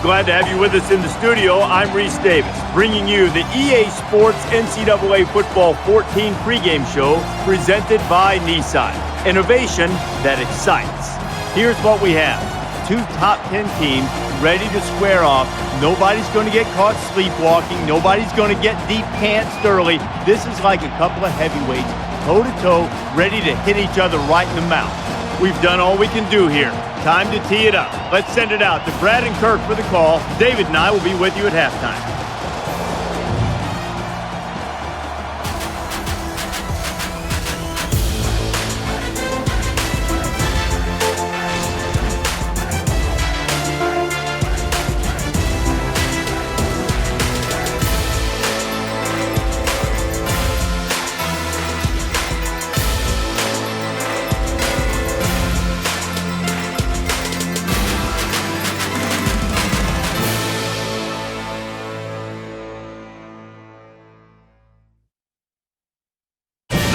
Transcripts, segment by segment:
glad to have you with us in the studio. I'm Reese Davis, bringing you the EA Sports NCAA Football 14 pregame show presented by Nissan. Innovation that excites. Here's what we have. 2 top 10 teams ready to square off. Nobody's going to get caught sleepwalking. Nobody's going to get depantsed early. This is like a couple of heavyweights, toe-to-toe, ready to hit each other right in the mouth. We've done all we can do here. Time to tee it up. Let's send it out to Brad and Kirk for the call. David and I will be with you at halftime.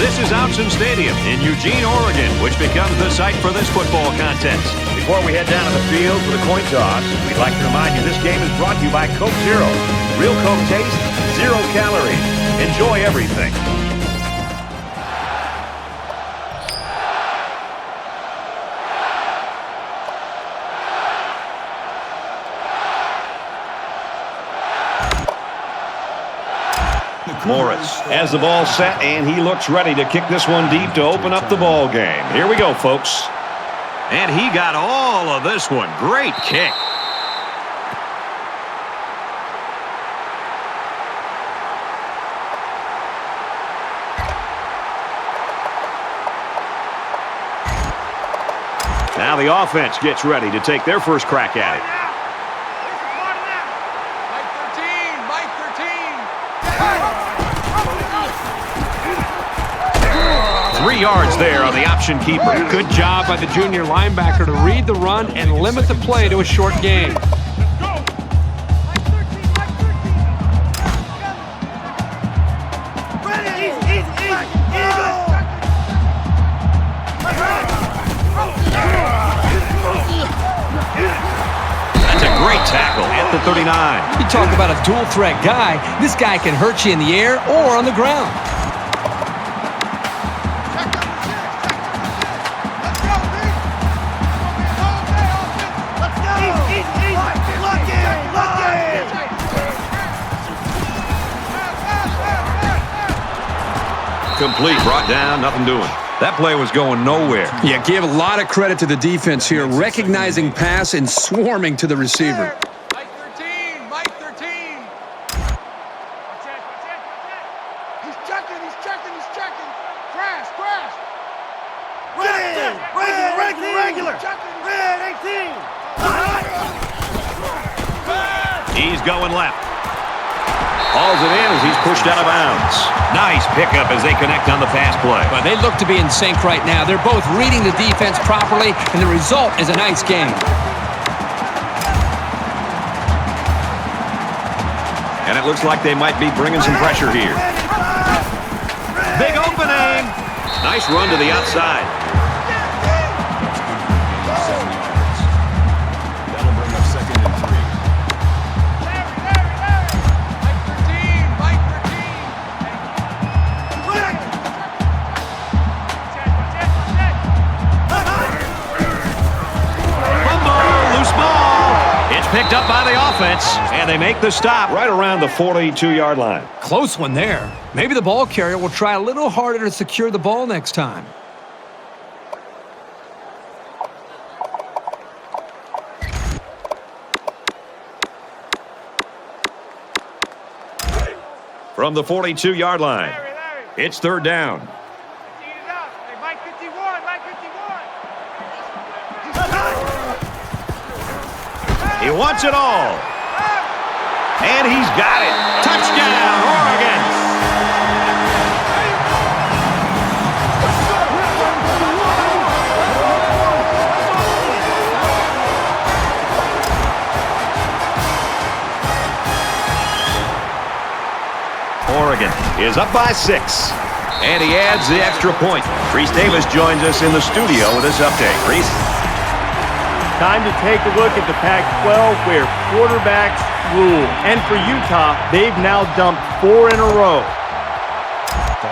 This is Outson Stadium in Eugene, Oregon, which becomes the site for this football contest. Before we head down to the field for the coin toss, we'd like to remind you this game is brought to you by Coke Zero. Real Coke taste, 0 calories. Enjoy everything. Morris has the ball set, and he looks ready to kick this one deep to open up the ball game. Here we go, folks. And he got all of this one. Great kick. Now the offense gets ready to take their first crack at it. 3 yards there on the option keeper. Good job by the junior linebacker to read the run and limit the play to a short gain. That's a great tackle at the 39. You talk about a dual threat guy. This guy can hurt you in the air or on the ground. Complete, brought down, nothing doing. That play was going nowhere. Yeah, give a lot of credit to the defense here, recognizing pass and swarming to the receiver. Mike 13, Mike 13. He's checking. Crash. Regular. Red 18. He's going left. Hauls it in as he's pushed out of bounds. Nice pickup as they connect on the pass play. Well, they look to be in sync right now. They're both reading the defense properly, and the result is a nice game. And it looks like they might be bringing some pressure here. Big opening. Nice run to the outside. That'll bring up 2nd and 3. Mike 13. Fumble, loose ball. It's picked up by the offense, and they make the stop Right around the 42-yard line. Close one there. Maybe the ball carrier will try a little harder to secure the ball next time. From the 42-yard line, it's 3rd down. Mike 51. He wants it all. And he's got it. Touchdown, Oregon. Oregon is up by 6. And he adds the extra point. Reese Davis joins us in the studio with this update. Reese? Time to take a look at the Pac-12 where quarterbacks rule. And for Utah, they've now dumped 4 in a row.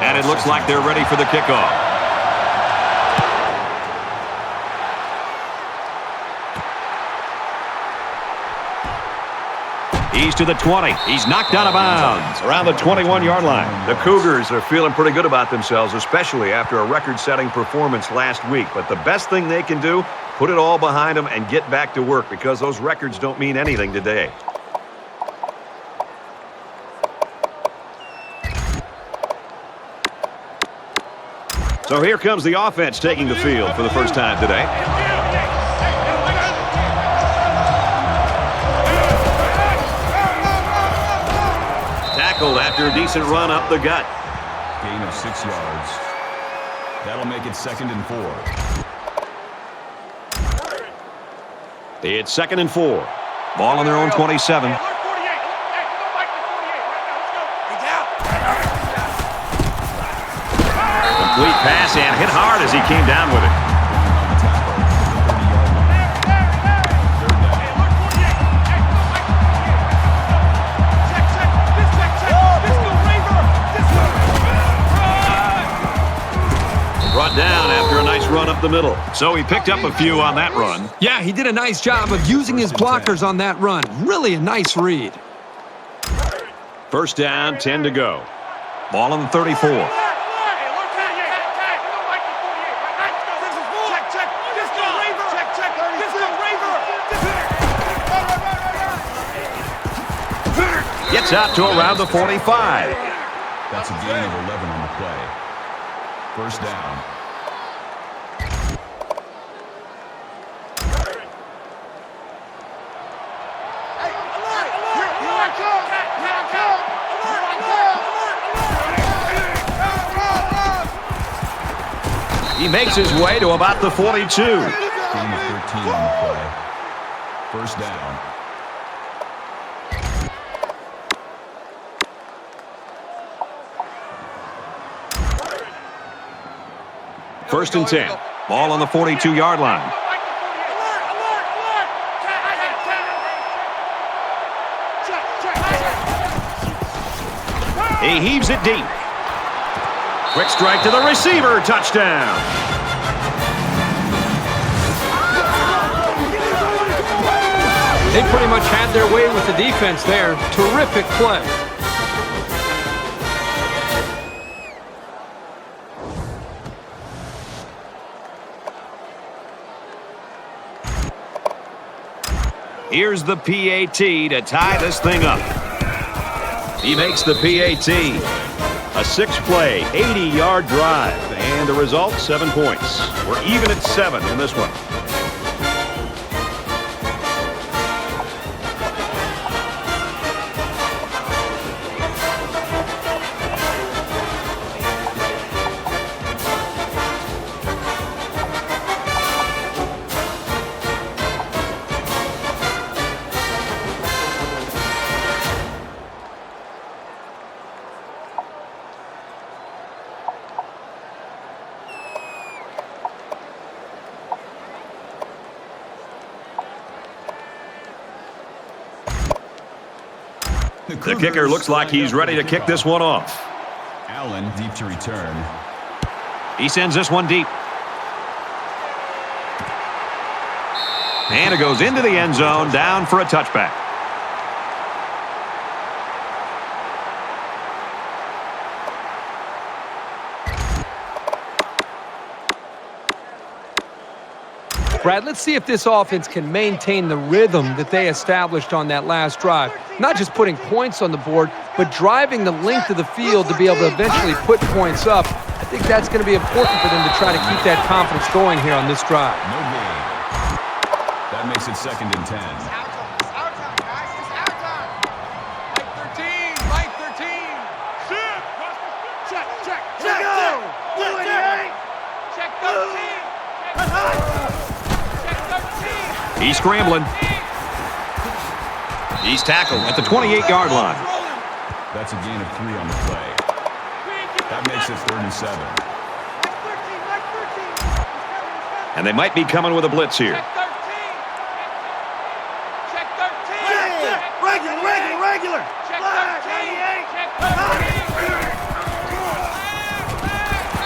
And it looks like they're ready for the kickoff. He's to the 20. He's knocked out of bounds around the 21-yard line. The Cougars are feeling pretty good about themselves, especially after a record-setting performance last week. But the best thing they can do, put it all behind them and get back to work, because those records don't mean anything today. So here comes the offense taking the field for the first time today. Tackled after a decent run up the gut. Gain of 6 yards. That'll make it 2nd and 4. It's 2nd and 4. Ball on their own 27. Complete pass and hit hard as he came down with it. Brought down after a nice run up the middle. So he picked up a few on that run. Yeah, he did a nice job of using his blockers on that run. Really a nice read. First down, 10 to go. Ball on the 34. Gets out to around the 45. That's a gain of 11 on the play. First down. He makes his way to about the 42. Gain of 13 on the play. First down. First and 10. Ball on the 42-yard line. He heaves it deep. Quick strike to the receiver. Touchdown. They pretty much had their way with the defense there. Terrific play. Here's the PAT to tie this thing up. He makes the PAT. A 6-play, 80-yard drive. And the result, 7 points. We're even at 7 in this one. The kicker looks like he's ready to kick this one off. Allen deep to return. He sends this one deep. And it goes into the end zone, down for a touchback. Brad, let's see if this offense can maintain the rhythm that they established on that last drive. Not just putting points on the board, but driving the length of the field to be able to eventually put points up. I think that's going to be important for them to try to keep that confidence going here on this drive. No gain. That makes it 2nd and 10. It's our time, guys. It's our time. Mike 13. Sit. Check. Check 13. He's scrambling. He's tackled at the 28-yard line. That's a gain of 3 on the play. That makes it 3rd and 7. And they might be coming with a blitz here.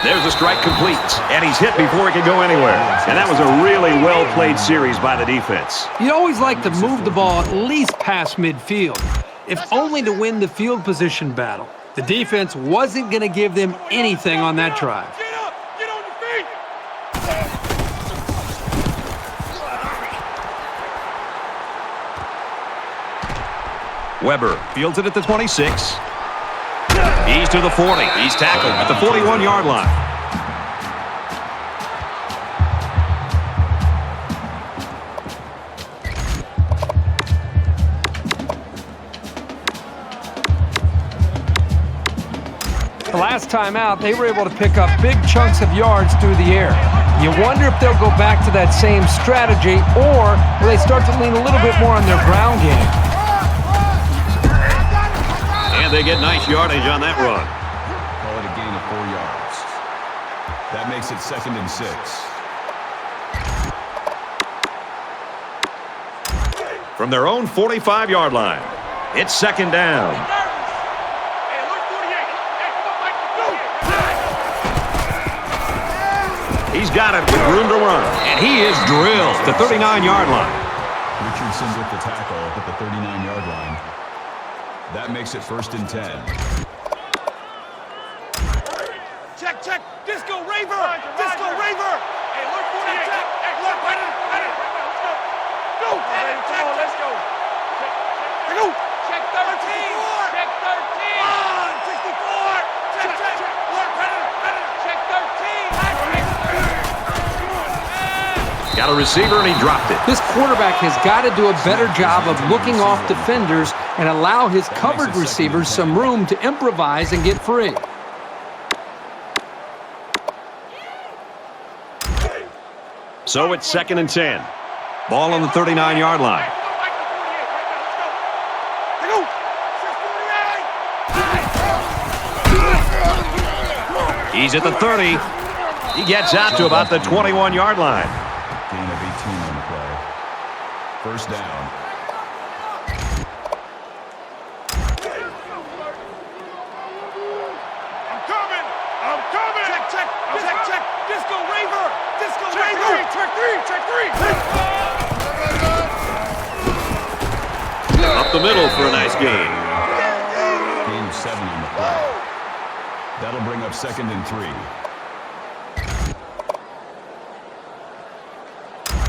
There's a strike complete, and he's hit before he can go anywhere. And that was a really well-played series by the defense. You always like to move the ball at least past midfield, if only to win the field position battle. The defense wasn't going to give them anything on that drive. Get up! Get on your feet! Weber fields it at the 26. He's to the 40. He's tackled at the 41-yard line. The last time out, they were able to pick up big chunks of yards through the air. You wonder if they'll go back to that same strategy, or will they start to lean a little bit more on their ground game? And they get nice yardage on that run. Call it a gain of 4 yards. That makes it 2nd and 6. From their own 45-yard line, it's 2nd down. He's got it with room to run, and he is drilled to 39-yard line. Richardson with the tackle at the 39-yard line. That makes it 1st and 10. Check, check! Disco Raver! Disco Raver! Hey, look, 48! Hey, look, right in! Let's go! Go! Check, let's go! Check, go! Check 13! Check 13! 64! Check, check! Look, right in! Check 13! Got a receiver, and he dropped it. This quarterback has got to do a better job of looking off defenders and allow his covered receivers some room to improvise and get free. So it's 2nd and 10. Ball on the 39-yard line. He's at the 30. He gets out to about the 21-yard line. Gain of 18 on the play. 1st down. I'm coming! Check, check! Check, check! Disco Raver! Disco Raver! Check 3! Check 3! Up the middle for a nice gain. Gain of 7 on the play. That'll bring up 2nd and 3.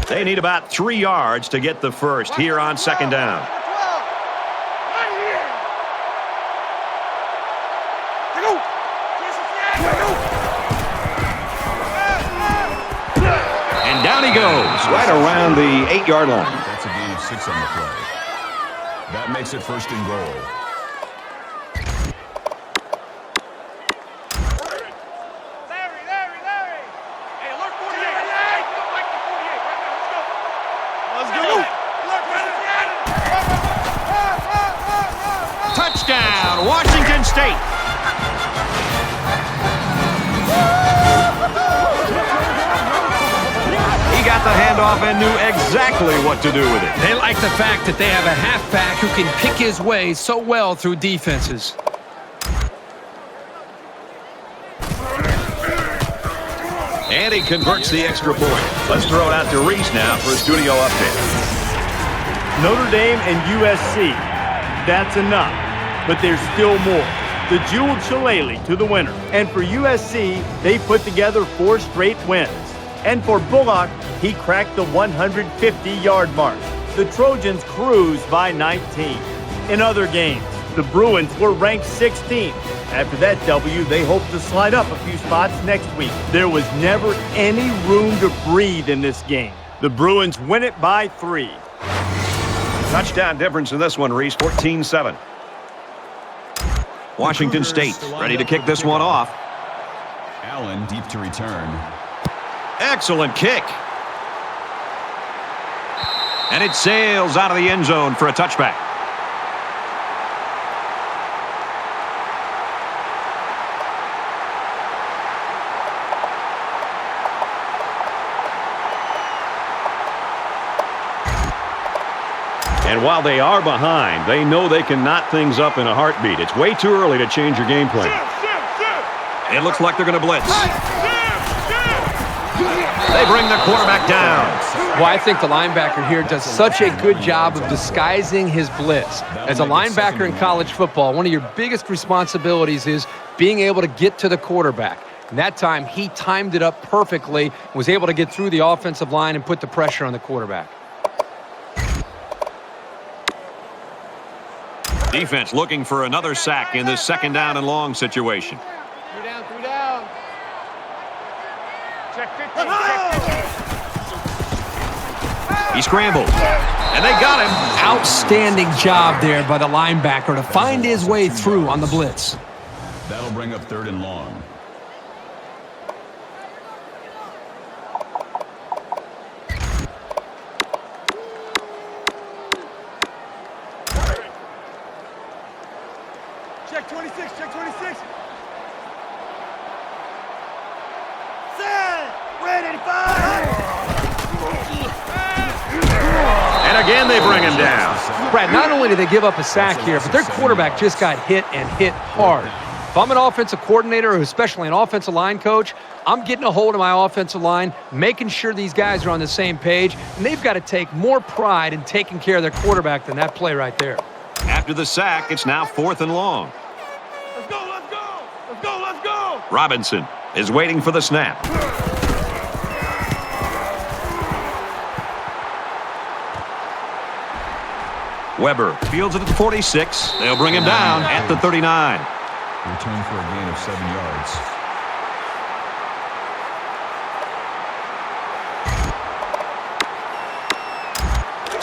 They need about 3 yards to get the first here on 2nd down. And down he goes, right around the 8-yard line. That's a gain of 6 on the play. That makes it 1st and goal. Touchdown, Washington State. He got the handoff and knew exactly what to do with it. They like the fact that they have a halfback who can pick his way so well through defenses. And he converts the extra point. Let's throw it out to Reese now for a studio update. Notre Dame and USC. That's enough. But there's still more. The jeweled shillelagh to the winner. And for USC, they put together 4 straight wins. And for Bullock, he cracked the 150-yard mark. The Trojans cruised by 19. In other games, the Bruins were ranked 16th. After that W, they hope to slide up a few spots next week. There was never any room to breathe in this game. The Bruins win it by 3. Touchdown difference in this one, Reese, 14-7. Washington State ready to kick this one off. Allen deep to return. Excellent kick. And it sails out of the end zone for a touchback. And while they are behind, they know they can knot things up in a heartbeat. It's way too early to change your game plan. It looks like they're going to blitz. They bring the quarterback down. Well, I think the linebacker here does such a good job of disguising his blitz. As a linebacker in college football, one of your biggest responsibilities is being able to get to the quarterback. And that time, he timed it up perfectly, was able to get through the offensive line and put the pressure on the quarterback. Defense looking for another sack in this second down and long situation. 3 down, 3 down. Check 15, He scrambled, and they got him. Outstanding job there by the linebacker to find his way through on the blitz. That'll bring up 3rd and long. Check 26, check 26. And again, they bring him down. Brad, not only did they give up a sack here, but their quarterback just got hit and hit hard. If I'm an offensive coordinator, or especially an offensive line coach, I'm getting a hold of my offensive line, making sure these guys are on the same page, and they've got to take more pride in taking care of their quarterback than that play right there. After the sack, it's now 4th and long. Let's go, let's go. Let's go, let's go. Robinson is waiting for the snap. Weber fields it at the 46. They'll bring him down at the 39. Return for a gain of 7 yards.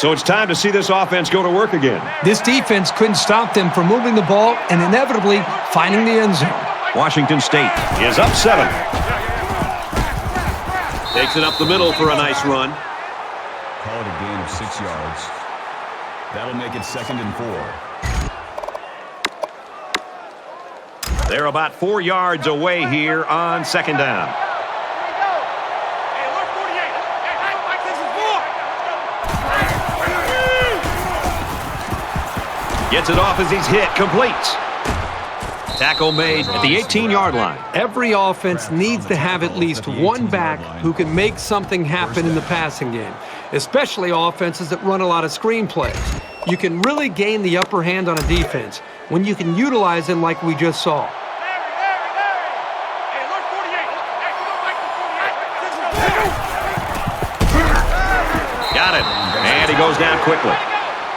So it's time to see this offense go to work again. This defense couldn't stop them from moving the ball and inevitably finding the end zone. Washington State is up 7. Takes it up the middle for a nice run. Call it a gain of 6 yards. That'll make it 2nd and 4. They're about 4 yards away here on 2nd down. Hey, look, 48. Hey, Mike, this is 4. Gets it off as he's hit. Complete. Tackle made at the 18-yard line. Every offense needs to have at least one back who can make something happen in the passing game, especially offenses that run a lot of screen plays. You can really gain the upper hand on a defense when you can utilize them like we just saw. Hey, look, 48. Hey, come on, Mike, the 48. Got it. And he goes down quickly.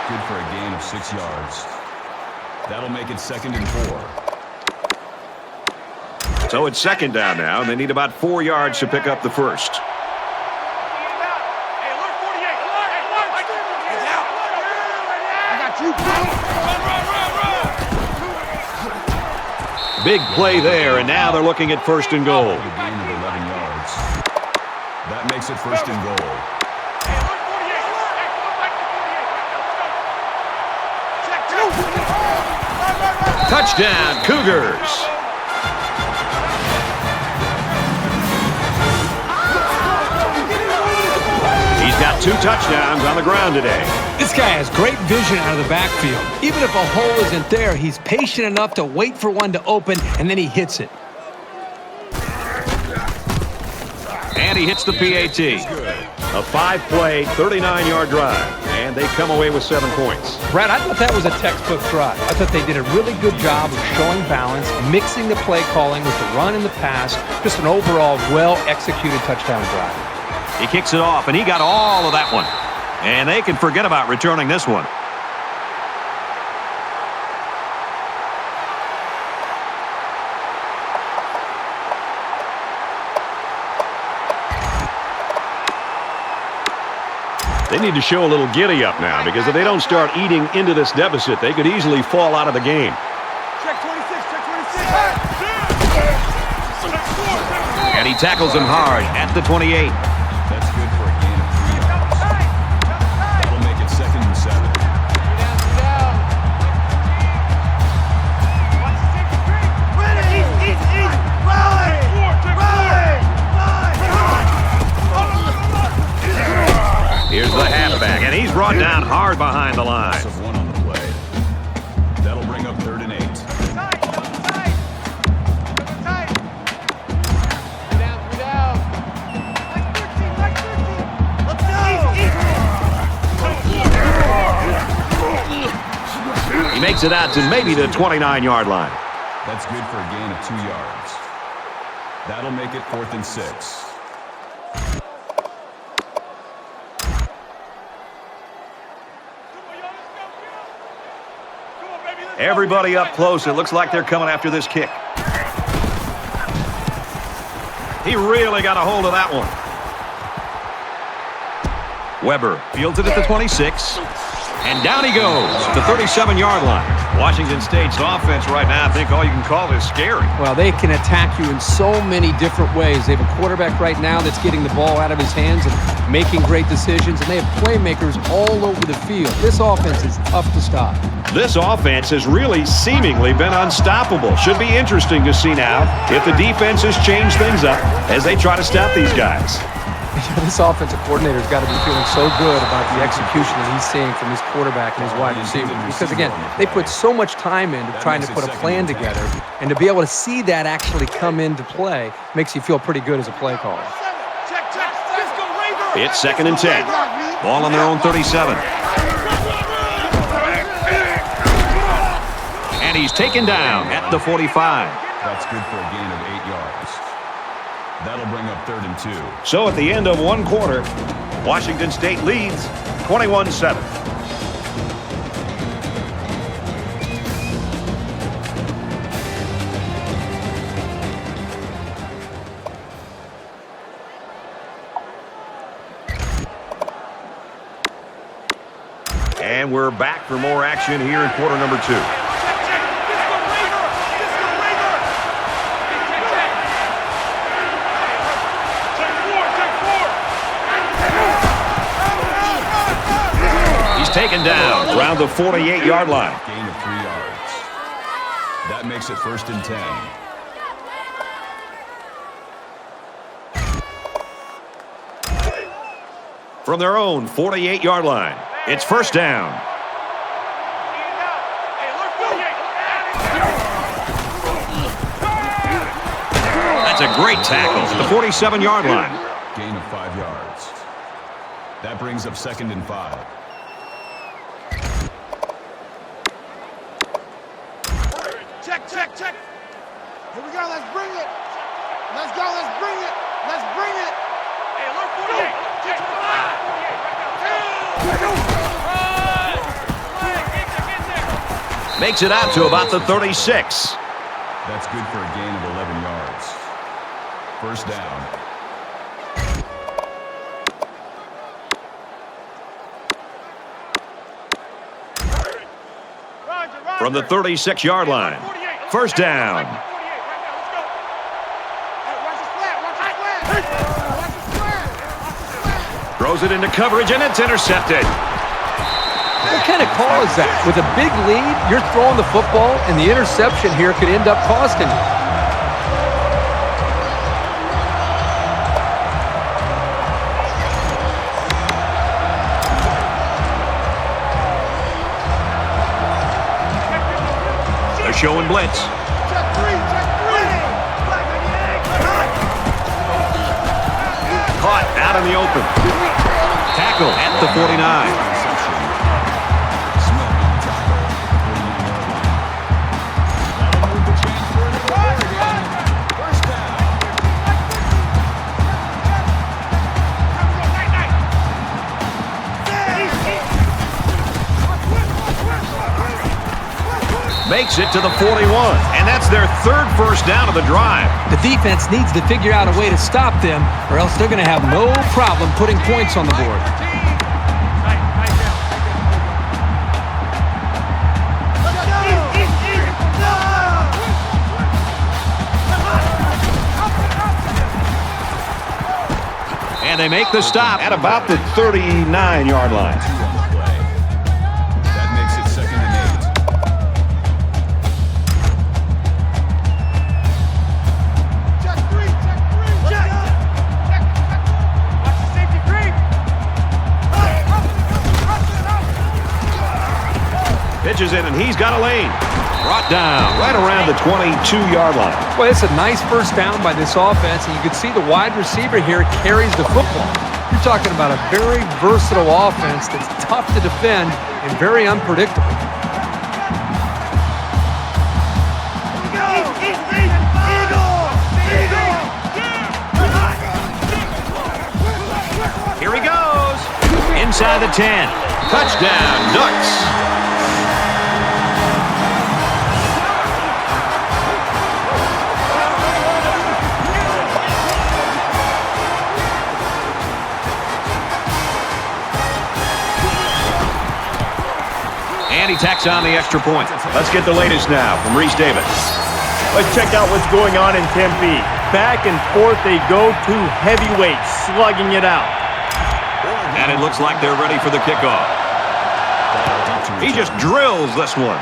Good for a gain of 6 yards. That'll make it 2nd and 4. So it's 2nd down now, and they need about 4 yards to pick up the first. Hey, look, 48. Hey, look, Mike. Get out. I got you. Run. Big play there, and now they're looking at 1st and goal. A gain of 11 yards. That makes it 1st and goal. Hey, look, 48. Hey, come on, Mike, the 48. Check 2. Touchdown, Cougars. He's got 2 touchdowns on the ground today. This guy has great vision out of the backfield. Even if a hole isn't there, he's patient enough to wait for one to open, and then he hits it. And he hits the PAT. A 5-play, 39-yard drive. And they come away with 7 points. Brad, I thought that was a textbook drive. I thought they did a really good job of showing balance, mixing the play calling with the run and the pass. Just an overall well-executed touchdown drive. He kicks it off, and he got all of that one. And they can forget about returning this one. They need to show a little giddy-up now, because if they don't start eating into this deficit, they could easily fall out of the game. Check 26, check 26. And he tackles him hard at the 28. That's good for a gain of 3 yards. That'll make it 2nd and 7. Here's the halfback, and he's brought down hard behind the line. Of 1 on the play. That'll bring up 3rd and 8. makes it out to maybe the 29-yard line. That's good for a gain of 2 yards. That'll make it 4th and 6. Everybody up close. It looks like they're coming after this kick. He really got a hold of that one. Weber fields it at the 26. And down he goes at the 37-yard line. Washington State's offense right now, I think all you can call is scary. Well, they can attack you in so many different ways. They have a quarterback right now that's getting the ball out of his hands and making great decisions, and they have playmakers all over the field. This offense is tough to stop. This offense has really seemingly been unstoppable. Should be interesting to see now if the defenses change things up as they try to stop these guys. This offensive coordinator's got to be feeling so good about the execution that he's seeing from his quarterback and his wide receiver. Because, again, they put so much time into trying to put a plan together, and to be able to see that actually come into play makes you feel pretty good as a play caller. It's 2nd and 10. Ball on their own 37. And he's taken down at the 45. That's good for a gain of 8 yards. That'll bring up 3rd and 2. So at the end of one quarter, Washington State leads 21-7. And we're back for more action here in quarter number 2. Taken down around the 48-yard line. Gain of 3 yards. That makes it 1st and 10. From their own 48-yard line, it's 1st down. That's a great tackle at the 47-yard line. Gain of 5 yards. That brings up 2nd and 5. Check. Here we go. Let's bring it. Let's go. Let's bring it. Let's bring it. Hey, alert 48. Makes it out to about the 36. That's good for a gain of 11 yards. 1st down. From the 36-yard line, 1st down. Throws it into coverage, and it's intercepted. What kind of call is that? With a big lead, you're throwing the football, and the interception here could end up costing you. Showing blitz. Caught out in the open. Tackle at the 49. Makes it to the 41, and that's their 3rd first down of the drive. The defense needs to figure out a way to stop them, or else they're going to have no problem putting points on the board. And they make the stop at about the 39-yard line. That makes it 2nd and 8. Pitches in, and he's got a lane. Brought down right around the 22-yard line. Well, it's a nice first down by this offense, and you can see the wide receiver here carries the football. You're talking about a very versatile offense that's tough to defend and very unpredictable. inside the 10. Touchdown, Ducks. And he tacks on the extra point. Let's get the latest now from Reese Davis. Let's check out what's going on in Tempe. Back and forth they go, two heavyweights slugging it out. And it looks like they're ready for the kickoff. He just drills this one.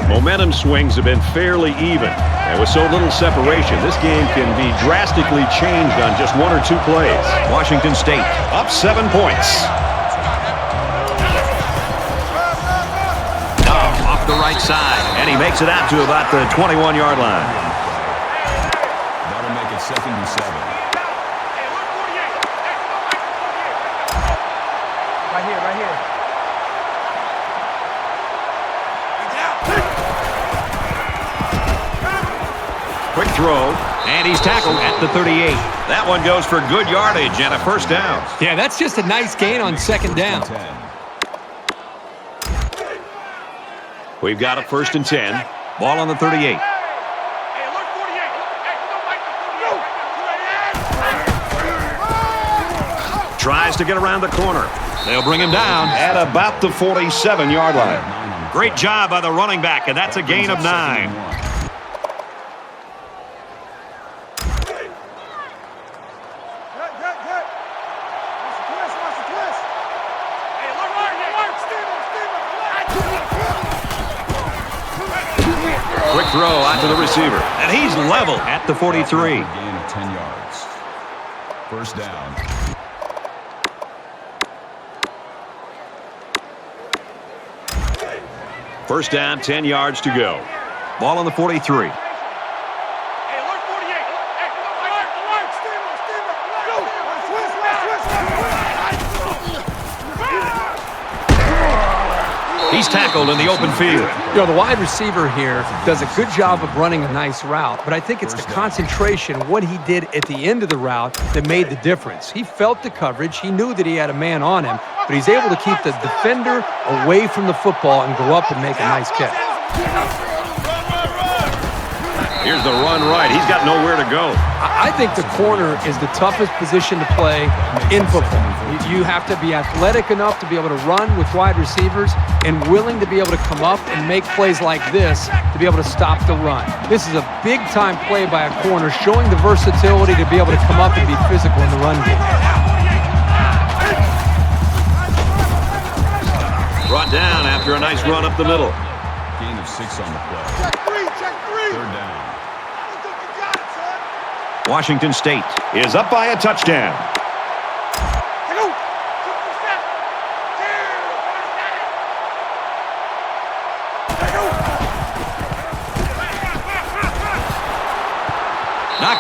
Momentum swings have been fairly even. And with so little separation, this game can be drastically changed on just one or two plays. Washington State up 7 points. Off the right side. And he makes it out to about the 21-yard line. That'll make it 2nd and 7. Right here, right here. Quick throw. And he's tackled at the 38. That one goes for good yardage and a first down. Yeah, that's just a nice gain on 2nd down. 10. We've got a 1st and 10. Ball on the 38. Tries to get around the corner. They'll bring him down At about the 47-yard line. Great job by the running back, and that's a gain of 9. Quick throw out to the receiver. And he's level at the 43. Gain of 10 yards. First down. First down, 10 yards to go. Ball on the 43. He's tackled in the open field. You know, the wide receiver here does a good job of running a nice route, but I think it's the concentration, what he did at the end of the route that made the difference. He felt the coverage. He knew that he had a man on him, but he's able to keep the defender away from the football and go up and make a nice catch. Here's the run right. He's got nowhere to go. I think the corner is the toughest position to play in football. You have to be athletic enough to be able to run with wide receivers and willing to be able to come up and make plays like this to be able to stop the run. This is a big-time play by a corner, showing the versatility to be able to come up and be physical in the run game. Brought down after a nice run up the middle. Gain of 6 on the play. Check three. 3rd down. Washington State Is up by a touchdown.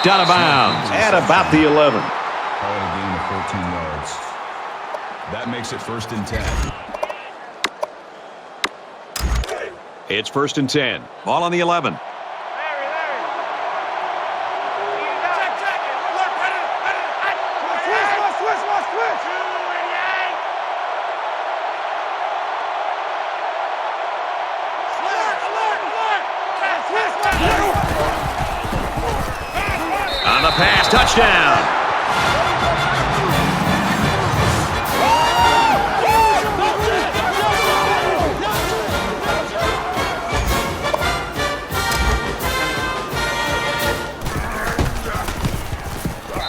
knocked out of bounds. At about the 11. Call it a gain of 14 yards. That makes it 1st and 10. It's 1st and 10. Ball on the 11. On the pass, touchdown.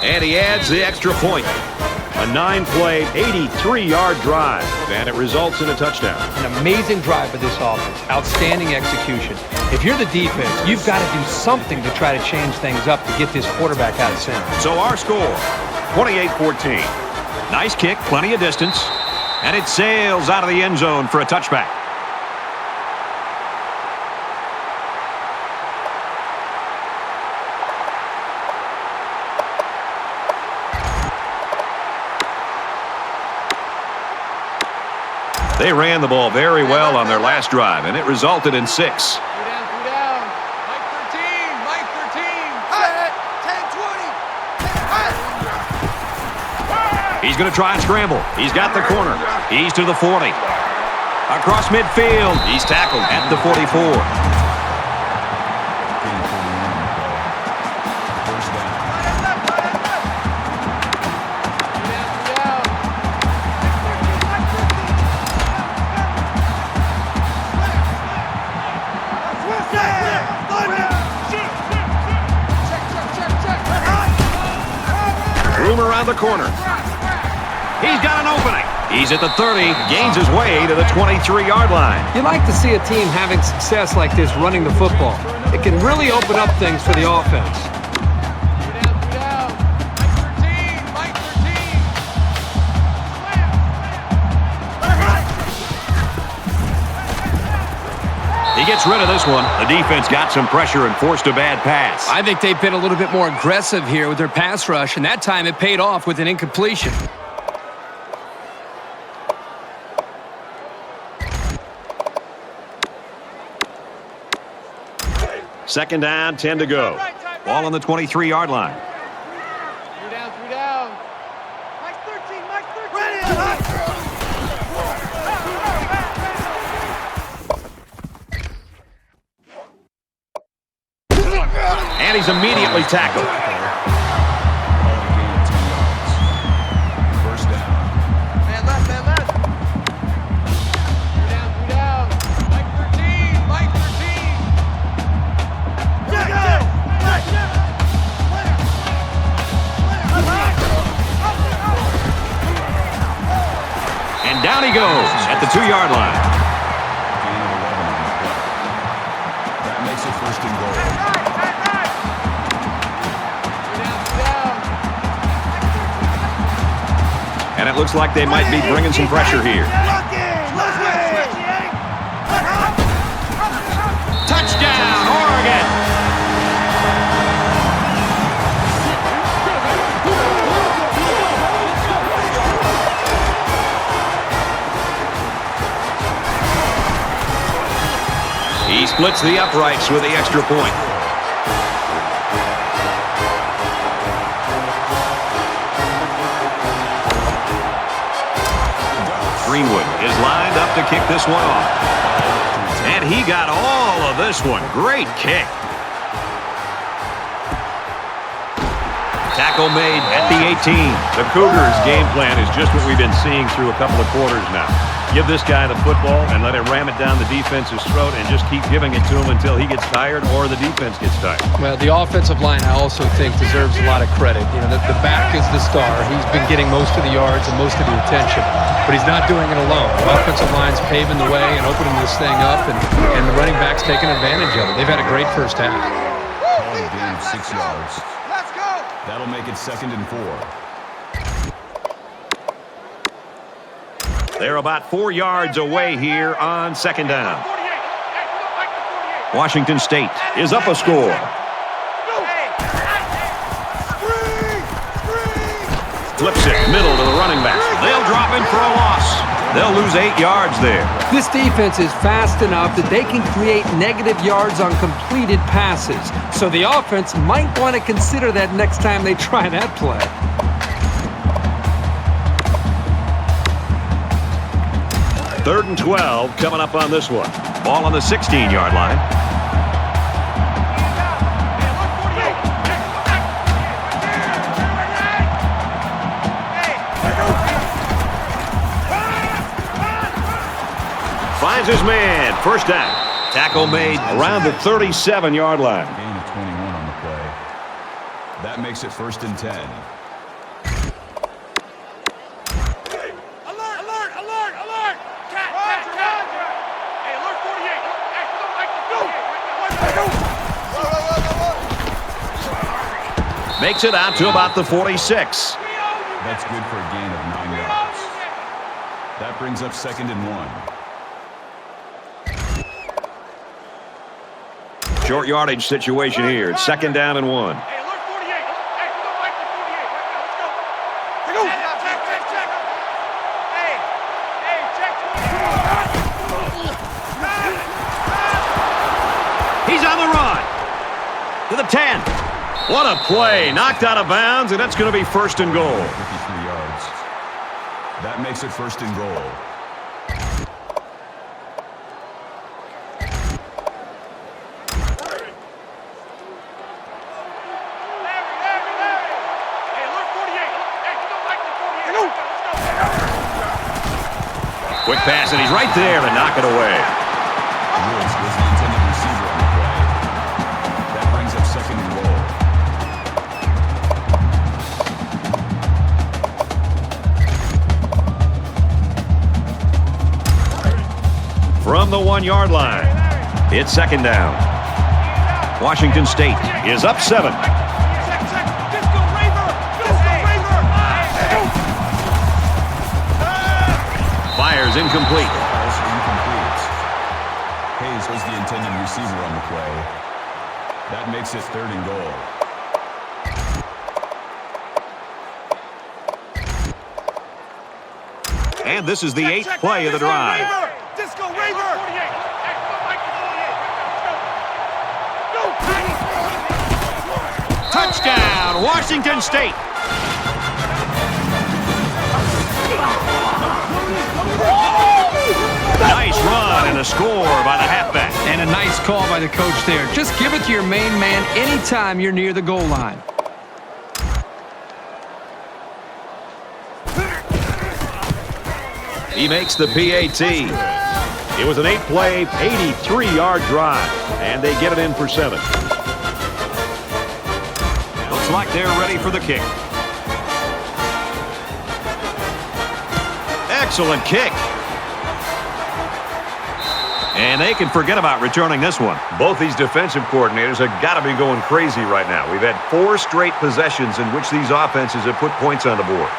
And he adds the extra point. A 9-play, 83-yard drive, and it results in a touchdown. An amazing drive by this offense. Outstanding execution. If you're the defense, you've got to do something to try to change things up to get this quarterback out of center. So our score, 28-14. Nice kick, plenty of distance, and it sails out of the end zone for a touchback. They ran the ball very well on their last drive, and it resulted in 6. He's going to try and scramble. He's got the corner. He's to the 40. Across midfield. He's tackled at the 44. Room around the corner. He's got an opening. He's at the 30, gains his way to the 23-yard line. You like to see a team having success like this running the football. It can really open up things for the offense. He gets rid of this one. The defense got some pressure and forced a bad pass. I think they've been a little bit more aggressive here with their pass rush, and that time it paid off with an incompletion. Second down, 10 to go. Ball on the 23-yard line. Three down. Mike 13, Mike 13. And he's immediately tackled. First down. Man left. Three down. Mike 13, Mike 13. And down he goes at the 2-yard line. Gain of 11 on the play. That makes it first and goal. And it looks like they might be bringing some pressure here. Touchdown, Oregon! He splits the uprights with the extra point. Greenwood is lined up to kick this one off. And he got all of this one. Great kick. Tackle made at the 18. The Cougars' game plan is just what we've been seeing through a couple of quarters now. Give this guy the football and let him ram it down the defense's throat and just keep giving it to him until he gets tired or the defense gets tired. Well, the offensive line, I also think, deserves a lot of credit. You know, the back is the star. He's been getting most of the yards and most of the attention, but he's not doing it alone. The offensive line's paving the way and opening this thing up, and the running back's taking advantage of it. They've had a great first half. Call a gain of 6 yards. Let's go. That'll make it 2nd and 4. They're about 4 yards away here on second down. Washington State is up a score. Flips it middle to the running back. They'll drop him for a loss. They'll lose 8 yards there. This defense is fast enough that they can create negative yards on completed passes. So the offense might want to consider that next time they try that play. Third and 12 coming up on this one. Ball on the 16-yard line. Finds his man. First down. Tackle made around the 37-yard line. Gain of 21 on the play. That makes it 1st and 10. Makes it out to about the 46. That's good for a gain of 9 yards. That brings up 2nd and 1. Short yardage situation here. It's 2nd down and 1. to the 10. What a play. Knocked out of bounds, and that's going to be first and goal. 53 yards. That makes it first and goal. Quick pass, and he's right there to knock it away. Woods was the intended receiver on the play. That brings up second and goal. From the 1-yard line, it's second down. Washington State is up 7. Fires incomplete. Hayes was the intended receiver on the play. That makes it third and goal. And this is the 8th play of the drive. Disco Raver! Touchdown, Washington State. Nice run and a score by the halfback. And a nice call by the coach there. Just give it to your main man anytime you're near the goal line. He makes the PAT. It was an 8-play, 83-yard drive, and they get it in for 7. Looks like they're ready for the kick. Excellent kick. And they can forget about returning this one. Both these defensive coordinators have got to be going crazy right now. We've had 4 straight possessions in which these offenses have put points on the board.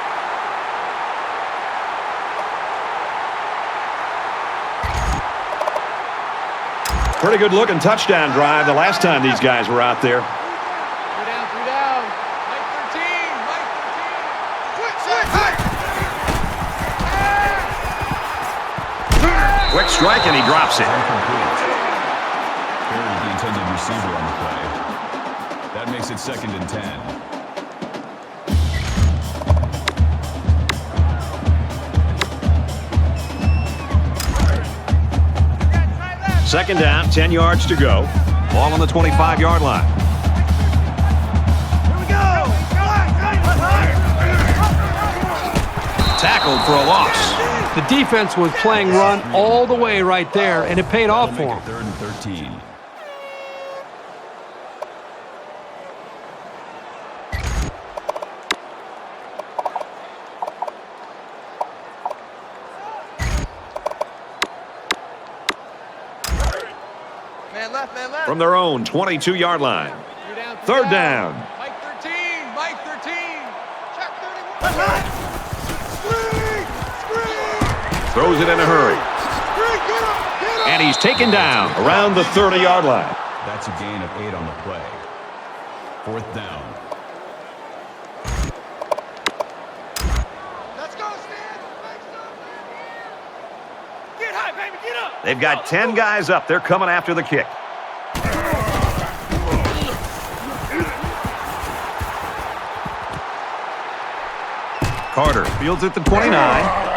Pretty good looking touchdown drive the last time these guys were out there. 3 down. Mike 13. Mike 13. Quick strike, and he drops it. Incomplete. Carey, the intended receiver on the play. That makes it second and 10. Second down, 10 yards to go. Ball on the 25-yard line. Here we go. Tackled for a loss. The defense was playing run all the way right there, and it paid off for Make it him. third and 13. Man left. From their own 22-yard line. 3 down. Third down. Mike 13. Mike 13. Check 31. Throws it in a hurry. And he's taken down around the 30-yard line. That's a gain of 8 on the play. Fourth down. Let's go, Stan. Get high, baby. Get up. They've got 10 guys up. They're coming after the kick. Carter fields at the 29.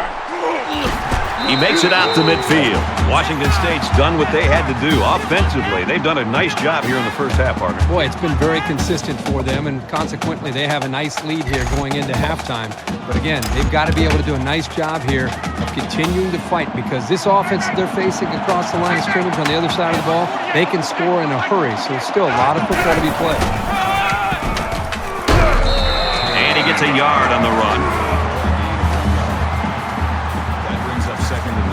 He makes it out to midfield. Washington State's done what they had to do. Offensively, they've done a nice job here in the first half, partner. Boy, it's been very consistent for them, and consequently, they have a nice lead here going into halftime. But again, they've got to be able to do a nice job here of continuing to fight, because this offense that they're facing across the line of scrimmage on the other side of the ball, they can score in a hurry. So there's still a lot of football to be played. And he gets a yard on the run. That brings up second and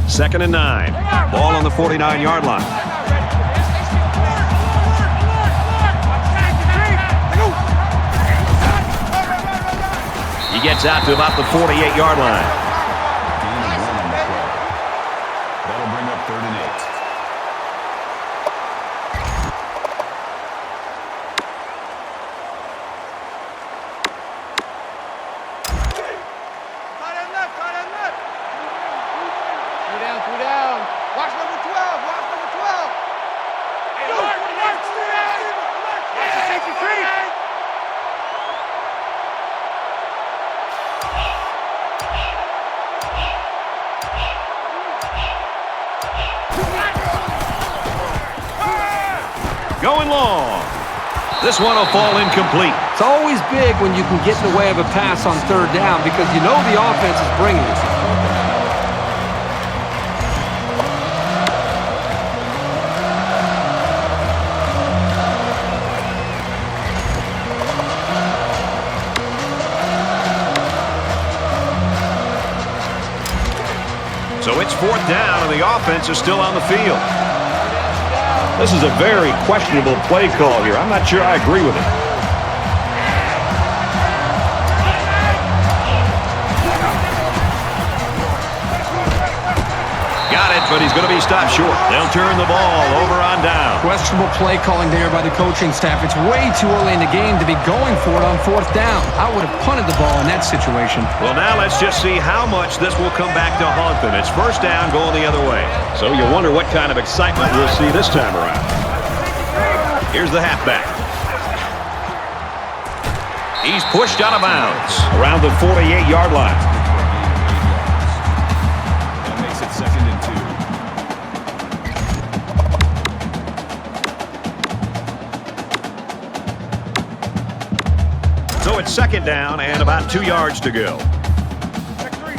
9. Second and 9. Ball on the 49-yard line. He gets out to about the 48-yard line. Gain of 1 on the play. That'll bring up third and 8. Tight end left. Going long. This one will fall incomplete. It's always big when you can get in the way of a pass on third down because you know the offense is bringing it. So it's fourth down, and the offense is still on the field. This is a very questionable play call here. I'm not sure I agree with it. Got it, but he's going to be stopped short. They'll turn the ball over on down. Questionable play calling there by the coaching staff. It's way too early in the game to be going for it on fourth down. I would have punted the ball in that situation. Well, now let's just see how much this will come back to haunt them. It's first down going the other way. So you wonder what kind of excitement we'll see this time around. Here's the halfback. He's pushed out of bounds around the 48-yard line. That makes it 2nd and 2. So it's second down and about 2 yards to go. Check three.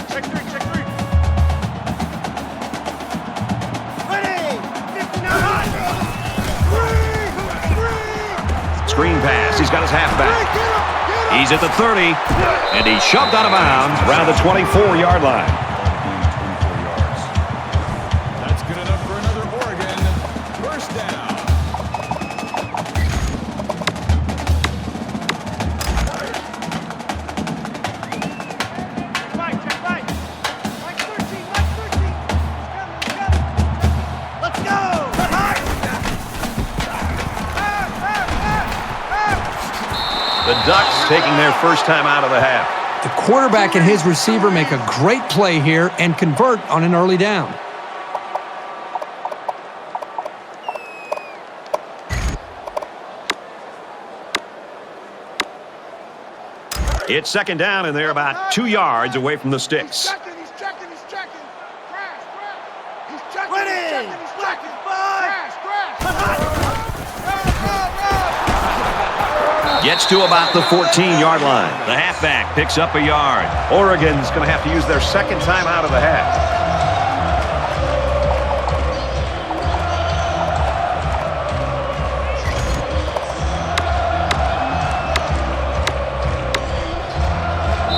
Ready! 59! Screen pass. He's got his halfback. He's at the 30, and he's shoved out of bounds around the 24-yard line. That's good enough for another Oregon. First down. Check right. Mike 13. Let's go! The Ducks taking their first time out of the half. The quarterback and his receiver make a great play here and convert on an early down. It's second down, and they're about 2 yards away from the sticks. He's checking. Crash. He's checking. Ready! He's checking. Crash. Gets to about the 14-yard line. The halfback picks up a yard. Oregon's going to have to use their second time out of the half.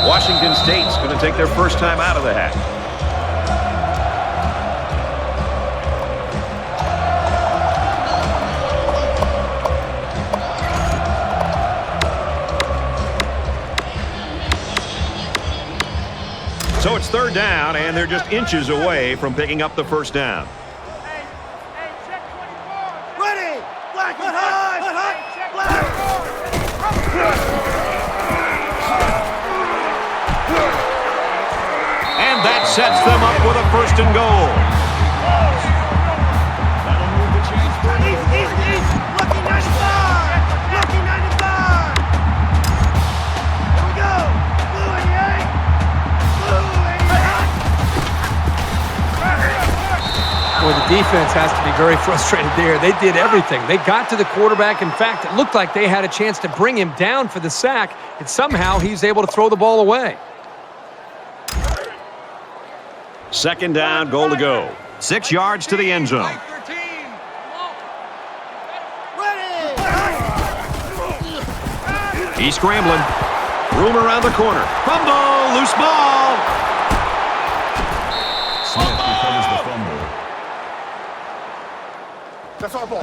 Washington State's going to take their first time out of the half. So it's third down, and they're just inches away from picking up the first down. Hey, check 24. Ready! Black, high! Black! And that sets them up with a first and goal. That'll move the chains forward. East. Lucky 95! Lucky 95! Here we go! Blue 88! Blue 88! Boy, the defense has to be very frustrated there. They did everything. They got to the quarterback. In fact, it looked like they had a chance to bring him down for the sack, and somehow he's able to throw the ball away. Second down, goal to go. 6 yards to the end zone. Mike 13! Ready! He's scrambling. Room around the corner. Fumble, loose ball. Smith recovers the fumble. That's our ball.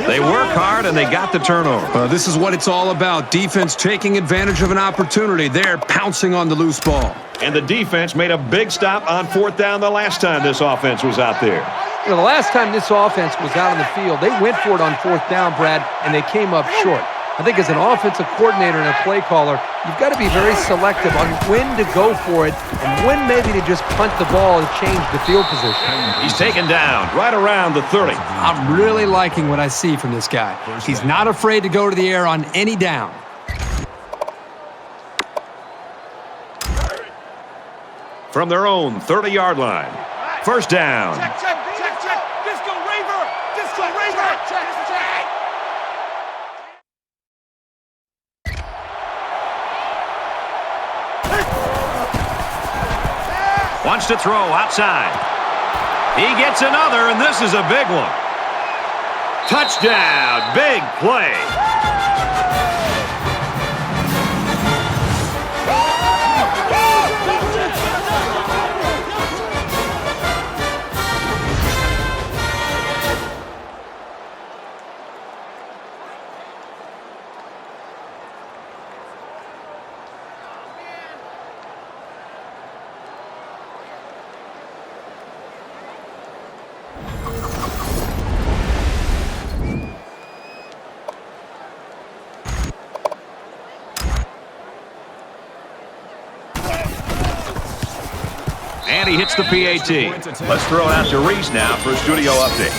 They work hard, and they got the turnover. This is what it's all about. Defense taking advantage of an opportunity. They're pouncing on the loose ball. And the defense made a big stop on fourth down the last time this offense was out there. You know, the last time this offense was out on the field, they went for it on fourth down, Brad, and they came up short. I think as an offensive coordinator and a play caller, you've got to be very selective on when to go for it and when maybe to just punt the ball and change the field position. He's taken down right around the 30. I'm really liking what I see from this guy. He's not afraid to go to the air on any down. From their own 30-yard line. First down. Check. Wants to throw outside. He gets another, and this is a big one. Touchdown, big play. And he hits the PAT. Let's throw it out to Reese now for a studio update.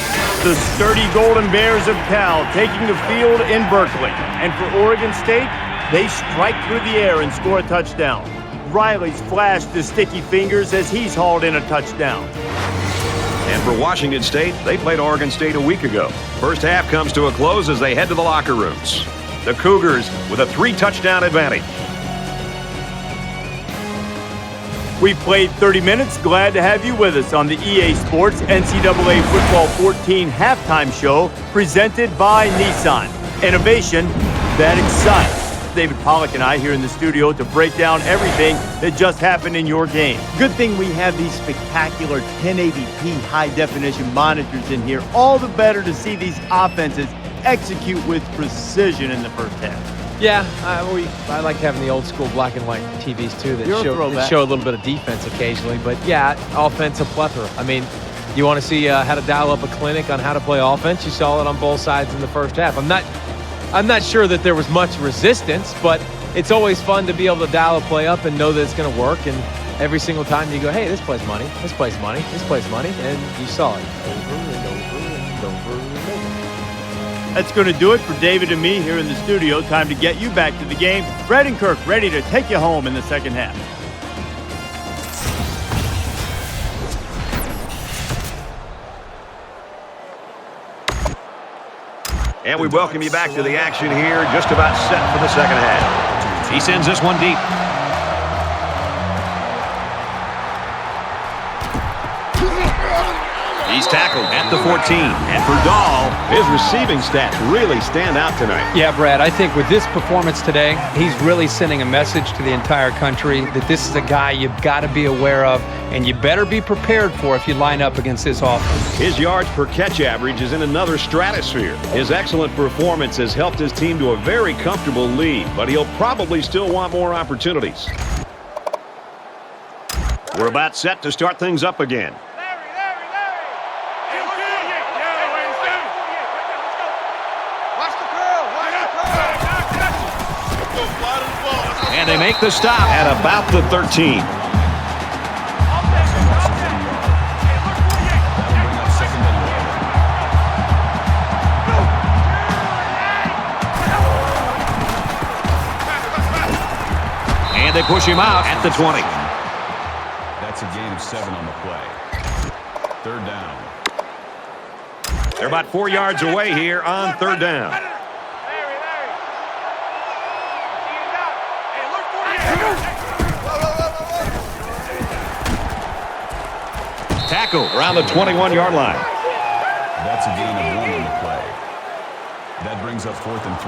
The sturdy Golden Bears of Cal taking the field in Berkeley. And for Oregon State, they strike through the air and score a touchdown. Riley's flashed his sticky fingers as he's hauled in a touchdown. And for Washington State, they played Oregon State a week ago. First half comes to a close as they head to the locker rooms. The Cougars with a 3-touchdown advantage. We played 30 minutes. Glad to have you with us on the EA Sports NCAA Football 14 halftime show presented by Nissan. Innovation that excites. David Pollack and I here in the studio to break down everything that just happened in your game. Good thing we have these spectacular 1080p high-definition monitors in here. All the better to see these offenses execute with precision in the first half. Yeah, I like having the old school black and white TVs too that show a little bit of defense occasionally. But yeah, offense a plethora. I mean, you want to see how to dial up a clinic on how to play offense? You saw it on both sides in the first half. I'm not sure that there was much resistance, but it's always fun to be able to dial a play up and know that it's going to work. And every single time you go, hey, this plays money, this plays money, this plays money, and you saw it over and over and over and over. That's going to do it for David and me here in the studio. Time to get you back to the game. Brad and Kirk ready to take you home in the second half. And we welcome you back to the action here, just about set for the second half. He sends this one deep. He's tackled at the 14. And for Dahl, his receiving stats really stand out tonight. Yeah, Brad, I think with this performance today, he's really sending a message to the entire country that this is a guy you've got to be aware of and you better be prepared for if you line up against this offense. His yards per catch average is in another stratosphere. His excellent performance has helped his team to a very comfortable lead, but he'll probably still want more opportunities. We're about set to start things up again. And they make the stop at about the 13. And they push him out at the 20. That's a gain of 7 on the play. Third down. They're about 4 yards away here on third down. Tackle around the 21-yard line. That's a gain of 1 on the play. That brings up 4th and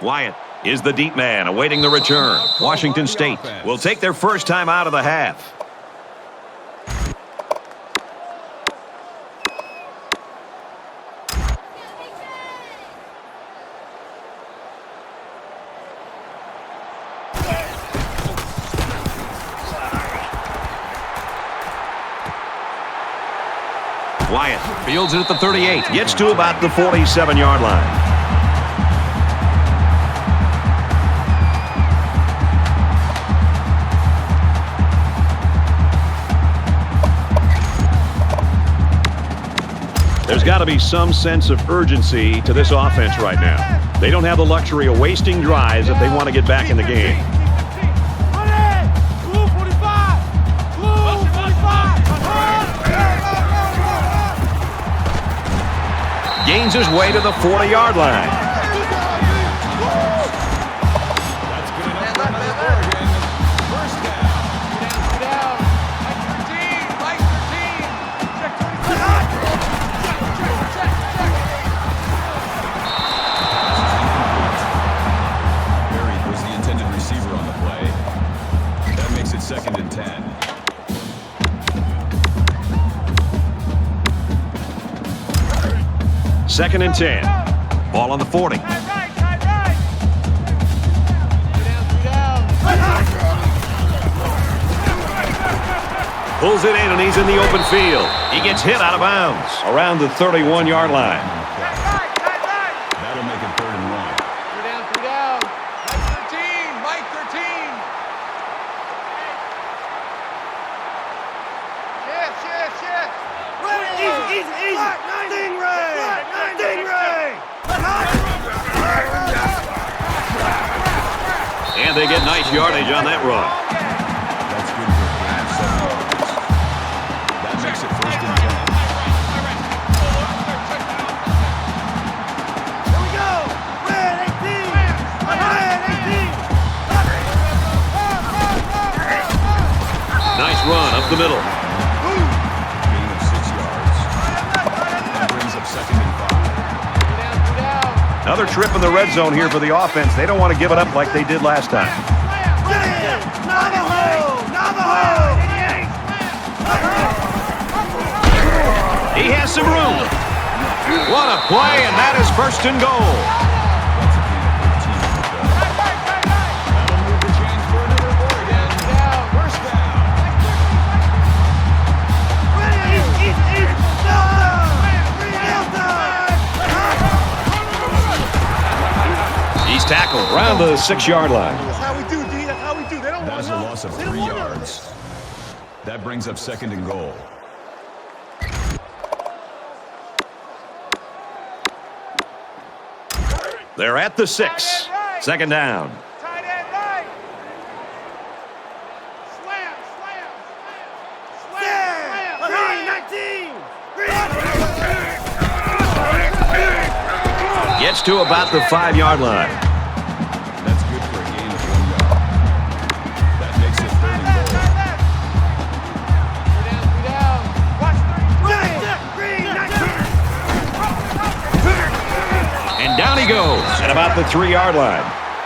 3. Wyatt is the deep man awaiting the return. Washington State will take their first time out of the half. Wyatt fields it at the 38. Gets to about the 47-yard line. There's got to be some sense of urgency to this offense right now. They don't have the luxury of wasting drives if they want to get back in the game. gains his way to the 40-yard line. That's good enough for another Oregon. First down. Down. Mike 13. Check 26. Check. Perry was the intended receiver on the play. That makes it 2nd and 10. Second and 10. Ball on the 40. Pulls it in, and he's in the open field. He gets hit out of bounds around the 31-yard line. That'll make it 3rd and 1. Three down. Mike 13. Shit. Easy. Stingray. And they get nice yardage on that run. That's good for a gain of 7 yards. That makes it 1st and 10. Here we go. Red 18. Nice run up the middle. Gain of 6 yards. That brings up 2nd and 5. Another trip in the red zone here for the offense. They don't want to give it up like they did last time. Navajo. He has some room. What a play, and that is 1st and goal. That's a gain of 13 on the play. That'll move the chains for another Oregon. First down. He's tackled around the 6-yard line. That's how we do, D. That's how we do. They don't That want is a loss of 3 yards. That brings up 2nd and goal. They're at the 6. 2nd down. Tight end right. Slam. Gets to about the 5-yard line. That's good for a gain of 1 yard. That makes it 3rd and goal. And down he goes at about the 3-yard line.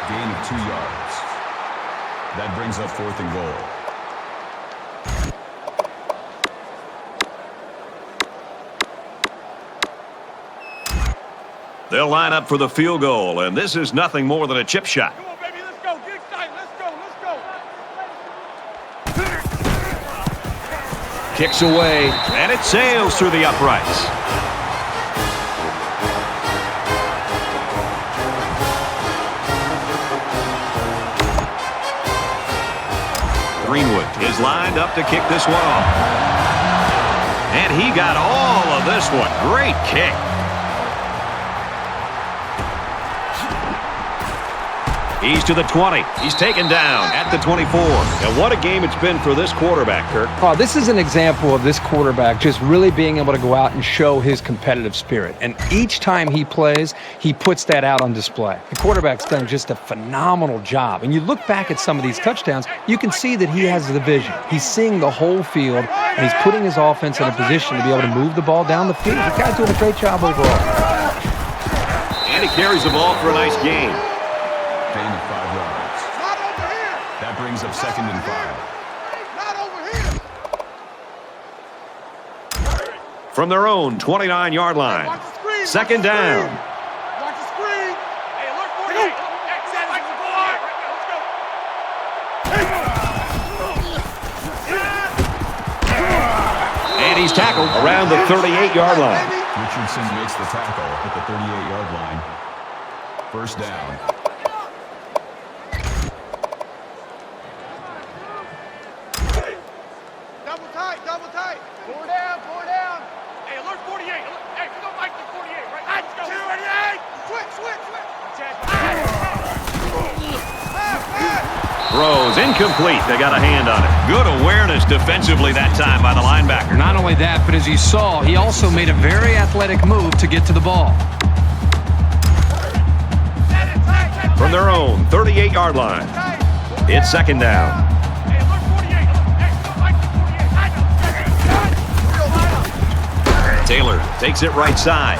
Gain of 2 yards. That brings up 4th and goal. They'll line up for the field goal, and this is nothing more than a chip shot. Come on, baby. Let's go. Get excited. Let's go. Kicks away, and it sails through the uprights. Greenwood is lined up to kick this one off. And he got all of this one. Great kick. He's to the 20. He's taken down at the 24. And what a game it's been for this quarterback, Kirk. Oh, this is an example of this quarterback just really being able to go out and show his competitive spirit. And each time he plays, he puts that out on display. The quarterback's done just a phenomenal job. And you look back at some of these touchdowns, you can see that he has the vision. He's seeing the whole field, and he's putting his offense in a position to be able to move the ball down the field. The guy's doing a great job overall. And he carries the ball for a nice gain. Gain of 5 yards. Not over here. That brings up 2nd and 5. Not over here. From their own 29-yard line. Watch the screen. 2nd down. Watch the screen. Hey, look for it. Let's go. And he's tackled around the 38-yard line. Richardson makes the tackle at the 38-yard line. First down. Double tight. Four down. Hey, alert 48. Hey, we go Mike to 48, right? Let's go. 28. Switch. Throws incomplete. They got a hand on it. Good awareness defensively that time by the linebacker. Not only that, but as you saw, he also made a very athletic move to get to the ball. From their own 38-yard line, it's second down. Taylor takes it right side.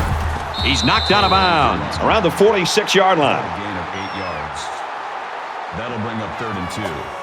He's knocked out of bounds around the 46-yard line. A gain of 8 yards. That'll bring up 3rd and 2.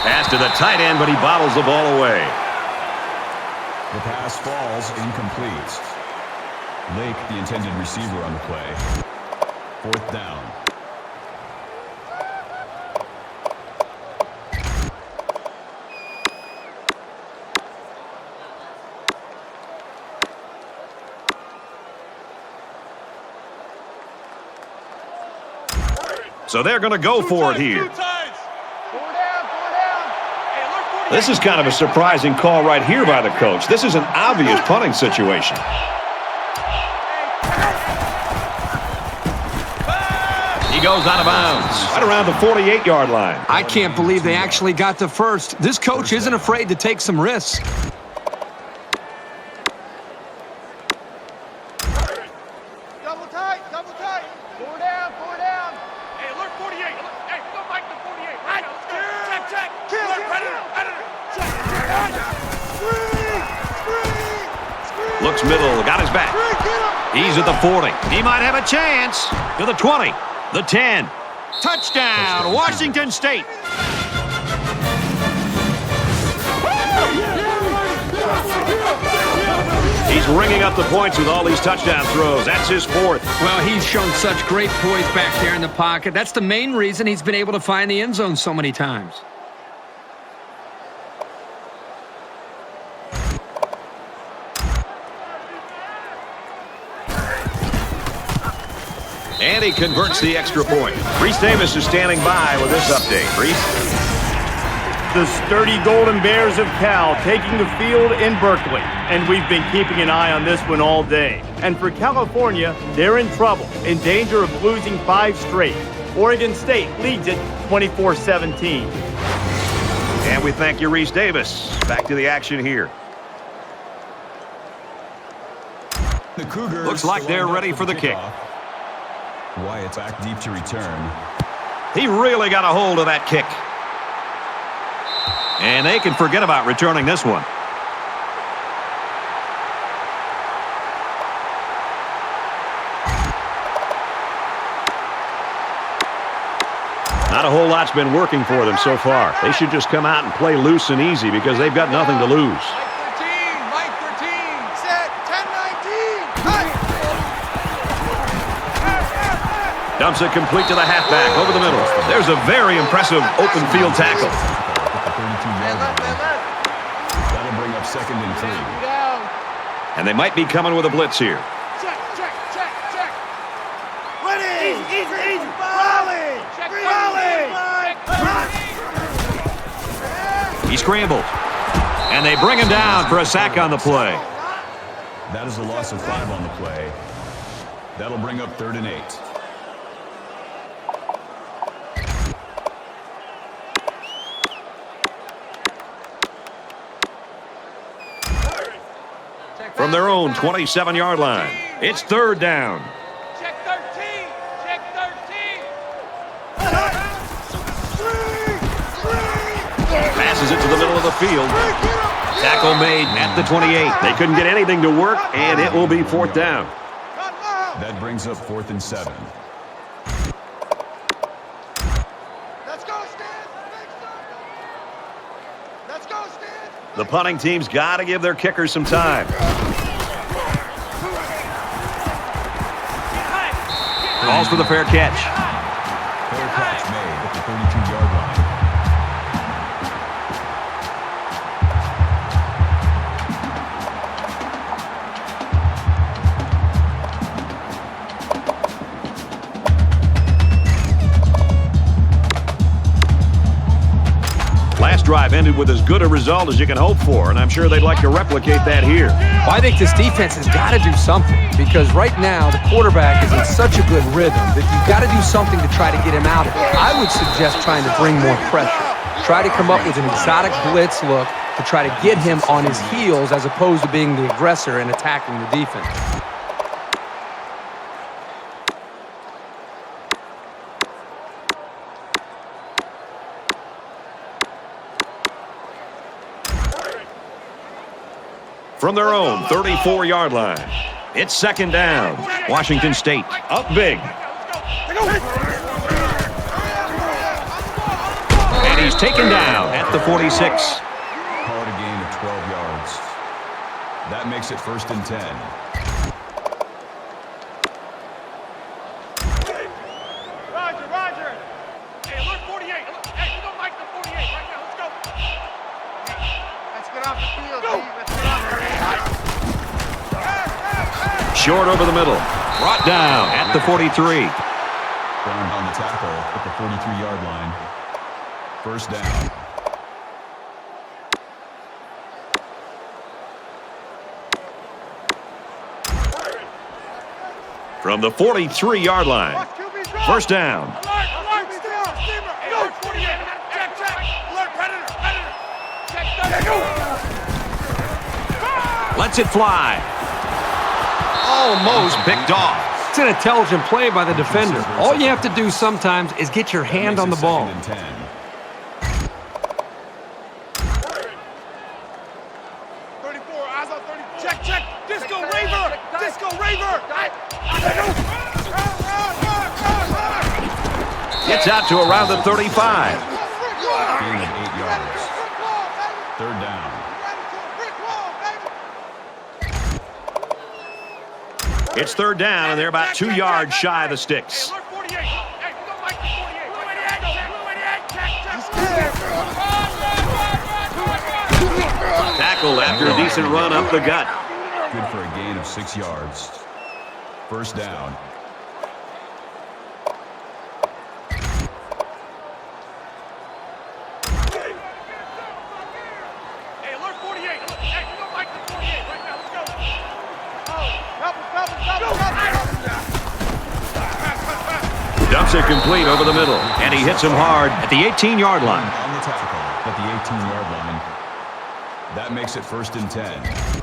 Pass to the tight end, but he bottles the ball away. The pass falls incomplete. Lake, the intended receiver on the play. 4th down. So they're going to go for it here. This is kind of a surprising call right here by the coach. This is an obvious punting situation. He goes out of bounds right around the 48-yard line. I can't believe they actually got to first. This coach isn't afraid to take some risks. Double tight. 4 down. Hey, alert 48. Hey, go Mike to 48. Right, let's go. Check. Alert, predator. Looks middle, got his back. He's at the 40. He might have a chance. To the 20, the 10. Touchdown, Washington State. He's ringing up the points with all these touchdown throws. That's his 4th. Well, he's shown such great poise back there in the pocket. That's the main reason he's been able to find the end zone so many times. And he converts the extra point. Reese Davis is standing by with this update. Reese? The sturdy Golden Bears of Cal taking the field in Berkeley. And we've been keeping an eye on this one all day. And for California, they're in trouble, in danger of losing 5 straight. Oregon State leads it 24-17. And we thank you, Reese Davis. Back to the action here. The Cougars Looks like they're ready for the kick. Wyatt's back deep to return. He really got a hold of that kick. And they can forget about returning this one. Not a whole lot's been working for them so far. They should just come out and play loose and easy because they've got nothing to lose. Mike 13. Set. 10-19. Cut. Dumps it complete to the halfback over the middle. There's a very impressive open field tackle. That'll bring up 2nd and 3. And they might be coming with a blitz here. Check. Ready. Easy. Rolling. He scrambled. And they bring him down for a sack on the play. That is a loss of 5 on the play. That'll bring up 3rd and 8. From their own 27-yard line, it's 3rd down. Check 13. Passes it to the middle of the field. Tackle made at the 28. They couldn't get anything to work, and it will be 4th down. That brings up 4th and 7. Let's go, Stan. The punting team's got to give their kickers some time. Calls for the fair catch. Fair catch made at the 32-yard line. last drive ended with as good a result as you can hope for, and I'm sure they'd like to replicate that here. Well, I think this defense has got to do something because right now the quarterback is in such a good rhythm that you've got to do something to try to get him out of it. I would suggest trying to bring more pressure. Try to come up with an exotic blitz look to try to get him on his heels as opposed to being the aggressor and attacking the defense. From their own 34-yard line, it's second down. Washington State up big. And he's taken down at the 46. Call it a gain of 12 yards. That makes it 1st and 10. Roger. Hey, alert 48. Hey, you don't like the 48 right now. Let's go. Let's get off the field, Steve. Let's get off the field. Short over the middle. Brought down at the 43. Burned on the tackle at the 43-yard line. 1st down. From the 43-yard line, 1st down. Alert, steamer. Alert 48. Check. Alert, predator. Check, Lets it fly. Almost picked off. It's an intelligent play by the defender. All you have to do sometimes is get your hand on the ball. 2nd and 10. Check. Disco Raver. Gets out to around the 35. Gain of 8 yards. 3rd down. It's 3rd down, and they're about 2 yards shy of the sticks. Alert 48. Hey, you don't like the 48. Tackled after a decent run up the gut. Good for a gain of 6 yards. 1st down. Hey, alert 48. Hey, you don't like the 48 right now. Let's go. Help us. Dumps it complete over the middle, and he hits him hard at the 18-yard line. On the tackle at the 18-yard line. That makes it 1st and 10.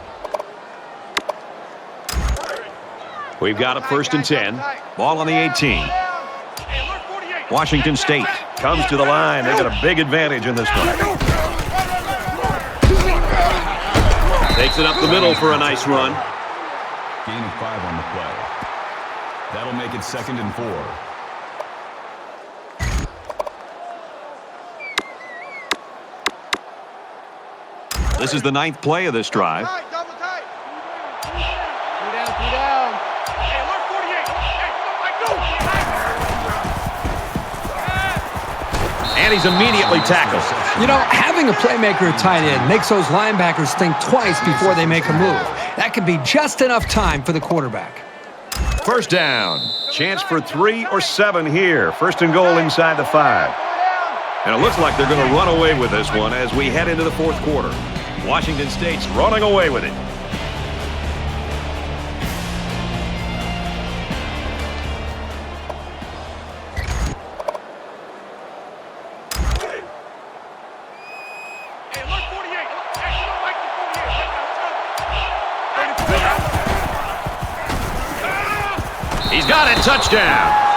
We've got a 1st and 10. Ball on the 18. Washington State comes to the line. They got a big advantage in this one. Takes it up the middle for a nice run. Gain of 5 on the play. That'll make it 2nd and 4. This is the 9th play of this drive. Double tight. 3 down. Hey, alert 48. Hey, you don't like And he's immediately tackled. You know, having a playmaker at tight end makes those linebackers think twice before they make a move. That could be just enough time for the quarterback. 1st down. Chance for 3 or 7 here. 1st and goal inside the 5. And it looks like they're going to run away with this one as we head into the 4th quarter. Washington State's running away with it. Hey, alert 48. Hey, you don't like the 48 right now. Let's go. He's got it. Touchdown.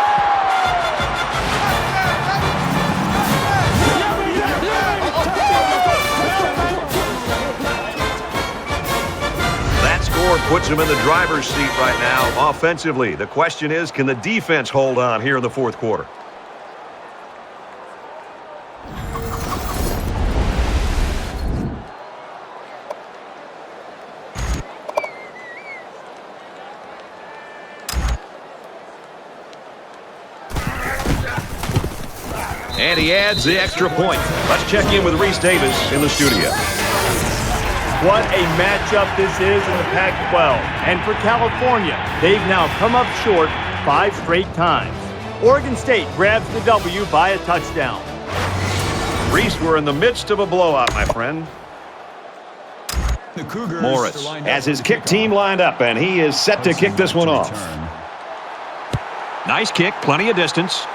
That score puts him in the driver's seat right now offensively. The question is, can the defense hold on here in the 4th quarter? And he adds the extra point. Let's check in with Reese Davis in the studio. What a matchup this is in the Pac-12. And for California, they've now come up short 5 straight times. Oregon State grabs the W by a touchdown. Reese, we're in the midst of a blowout, my friend. The Cougars Morris are lined has up his for kick kickoff. team lined up, and he is set to kick this one off. Return. Nice kick, plenty of distance.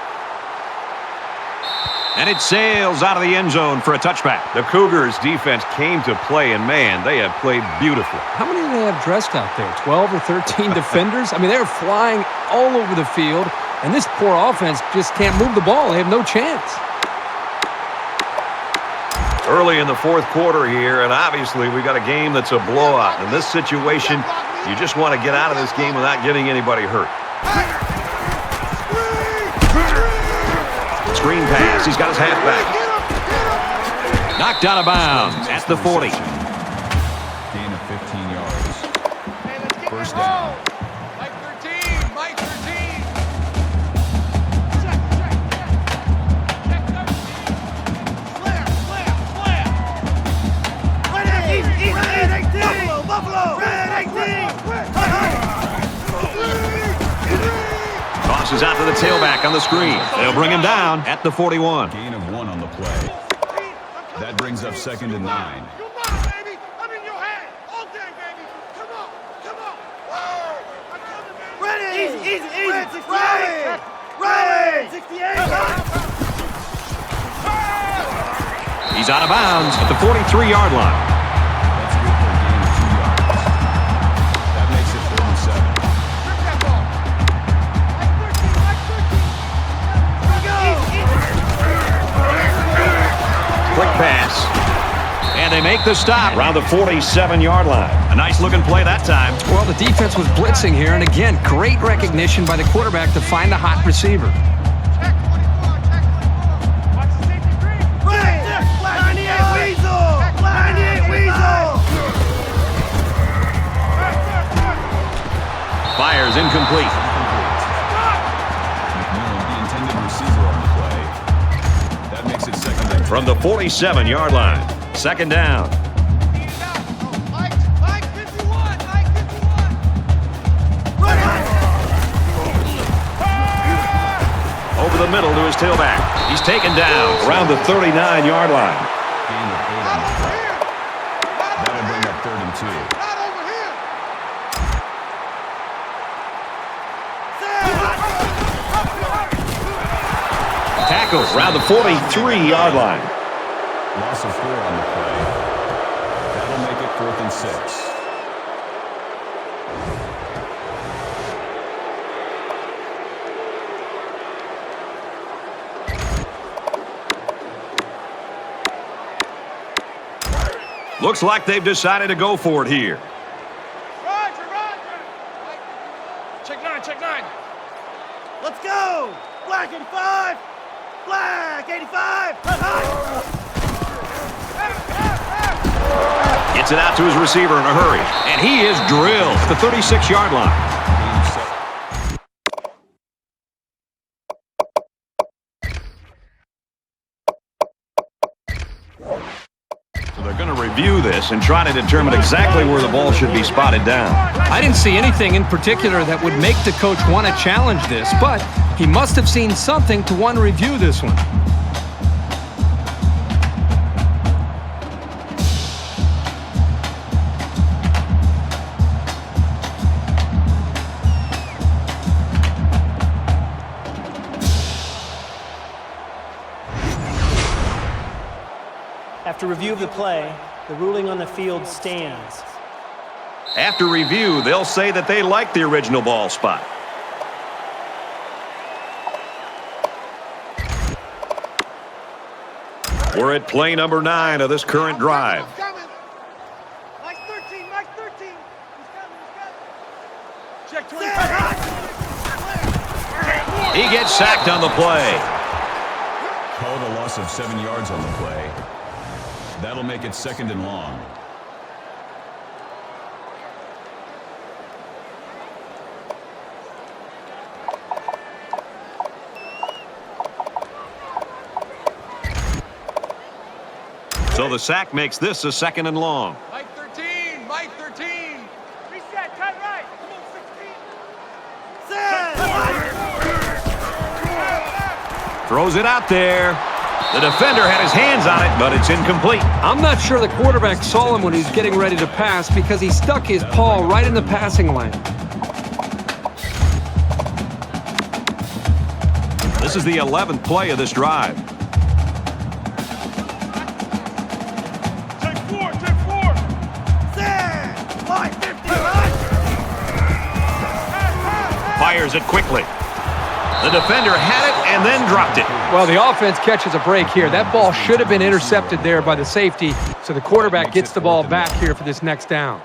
And it sails out of the end zone for a touchback. The Cougars defense came to play, and man, they have played beautifully. How many do they have dressed out there? 12 or 13 defenders? I mean, they're flying all over the field, and this poor offense just can't move the ball. They have no chance. Early in the fourth quarter here, and obviously we got a game that's a blowout. In this situation, you just want to get out of this game without getting anybody hurt. Screen pass. He's got his halfback. Knocked out of bounds at the 40. Gain of 15 yards. First down. Mike 13, Mike 13. Check 13. Flare. Red 18. Buffalo. Red 18. Tosses out to the tailback on the screen. They'll bring him down at the 41. Gain of 1 on the play. That brings up 2nd and 9. Come on, baby. I'm in your hand. All day, baby. Come on. Whoa. I'm coming, baby. Easy. Red 68. Red 68. He's out of bounds at the 43-yard line. That's good for a gain of 2 yards. That makes it 4 and 7. Rip that ball. Mike 13. Quick pass. And they make the stop around the 47-yard line. A nice-looking play that time. Well, the defense was blitzing here, and again, great recognition by the quarterback to find the hot receiver. Check 24. Watch the safety green. Red. 98 Weasel. 98 Weasel. Fires incomplete. McMillan, the intended receiver on the play. That makes it 2nd and 10. From the 47-yard line, 2nd down. Mike 51. Over the middle to his tailback. He's taken down around the 39-yard line. Gain of 8 on the play. That'll bring up 3rd and 2. Not over here. Tackle around the 43-yard line. Loss of 4 on the play. That'll make it 4th and 6. Looks like they've decided to go for it here. Roger. Check 9. Let's go. Black 85. Black 85. Gets it out to his receiver in a hurry. And he is drilled at the 36-yard line. Gain of 7. So they're going to review this and try to determine exactly where the ball should be spotted down. I didn't see anything in particular that would make the coach want to challenge this, but he must have seen something to want to review this one. After review of the play, the ruling on the field stands. After review, they'll say that they like the original ball spot. We're at play number 9 of this current drive. Mike 13. He's coming. Check 25. He gets sacked on the play. Called a loss of 7 yards on the play. That'll make it 2nd and long. So the sack makes this a 2nd and long. Mike 13. Reset. Cut right. Come on, 16. Set. Throws it out there. The defender had his hands on it, but it's incomplete. I'm not sure the quarterback saw him when he was getting ready to pass because he stuck his paw right in the passing lane. This is the 11th play of this drive. Take four. Set. Line 50, line. Fires it quickly. The defender had it and then dropped it. Well, the offense catches a break here. That ball should have been intercepted there by the safety, so the quarterback gets the ball back here for this next down.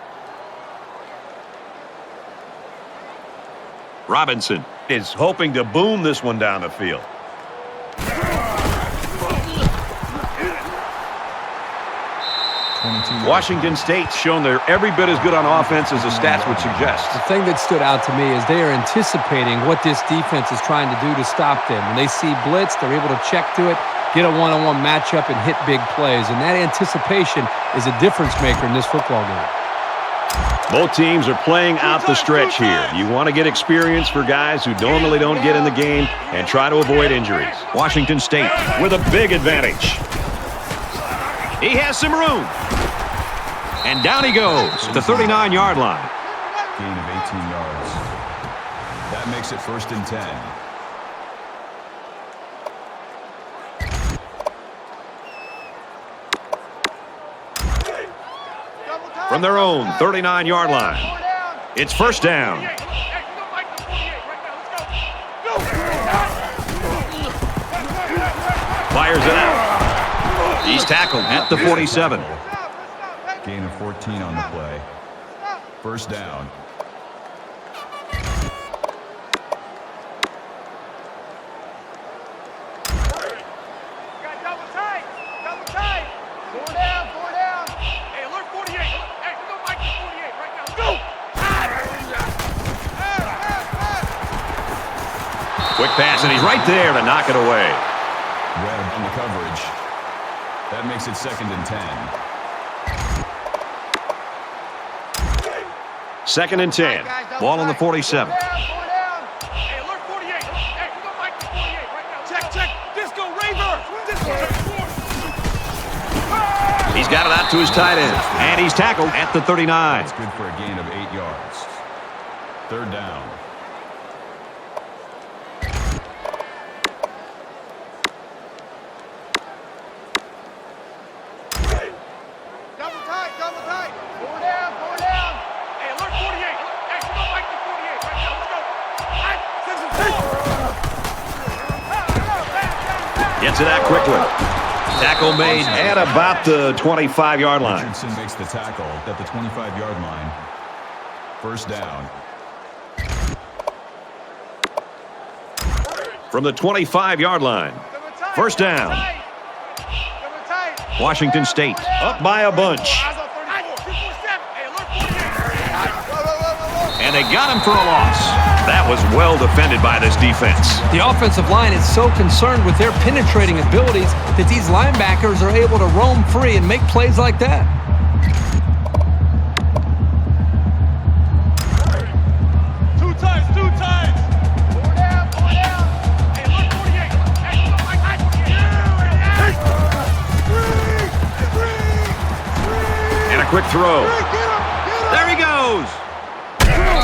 Robinson is hoping to boom this one down the field. Washington State's shown they're every bit as good on offense as the stats would suggest. The thing that stood out to me is they are anticipating what this defense is trying to do to stop them. When they see blitz, they're able to check to it, get a one-on-one matchup, and hit big plays. And that anticipation is a difference maker in this football game. Both teams are playing out the stretch here. You want to get experience for guys who normally don't get in the game and try to avoid injuries. Washington State with a big advantage. He has some room. And down he goes to the 39-yard line. Gain of 18 yards. That makes it 1st and 10. From their own 39-yard line. It's 1st down. Fires it out. He's tackled at the 47. Gain of 14 on the play. 1st down. Double tight. 4 down. Hey, alert 48. Hey, go Mike to 48 right now. Let's go. Quick pass, and he's right there to knock it away. Webb on the coverage. That makes it 2nd and 10. 2nd and 10. Ball on the 47. Hey, alert 48. Hey, go Mike to 48 right now. Check. Disco Raver. He's got it out to his tight end, and he's tackled at the 39. That's good for a gain of 8 yards. 3rd down. Double tight. 4 down. Hey, alert 48. Hey, go Mike to 48 right now. Let's go. Gets it out quickly. Tackle made at about the 25-yard line. Richardson makes the tackle at the 25-yard line. 1st down. From the 25-yard line. 1st down. Washington State up by a bunch. And they got him for a loss. That was well defended by this defense. The offensive line is so concerned with their penetrating abilities that these linebackers are able to roam free and make plays like that. Two times. 4 down. Hey, alert 48. Hey, go Mike to 48. And a quick throw. There he goes.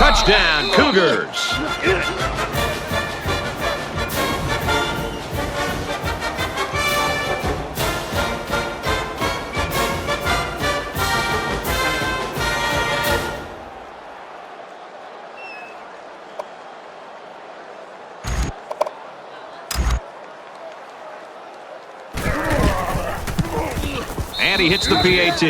Touchdown, Cougars. And he hits the PAT.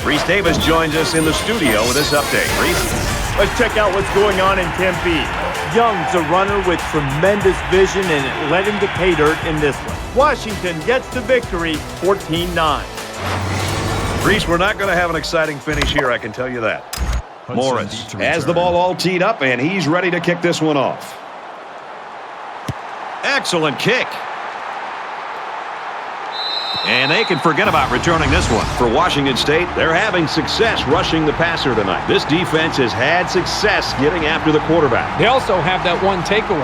Reese Davis joins us in the studio with this update. Reese? Let's check out what's going on in Tempe. Young's a runner with tremendous vision, and it led him to pay dirt in this one. Washington gets the victory, 14-9. Reese, we're not going to have an exciting finish here, I can tell you that. Morris has the ball all teed up, and he's ready to kick this one off. Excellent kick. And they can forget about returning this one. For Washington State, they're having success rushing the passer tonight. This defense has had success getting after the quarterback. They also have that one takeaway.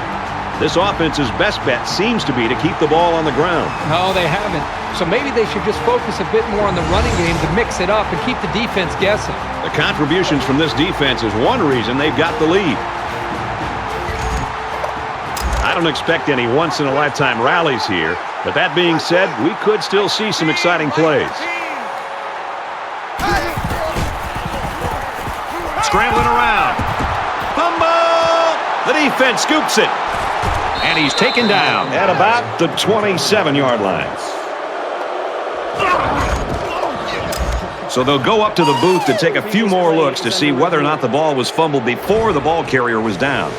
This offense's best bet seems to be to keep the ball on the ground. No, they haven't. So maybe they should just focus a bit more on the running game to mix it up and keep the defense guessing. The contributions from this defense is one reason they've got the lead. I don't expect any once-in-a-lifetime rallies here, but that being said, we could still see some exciting plays. Scrambling around. Fumble! The defense scoops it. And he's taken down at about the 27-yard line. So they'll go up to the booth to take a few more looks to see whether or not the ball was fumbled before the ball carrier was down.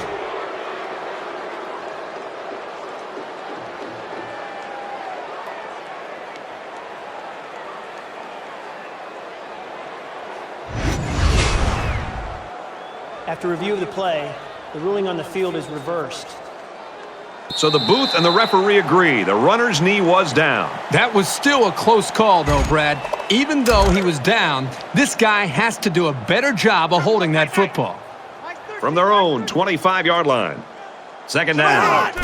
After review of the play, the ruling on the field is reversed. So the booth and the referee agree. The runner's knee was down. That was still a close call, though, Brad. Even though he was down, this guy has to do a better job of holding that football. From their own 25-yard line. Second down. Quick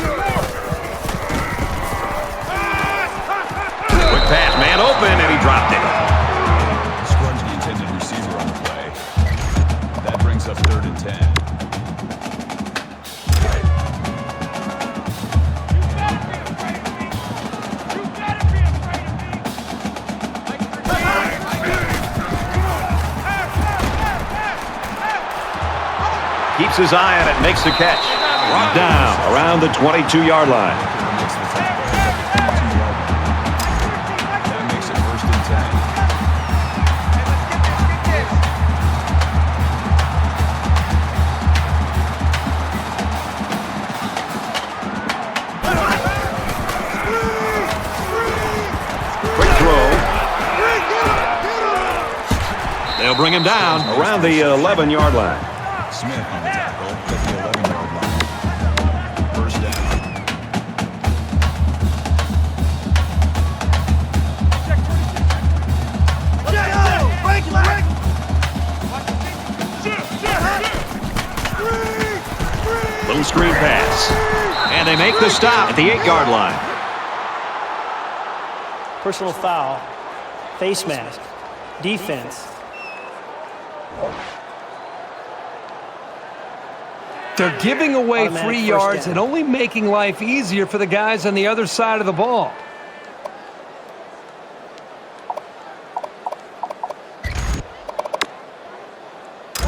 pass, man open, and he dropped it. Scrubs the intended receiver on the play. That brings up 3rd and 10. Keeps his eye on it, makes the catch. Brought down around the 22-yard line. That makes it 1st and 10. Quick throw. They'll bring him down around the 11-yard line. Smith on the tackle at the 11-yard line. 1st down. Little screen pass. And they make the stop at the 8-yard line. Personal foul, face mask, defense. They're giving away Automatic 3 first yards down. and only making life easier for the guys on the other side of the ball.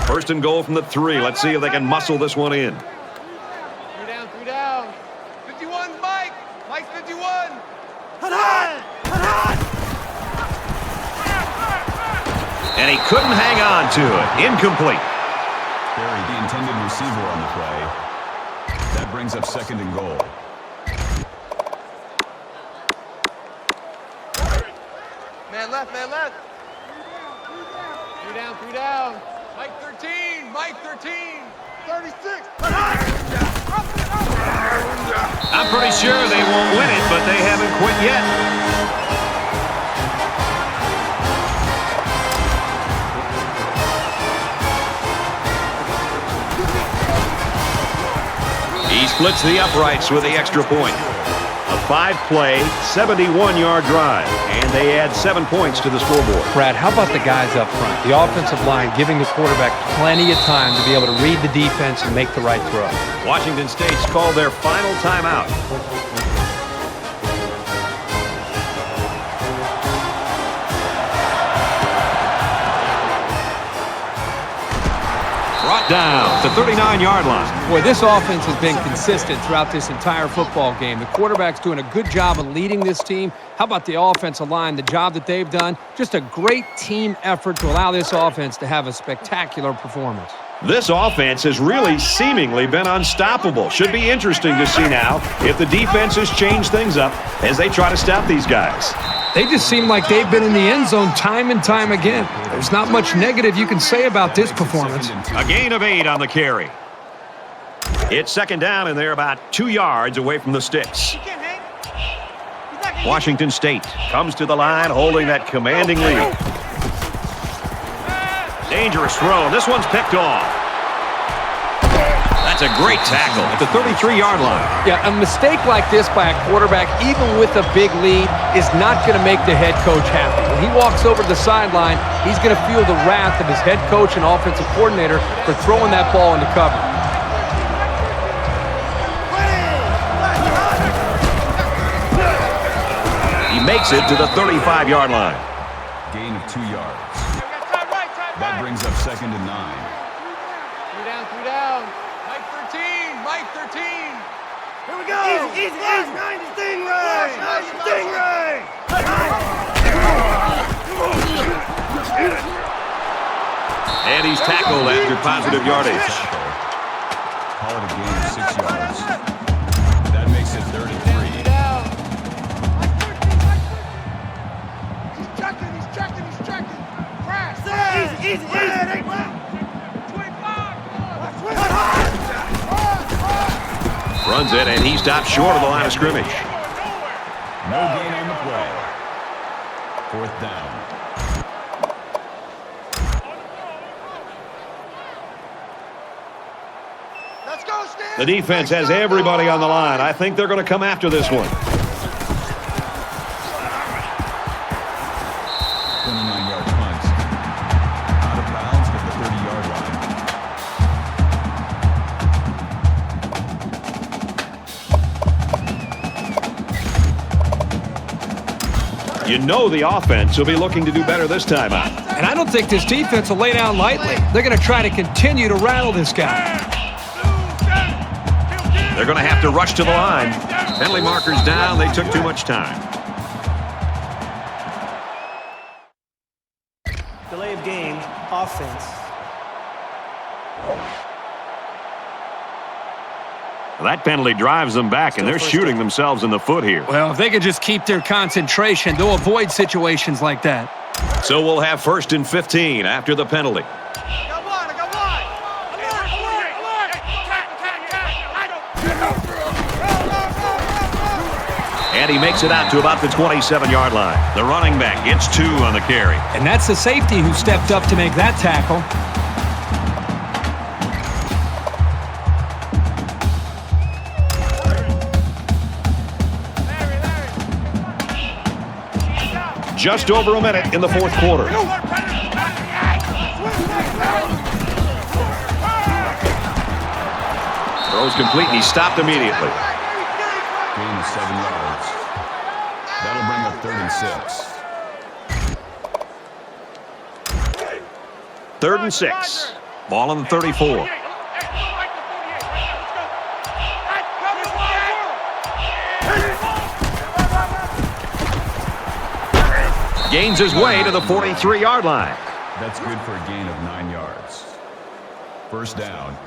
First and goal from the 3. Let's see if they can muscle this one in. 3 down. 51, Mike. Mike 51. And he couldn't hang on to it. Incomplete. Barry, the intended receiver on the play. That brings up 2nd and goal. Man left, man left. 3 down. Mike 13, Mike 13. 36. I'm pretty sure they won't win it, but they haven't quit yet. He splits the uprights with the extra point. A 5-play, 71-yard drive, and they add 7 points to the scoreboard. Brad, how about the guys up front? The offensive line giving the quarterback plenty of time to be able to read the defense and make the right throw. Washington State's called their final timeout. Brought down to 39-yard line. Boy, this offense has been consistent throughout this entire football game. The quarterback's doing a good job of leading this team. How about the offensive line, the job that they've done? Just a great team effort to allow this offense to have a spectacular performance. This offense has really seemingly been unstoppable. Should be interesting to see now if the defense has changed things up as they try to stop these guys. They just seem like they've been in the end zone time and time again. There's not much negative you can say about this performance. A gain of 8 on the carry. It's 2nd down, and they're about 2 yards away from the sticks. Washington State comes to the line holding that commanding lead. Dangerous throw. This one's picked off. That's That's a great tackle at the 33-yard line. Yeah, a mistake like this by a quarterback, even with a big lead, is not going to make the head coach happy. When he walks over to the sideline, he's going to feel the wrath of his head coach and offensive coordinator for throwing that ball into cover. He makes it to the 35-yard line. Gain of 2 yards. That brings up 2nd and 9. 3 down, 3 down. Mike 13, Mike 13. Here we go. Easy, easy. 90 Stingray. 90 Stingray. And he's tackled after positive yardage. Call it a gain of 6 yards. That makes it 3rd and 3. He's checking. Crash. Easy. Runs it, and he stopped short of the line of scrimmage. No gain on the play. 4th down. Let's go, Stan. The defense has everybody on the line. I think they're going to come after this one. 29-yard punt. Out of bounds at the 30-yard line. You know the offense will be looking to do better this time out. And I don't think this defense will lay down lightly. They're going to try to continue to rattle this guy. They're going to have to rush to the line. Penalty markers down. They took too much time. Delay of game, offense. Well, that penalty drives them back, and they're shooting themselves in the foot here. Well, if they could just keep their concentration, they'll avoid situations like that. So we'll have 1st and 15 after the penalty. I got one. And he makes it out to about the 27-yard line. The running back gets 2 on the carry. And that's the safety who stepped up to make that tackle. Just over a minute in the 4th quarter. Throws complete, and he stopped immediately. Gain of 7 yards. That'll bring up 3rd and 6. 3rd and 6. Ball on the 34. Gains his way to the 43-yard line. That's good for a gain of 9 yards. 1st down.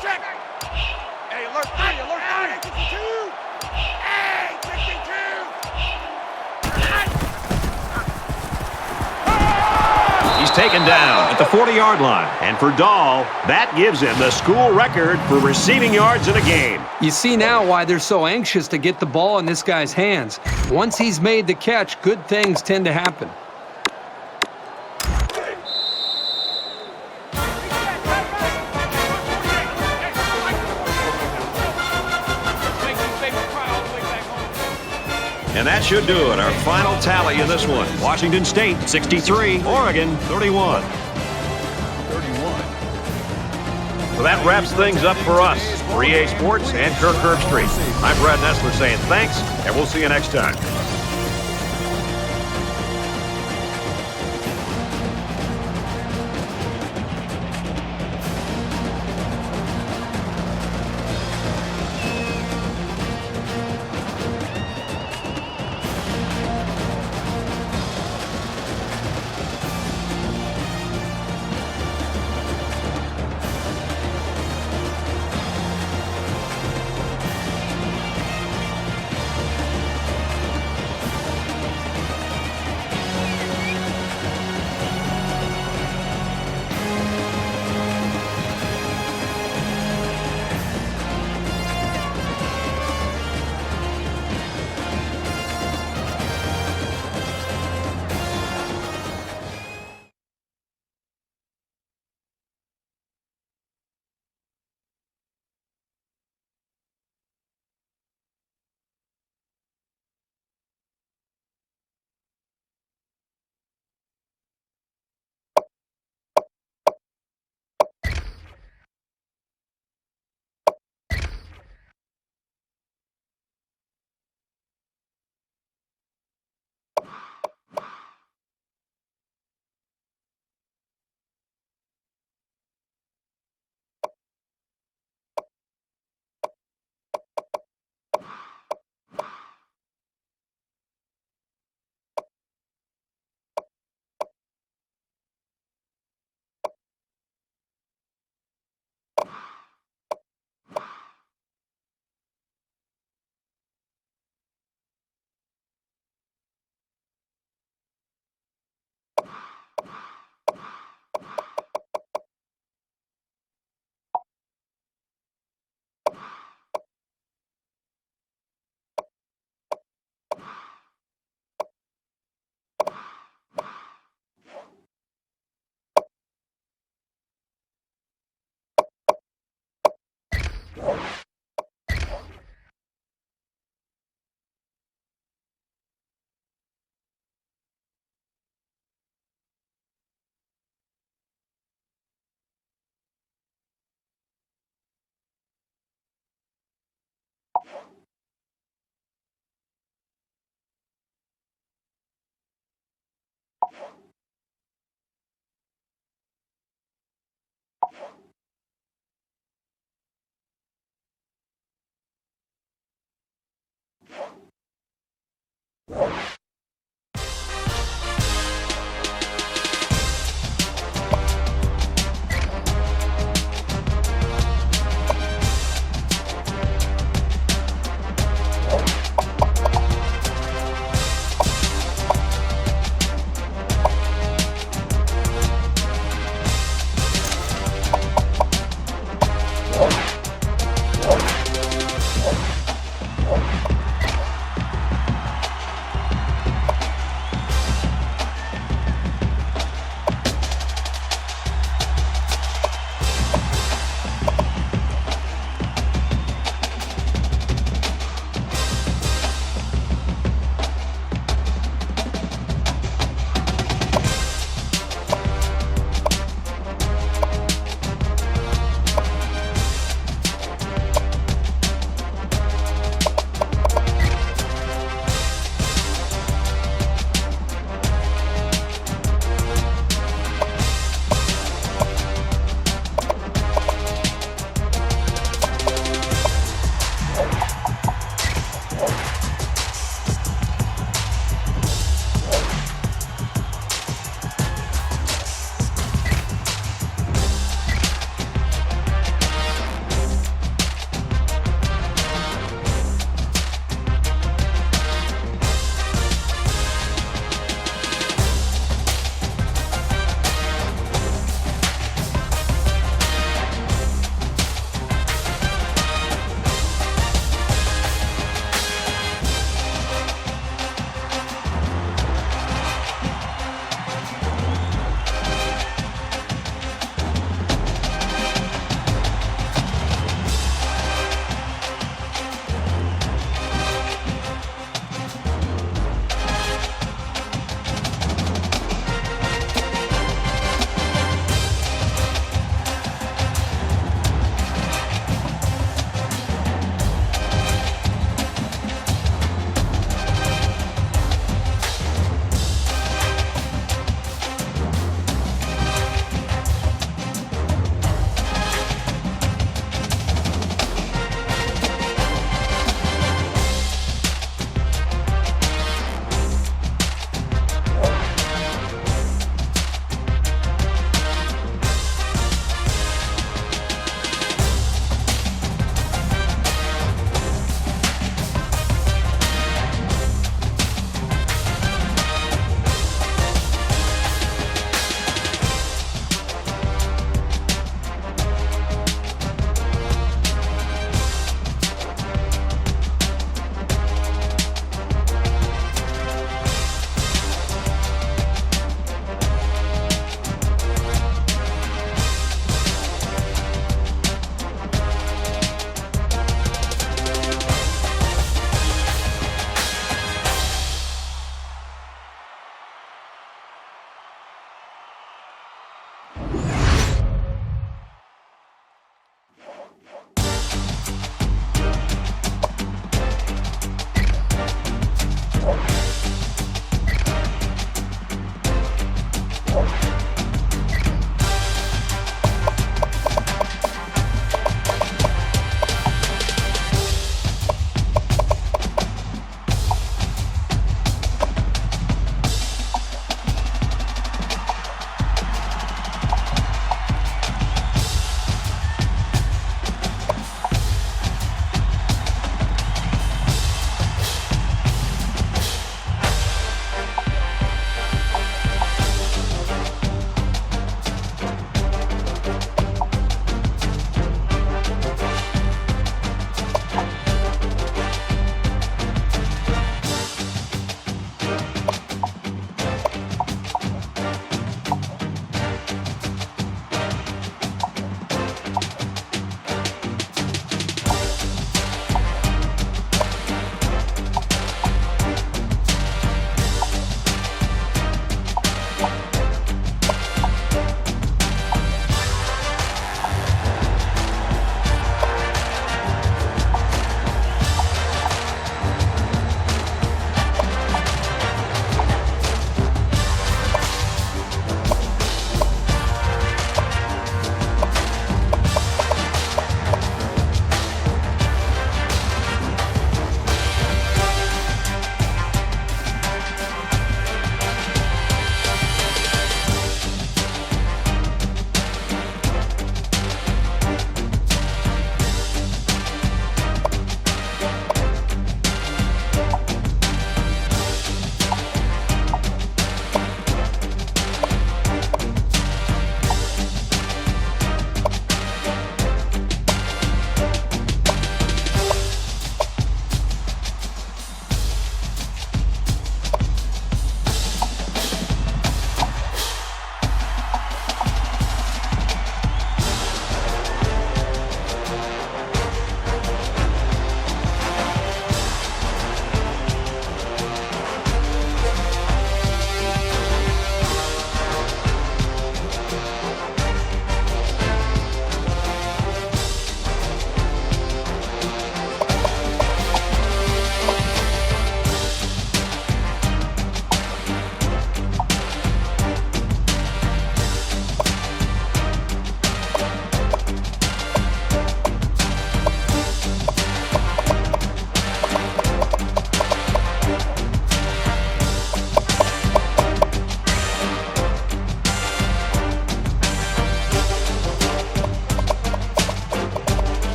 Check. Hey, alert 3. Hey, 62. Hey, 62. He's taken down at the 40-yard line. And for Dahl, that gives him the school record for receiving yards in a game. You see now why they're so anxious to get the ball in this guy's hands. Once he's made the catch, good things tend to happen. And that should do it. Our final tally in this one. Washington State, 63. Oregon, 31. 31. So that wraps things up for us. For EA Sports and Kirk Herbstreit. I'm Brad Nessler saying thanks, and we'll see you next time.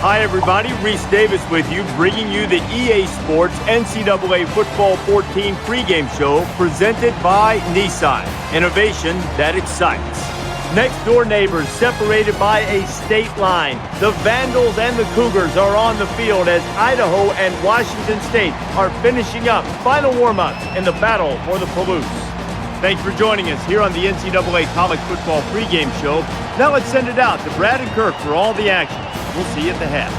Hi, everybody. Reese Davis with you, bringing you the EA Sports NCAA Football 14 pregame show presented by Nissan. Innovation that excites. Next-door neighbors separated by a state line. The Vandals and the Cougars are on the field as Idaho and Washington State are finishing up final warm-ups in the battle for the Palouse. Thanks for joining us here on the NCAA College Football pregame show. Now let's send it out to Brad and Kirk for all the action. We'll see you at the half.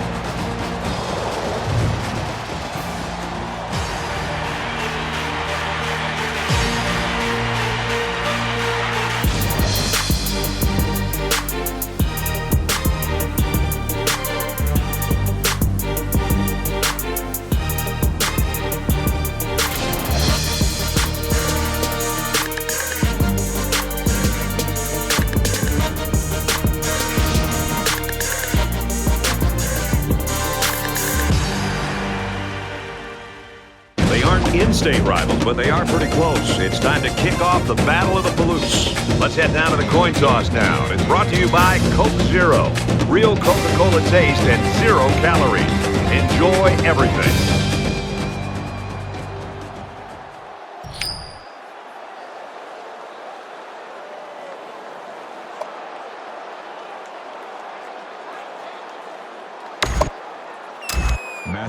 In-state rivals, but they are pretty close. It's time to kick off the Battle of the Palouse. Let's head down to the coin toss now. It's brought to you by Coke Zero. Real Coca-Cola taste and 0 calories. Enjoy everything.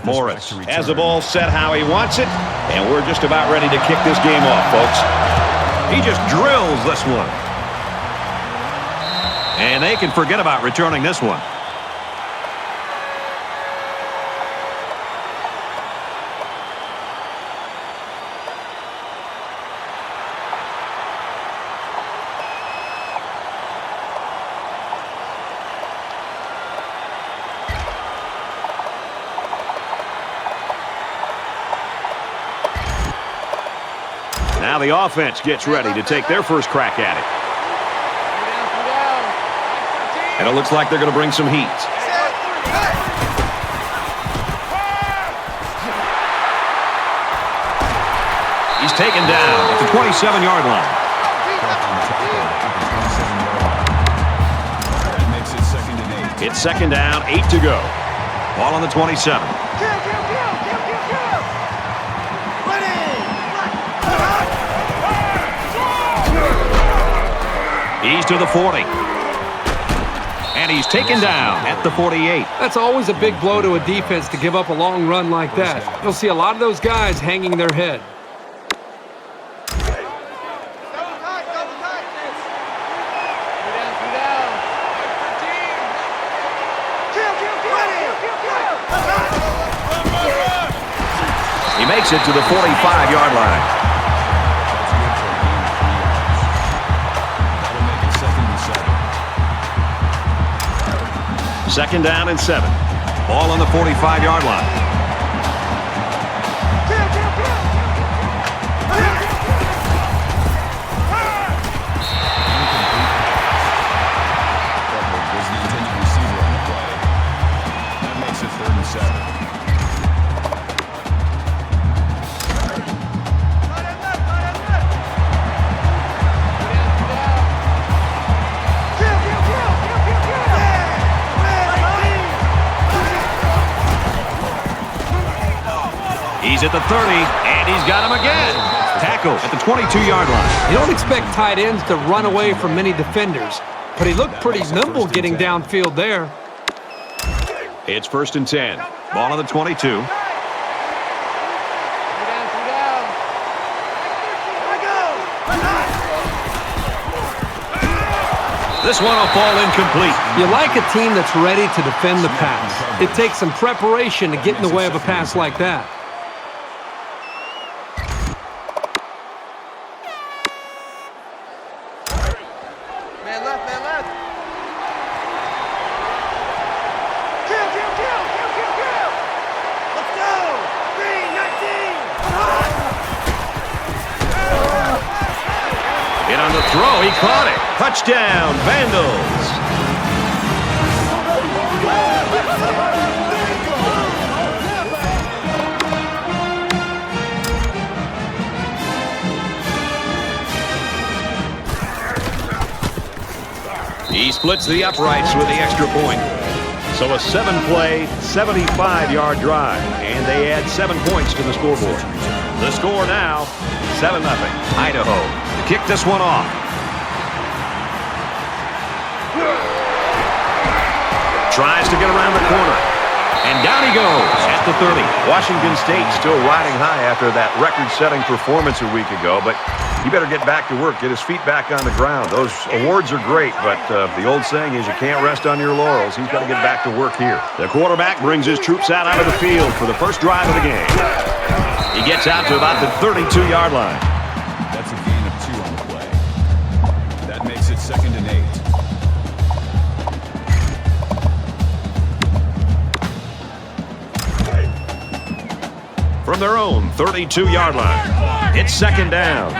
Morris has the ball set how he wants it, and we're just about ready to kick this game off, folks. He just drills this one. And they can forget about returning this one. Now the offense gets ready to take their first crack at it. And it looks like they're going to bring some heat. He's taken down at the 27-yard line. That makes it 2nd and 8. It's 2nd down, 8 to go. Ball on the 27. He's to the 40. And he's taken down at the 48. That's always a big blow to a defense to give up a long run like that. You'll see a lot of those guys hanging their head. He makes it to the 45-yard line. 2nd down and 7. Ball on the 45-yard line. Was the intended receiver on the play. That makes it 3rd and 7. He's at the 30, and he's got him again. Tackle at the 22-yard line. You don't expect tight ends to run away from many defenders, but he looked pretty nimble getting downfield there. It's 1st and 10. Ball on the 22. This one will fall incomplete. You like a team that's ready to defend the pass. It takes some preparation to get in the way of a pass like that. Man left, man left. Let's go! 3-19! In on the throw, he caught it. Touchdown, Vandals. He splits the uprights with the extra point. So a 7-play, 75-yard drive, and they add 7 points to the scoreboard. The score now, 7-0. Idaho to kick this one off. Tries to get around the corner. And down he goes at the 30. Washington State still riding high after that record-setting performance a week ago, but he better get back to work, get his feet back on the ground. Those awards are great, but the old saying is you can't rest on your laurels. He's got to get back to work here. The quarterback brings his troops out onto the field for the first drive of the game. He gets out to about the 32-yard line. That's a gain of 2 on the play. That makes it 2nd and 8. From their own 32-yard line. It's 2nd down.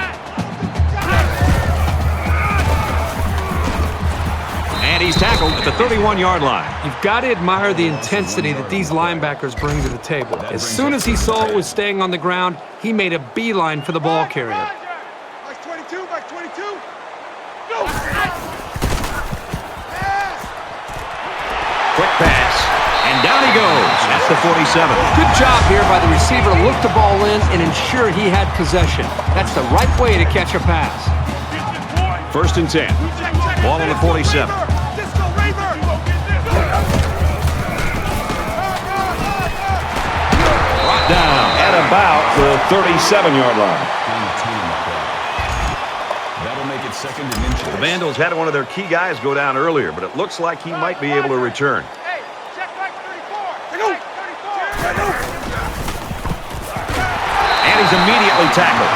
And he's tackled at the 31-yard line. You've got to admire the intensity that these linebackers bring to the table. As soon as he saw it was staying on the ground, he made a beeline for the ball carrier. Back 22, back 22. Go! Quick pass. And down he goes at the 47. Good job here by the receiver to look the ball in and ensure he had possession. That's the right way to catch a pass. 1st and 10. Ball on the 47. Brought down at about the 37-yard line. That'll make it 2nd and inches. The Vandals had one of their key guys go down earlier, but it looks like he might be able to return. And he's immediately tackled.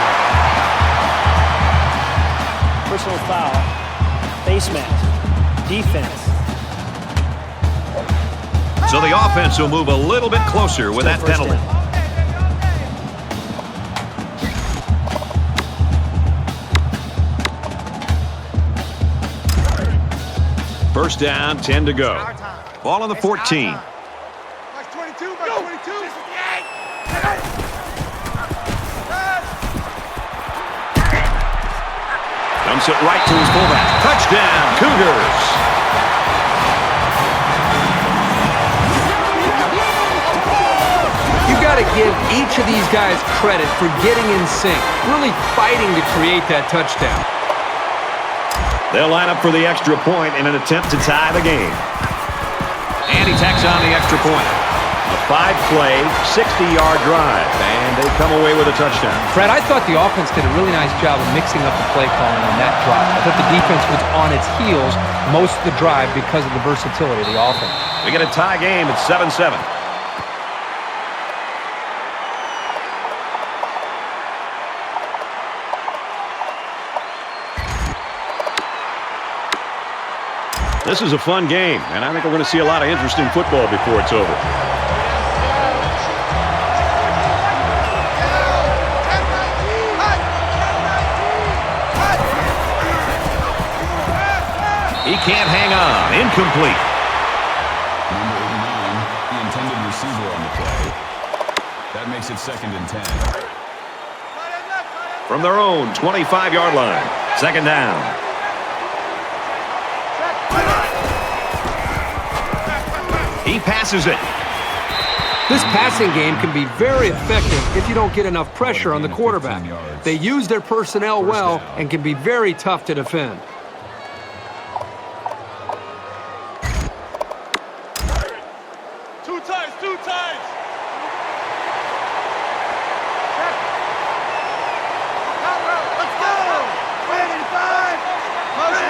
Personal foul. Face mask. Defense. So the offense will move a little bit closer with that penalty. First down, 10 to go. Ball on the 14. Back 22, back 22. Dumps it right to his fullback. Touchdown, Cougars. You've got to give each of these guys credit for getting in sync, really fighting to create that touchdown. They'll line up for the extra point in an attempt to tie the game. And he tacks on the extra point. A 5-play, 60-yard drive, and they come away with a touchdown. Fred, I thought the offense did a really nice job of mixing up the play calling on that drive. I thought the defense was on its heels most of the drive because of the versatility of the offense. We get a tie game at 7-7. This is a fun game, and I think we're going to see a lot of interesting football before it's over. He can't hang on. Incomplete. Number 89, the intended receiver on the play. That makes it 2nd and 10. From their own 25-yard line. 2nd down. He passes it. This passing game can be very effective if you don't get enough pressure on the quarterback. They use their personnel well and can be very tough to defend. Two times. Let's go. 85. Motion.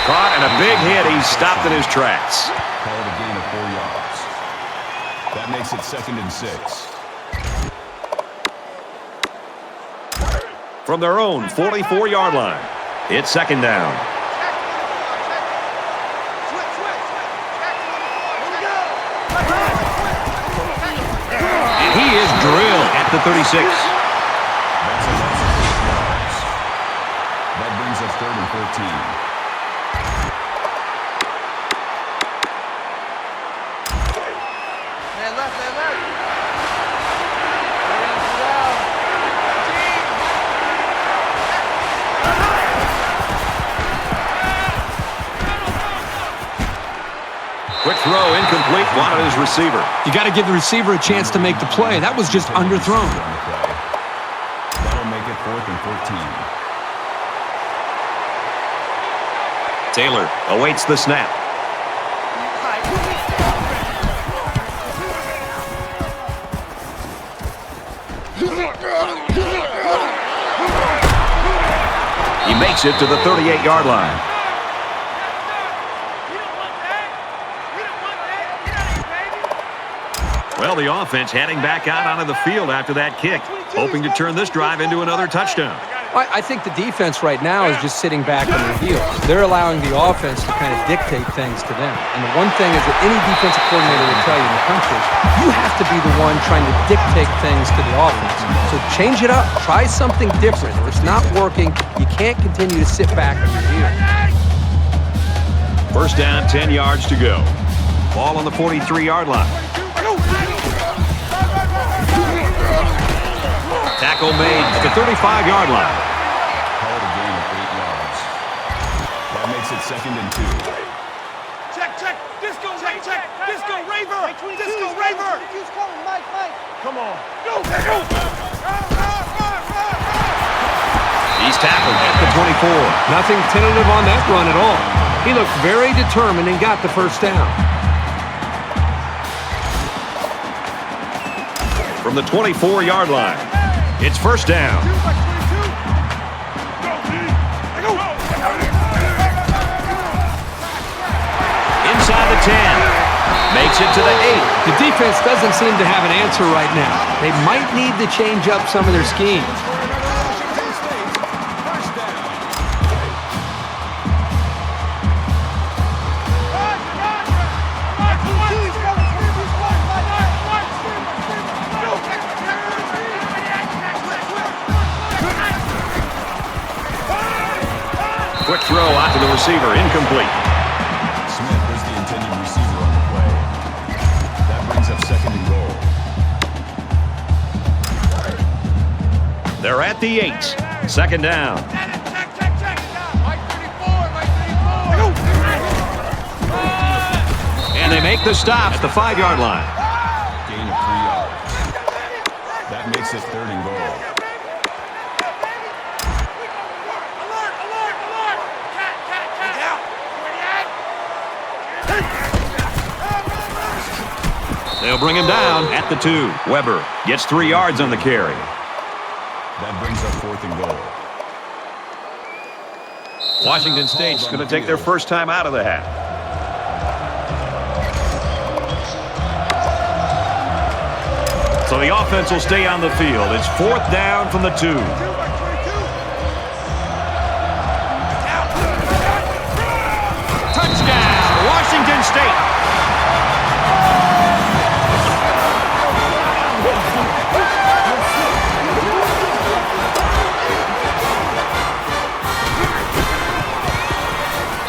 Caught and a big hit. He's stopped in his tracks. Call it a gain of 4 yards. That makes it 2nd and 6. From their own 44-yard line. It's 2nd down. And he is drilled at the 36. That's a loss of 8 yards. That brings up 3rd and 14. Man left. throw incomplete. Wanted his receiver. You got to give the receiver a chance to make the play. That was just underthrown. That'll make it 4th and 14. Taylor awaits the snap. He makes it to the 38-yard line. Well, the offense heading back out onto the field after that kick, hoping to turn this drive into another touchdown. I think the defense right now is just sitting back on their heels. They're allowing the offense to kind of dictate things to them. And the one thing is that any defensive coordinator will tell you in the country, you have to be the one trying to dictate things to the offense. So change it up. Try something different. If it's not working, you can't continue to sit back on your heels. First down, 10 yards to go. Ball on the 43-yard line. Tackle made at the 35-yard line. Called a gain of 8 yards. That makes it 2nd and 2. Check. Disco, check. Disco Raver. Disco Raver. Come on. Go. He's tackled at the 24. Nothing tentative on that run at all. He looked very determined and got the first down. From the 24-yard line, it's first down. Inside the 10. Makes it to the 8. The defense doesn't seem to have an answer right now. They might need to change up some of their schemes. Quick throw out to the receiver, incomplete. Smith was the intended receiver on the play. That brings up 2nd and goal. They're at the 8. 2nd down. And they make the stop at the 5-yard line. Gain of 3 yards. That makes it 3rd and goal. They'll bring him down at the 2. Weber gets 3 yards on the carry. That brings up 4th and goal. Washington State's going to take their first time out of the half. So the offense will stay on the field. It's 4th down from the 2. Touchdown, Washington State.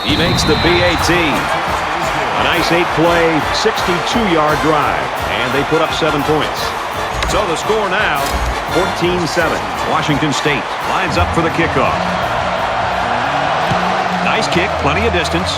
He makes the BAT. A nice 8-play, 62-yard drive, and they put up 7 points. So the score now, 14-7. Washington State lines up for the kickoff. Nice kick, plenty of distance.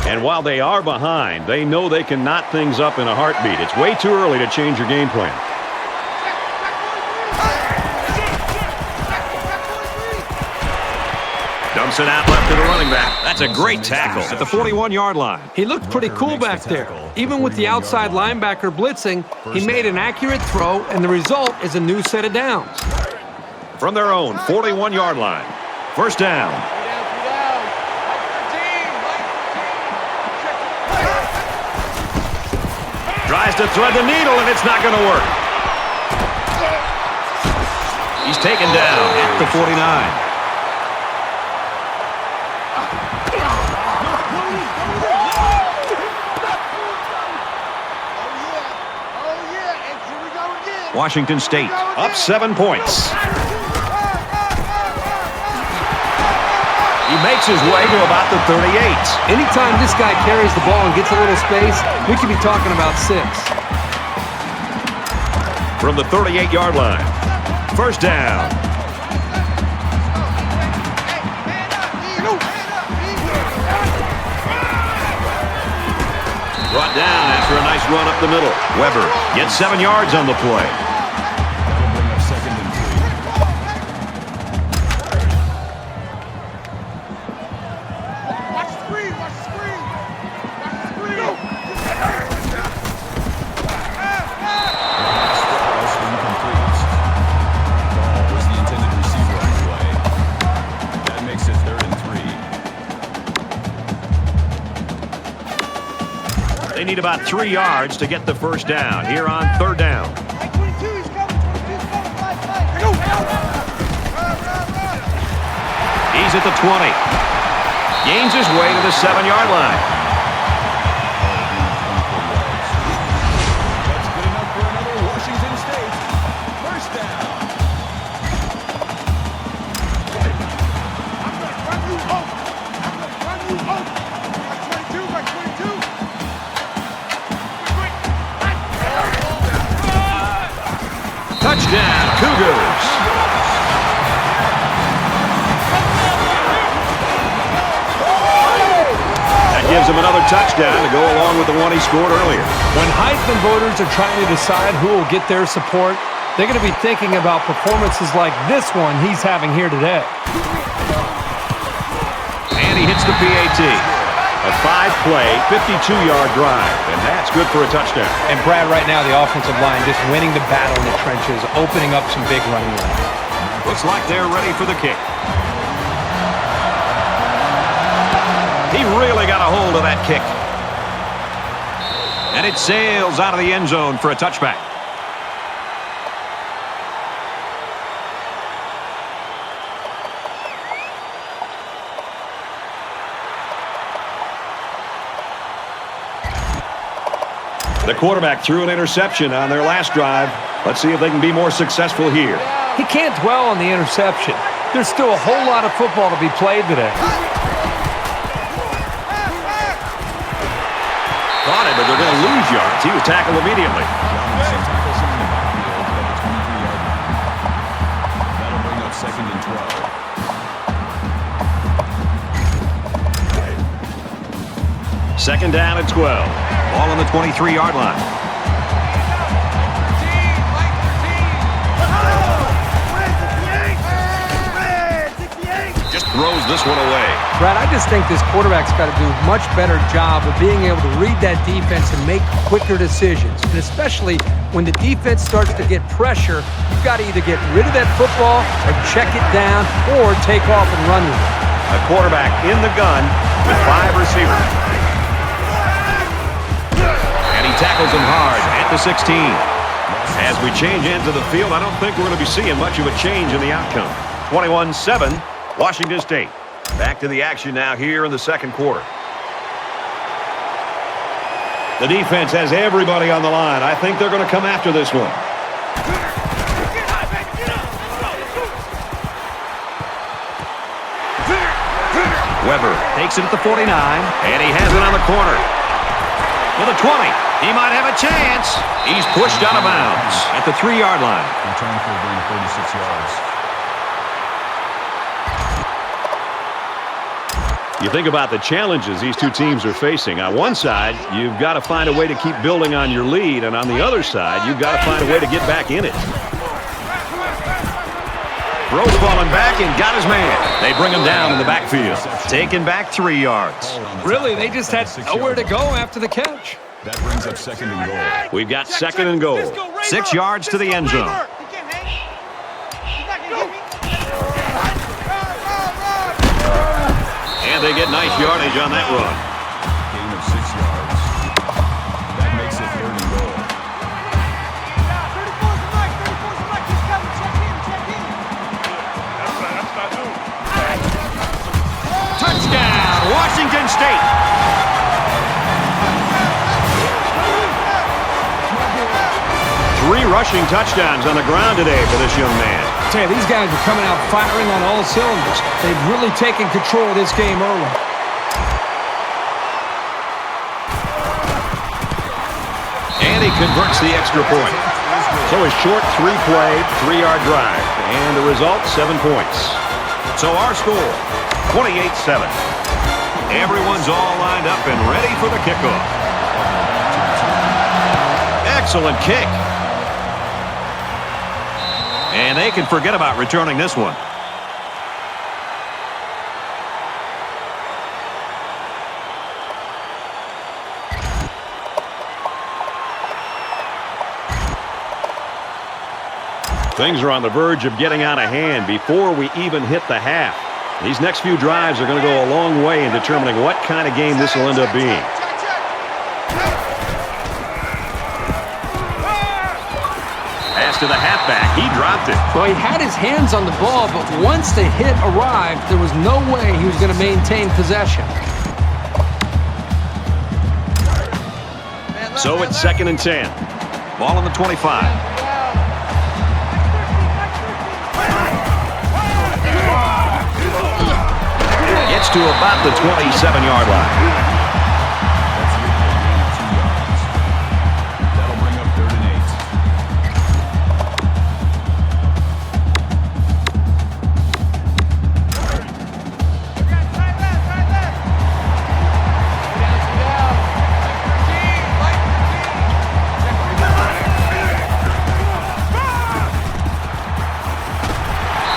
And while they are behind, they know they can knot things up in a heartbeat. It's way too early to change your game plan. Dumps it out left to the running back. That's a great tackle at the 41-yard line. He looked pretty cool back there. Even with the outside linebacker blitzing, he made an accurate throw, and the result is a new set of downs. From their own 41-yard line, first down. Tries to thread the needle, and it's not going to work. He's taken down at the 49. Washington State up 7 points. He makes his way to about the 38. Anytime this guy carries the ball and gets a little space, we could be talking about 6. From the 38-yard line. First down. Brought down after a nice run up the middle. Weber gets 7 yards on the play. That'll bring up second and 3. Watch the screen, watch the screen. Watch the screen. Pass was incomplete. Ball was the intended receiver on the play. That makes it 3rd and 3. They need about 3 yards to get the first down here on 3rd down. Hey, 22, he's coming. 22's coming. Play. Run. He's at the 20. Gains his way to the 7-yard line. That's good enough for another Washington State first down. I'm gonna run you over. I'm gonna run you over. By 22, by 22. Touchdown, Cougars. That gives him another touchdown to go along with the one he scored earlier. When Heisman voters are trying to decide who will get their support, they're going to be thinking about performances like this one he's having here today. And he hits the PAT. A 5-play, 52-yard drive, and that's good for a touchdown. And Brad, right now, the offensive line just winning the battle in the trenches, opening up some big running lanes. Looks like they're ready for the kick. He really got a hold of that kick. And it sails out of the end zone for a touchback. The quarterback threw an interception on their last drive. Let's see if they can be more successful here. He can't dwell on the interception. There's still a whole lot of football to be played today. Caught him, but they're going to lose yards. He was tackled immediately. Robinson tackles him in the backfield at the 23-yard line. That'll bring up second and 12. Second down at 12. Ball on the 23-yard line. Just throws this one away. Brad, I just think this quarterback's got to do a much better job of being able to read that defense and make quicker decisions. And especially when the defense starts to get pressure, you've got to either get rid of that football or check it down or take off and run with it. A quarterback in the gun with 5 receivers. And he tackles him hard at the 16. As we change into the field, I don't think we're going to be seeing much of a change in the outcome. 21-7, Washington State. Back to the action now here in the second quarter. The defense has everybody on the line. I think they're going to come after this one. Weber takes it at the 49, and he has it on the corner. To the 20. He might have a chance. He's pushed out of bounds at the 3-yard line. Return for a gain of 36 yards. You think about the challenges these two teams are facing. On one side, you've got to find a way to keep building on your lead, and on the other side, you've got to find a way to get back in it. Throws falling back and got his man. They bring him down in the backfield. Taken back 3 yards. Really, they just had nowhere to go after the catch. That brings up second and goal. We've got second and goal. 6 yards to the end zone. And they get nice yardage on that run. Gain of 6 yards. That makes it third and goal. Touchdown, Washington State. Three rushing touchdowns on the ground today for this young man. Tell you, these guys are coming out firing on all cylinders. They've really taken control of this game early. And he converts the extra point. So a short 3-play, 3-yard drive. And the result, 7 points. So our score, 28-7. Everyone's all lined up and ready for the kickoff. Excellent kick. And they can forget about returning this one. Things are on the verge of getting out of hand before we even hit the half. These next few drives are going to go a long way in determining what kind of game this will end up being. Pass to the halfback. He dropped it. Well, he had his hands on the ball, but once the hit arrived, there was no way he was going to maintain possession. So it's 2nd and 10. Ball on the 25. Gets to about the 27-yard line. That'll bring up 3rd and 8.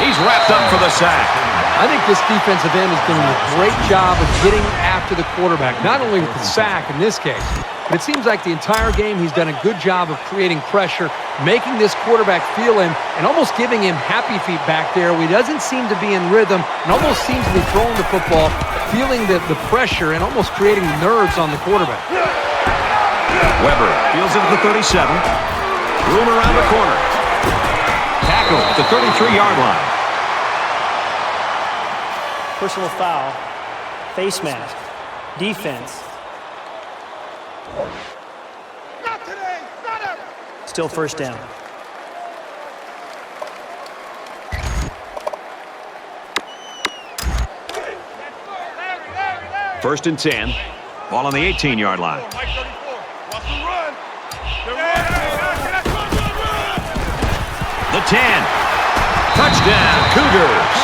He's wrapped up for the sack. I think this defensive end is doing a great job of getting after the quarterback, not only with the sack in this case, but it seems like the entire game he's done a good job of creating pressure, making this quarterback feel him, and almost giving him happy feet back there where he doesn't seem to be in rhythm and almost seems to be throwing the football, feeling the pressure and almost creating nerves on the quarterback. Weber fields it at the 37. Room around the corner. Tackle at the 33-yard line. Personal foul, face mask, defense. Not today, not ever. Still first down. First and 10. Ball on the 18-yard line. Mike 34. Watch the run. The 10. Touchdown, Cougars.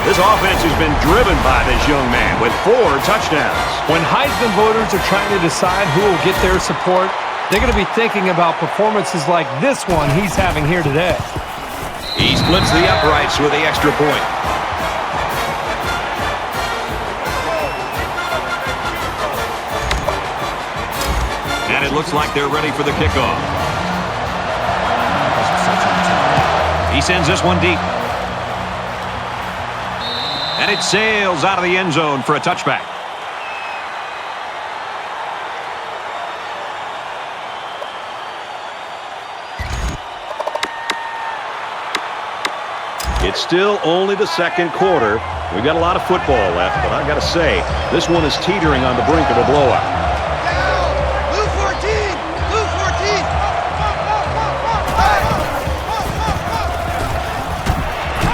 This offense has been driven by this young man with 4 touchdowns. When Heisman voters are trying to decide who will get their support, they're going to be thinking about performances like this one he's having here today. He splits the uprights with the extra point. And it looks like they're ready for the kickoff. He sends this one deep. And it sails out of the end zone for a touchback. It's still only the 2nd quarter. We've got a lot of football left, but I've got to say, this one is teetering on the brink of a blowout.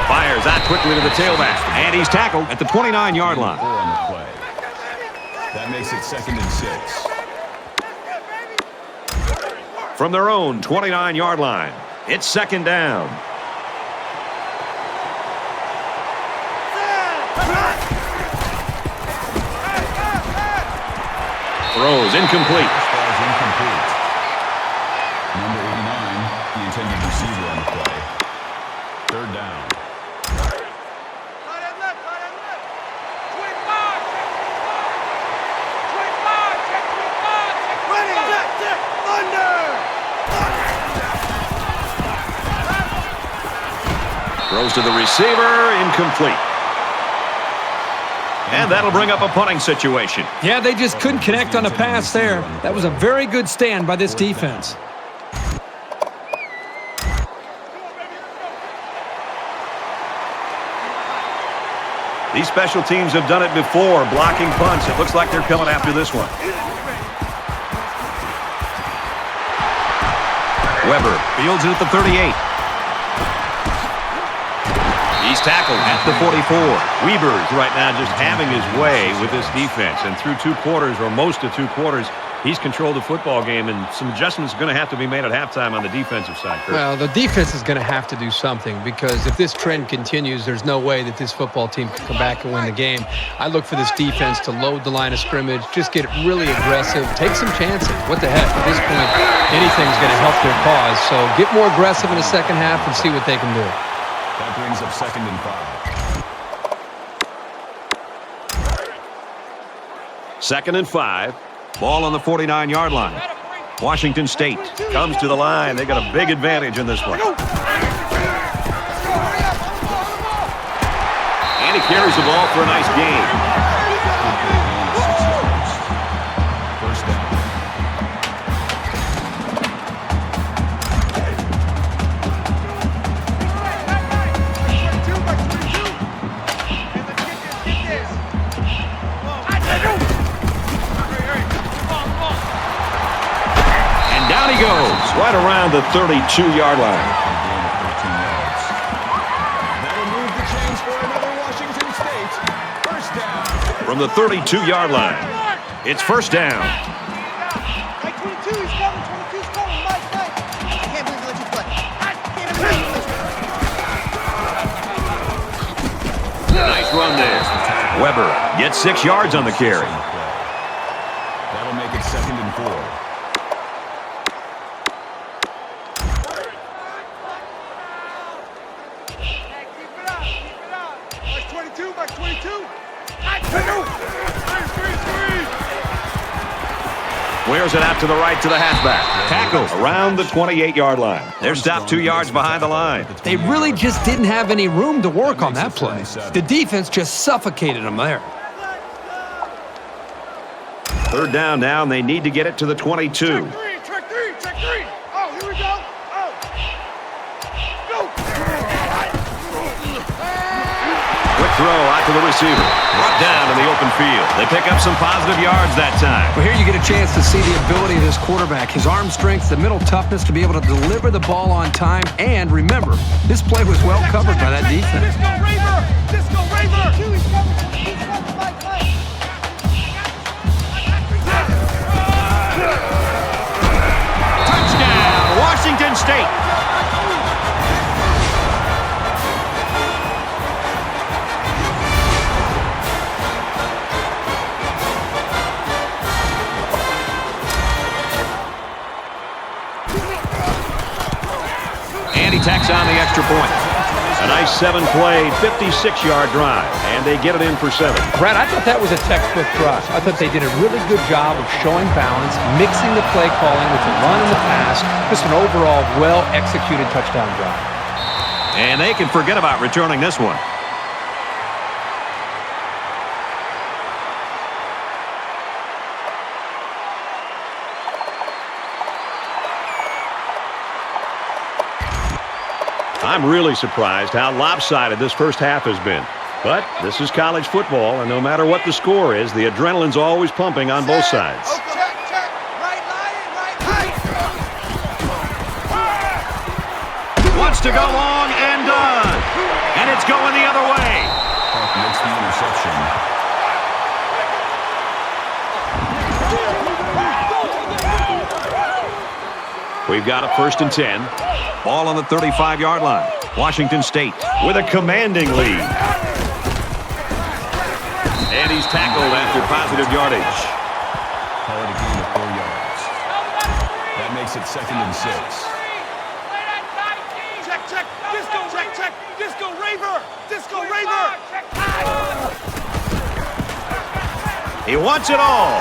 Fires out quickly to the tailback, and he's tackled at the 29-yard line. 4 on the play. That makes it 2nd and 6. From their own 29-yard line, it's 2nd down. Throws incomplete. Incomplete. Number 89, the intended receiver on the play. 3rd down. Throws to the receiver, incomplete. And that'll bring up a punting situation. Yeah, they just couldn't connect on a pass there. That was a very good stand by this defense. These special teams have done it before, blocking punts. It looks like they're coming after this one. Weber fields it at the 38. He's tackled at the 44. Weber's right now just having his way with this defense. And through 2 quarters, or most of 2 quarters, he's controlled the football game. And some adjustments are going to have to be made at halftime on the defensive side, Kurt. Well, the defense is going to have to do something, because if this trend continues, there's no way that this football team can come back and win the game. I look for this defense to load the line of scrimmage, just get really aggressive, take some chances. What the heck? At this point, anything's going to help their cause. So get more aggressive in the second half and see what they can do. That brings up 2nd and 5. 2nd and 5. Ball on the 49-yard line. Washington State Comes to the line. They got a big advantage in this one. And he carries the ball for a nice gain. 1st down. Down he goes, right around the 32-yard line. That'll move the chains for another Washington State. 1st down. From the 32-yard line, it's 1st down. Mike 22, he's coming. 22's coming. Mike. I can't believe you let you play. Nice run there. Weber gets 6 yards on the carry. That'll make it 2nd and 4. Wears it out to the right to the halfback. Tackle around the 28-yard line. They're stopped 2 yards behind the line. They really just didn't have any room to work on that play. The defense just suffocated them there. 3rd down now, and they need to get it to the 22. Check three. Oh, here we go. Oh. Go. Quick throw out to the receiver. Brought down in the open field. They pick up some positive yards that time. Well, here you get a chance to see the ability of this quarterback. His arm strength, the mental toughness to be able to deliver the ball on time. And remember, this play was well covered by that defense. Disco Raver. Touchdown, Washington State. And he tacks on the extra point. A nice 7-play, 56-yard drive. And they get it in for 7. Brad, I thought that was a textbook drive. I thought they did a really good job of showing balance, mixing the play calling with the run and the pass. Just an overall well-executed touchdown drive. And they can forget about returning this one. I'm really surprised how lopsided this first half has been. But this is college football, and no matter what the score is, the adrenaline's always pumping on both sides. Check. Right line, right. Wants to go long and done. And it's going the other way. Park makes the interception. We've got a 1st and 10. Ball on the 35-yard line. Washington State With a commanding lead. And he's tackled after positive yardage. Call it a gain of 4 yards. That makes it 2nd and 6. Check. Disco Raver. He wants it all.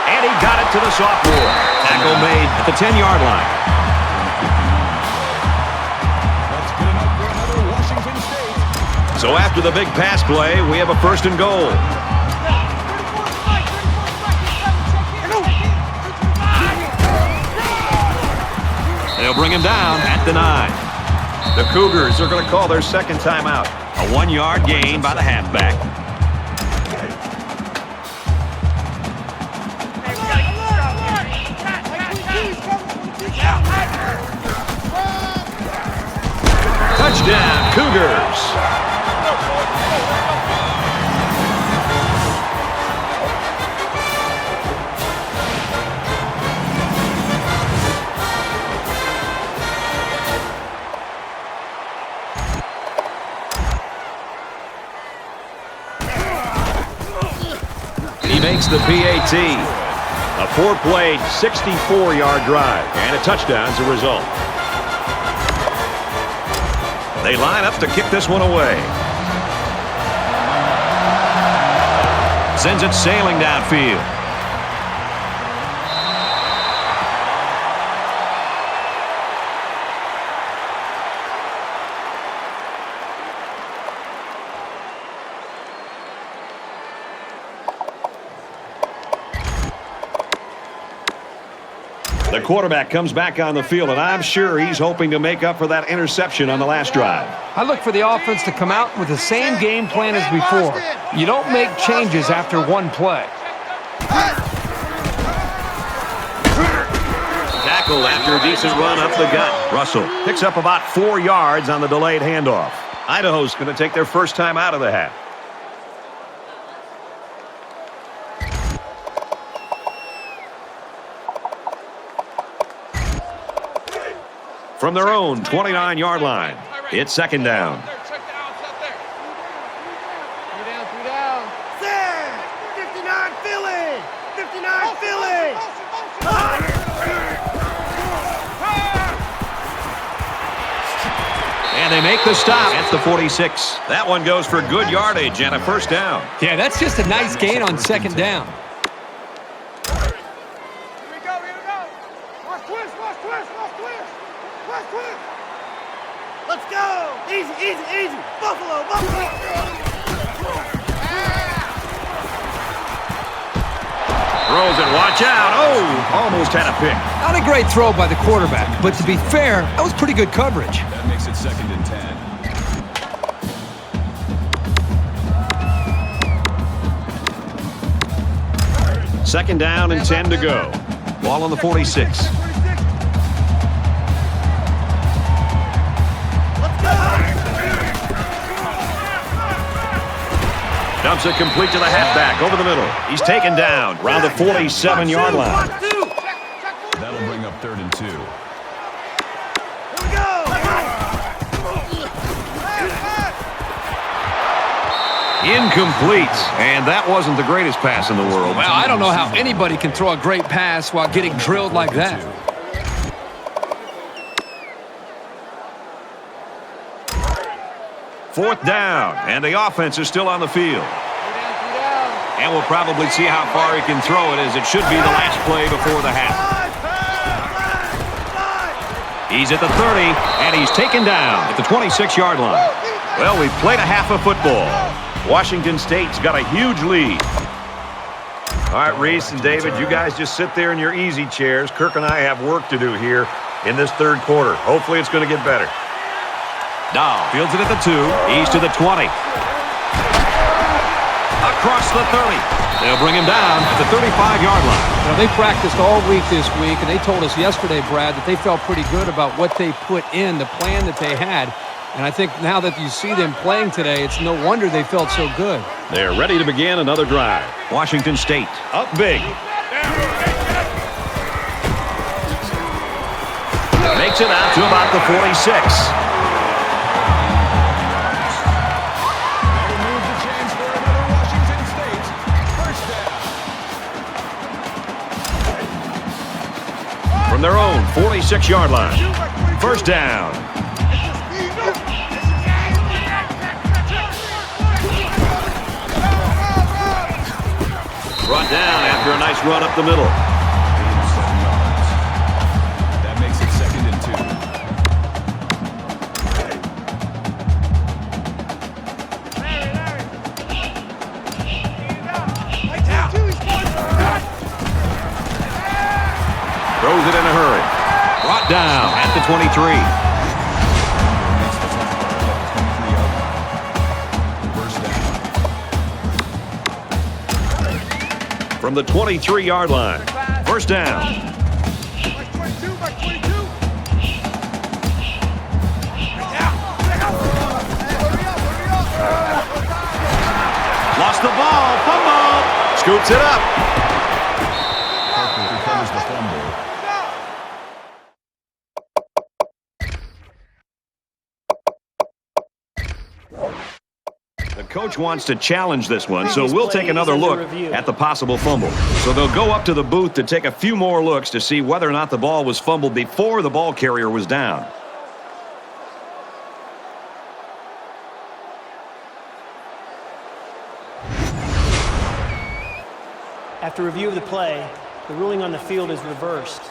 And he got it to the sophomore. Tackle made at the 10-yard line. That's good enough for another Washington State. So after the big pass play, we have a 1st and goal. They'll bring him down at the 9. The Cougars are going to call their 2nd timeout. A 1-yard gain by the halfback. fingers. He makes the PAT. A 4-play, 64-yard drive, and a touchdown as a result. They line up to kick this one away. Sends it sailing downfield. The quarterback comes back on the field, and I'm sure he's hoping to make up for that interception on the last drive. I look for the offense to come out with the same game plan as before. You don't make changes after one play. Tackled after a decent run up the gut. Russell picks up about 4 yards on the delayed handoff. Idaho's going to take their first time out of the half. From their own 29-yard line, it's second down. Check down. 59 Philly! 59 Philly! And they make the stop at the 46. That one goes for good yardage and a first down. Yeah, that's just a nice gain on second down. Here we go. Watch twist. Let's go! Easy! Buffalo! Throws it, watch out. Oh, almost had a pick. Not a great throw by the quarterback, but to be fair, that was pretty good coverage. That makes it second and 10. Second down and 10 to go. Ball on the 46. Dumps it complete to the halfback over the middle. He's taken down around the 47-yard line. That'll bring up third and 2. Incomplete. And that wasn't the greatest pass in the world. Well, I don't know how anybody can throw a great pass while getting drilled like that. Fourth down, and the offense is still on the field. And we'll probably see how far he can throw it, as it should be the last play before the half. He's at the 30, and he's taken down at the 26-yard line. Well, we've played a half of football. Washington State's got a huge lead. All right, Reese and David, you guys just sit there in your easy chairs. Kirk and I have work to do here in this third quarter. Hopefully it's going to get better. Dahl fields it at the 2. He's to the 20. Across the 30. They'll bring him down at the 35-yard line. Well, they practiced all week this week, and they told us yesterday, Brad, that they felt pretty good about what they put in, the plan that they had. And I think now that you see them playing today, it's no wonder they felt so good. They're ready to begin another drive. Washington State up big. Makes it out to about the 46. From their own 46-yard line. First down. Brought down after a nice run up the middle. That makes it second and 2. Throws it in a hurry. Brought down at the 23. From the 23-yard line. First down. Scoops it up. Parker recovers the fumble. The coach wants to challenge this one, so we'll take another look at the possible fumble. So they'll go up to the booth to take a few more looks to see whether or not the ball was fumbled before the ball carrier was down. After review of the play, the ruling on the field is reversed.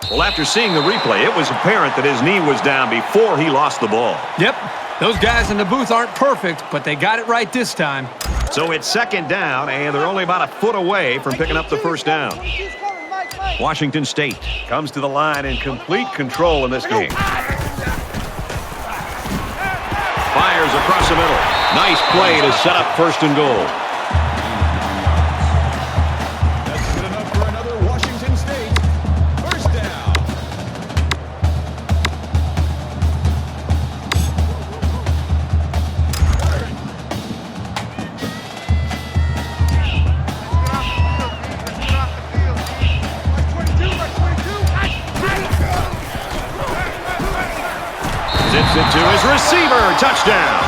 Well, after seeing the replay, it was apparent that his knee was down before he lost the ball. Yep, those guys in the booth aren't perfect, but they got it right this time. So it's second down, and they're only about a foot away from picking up the first down. Washington State comes to the line in complete control in this game. Fires across the middle. Nice play to set up first and goal. That's good enough for another Washington State first down. Zips it to his receiver. Touchdown.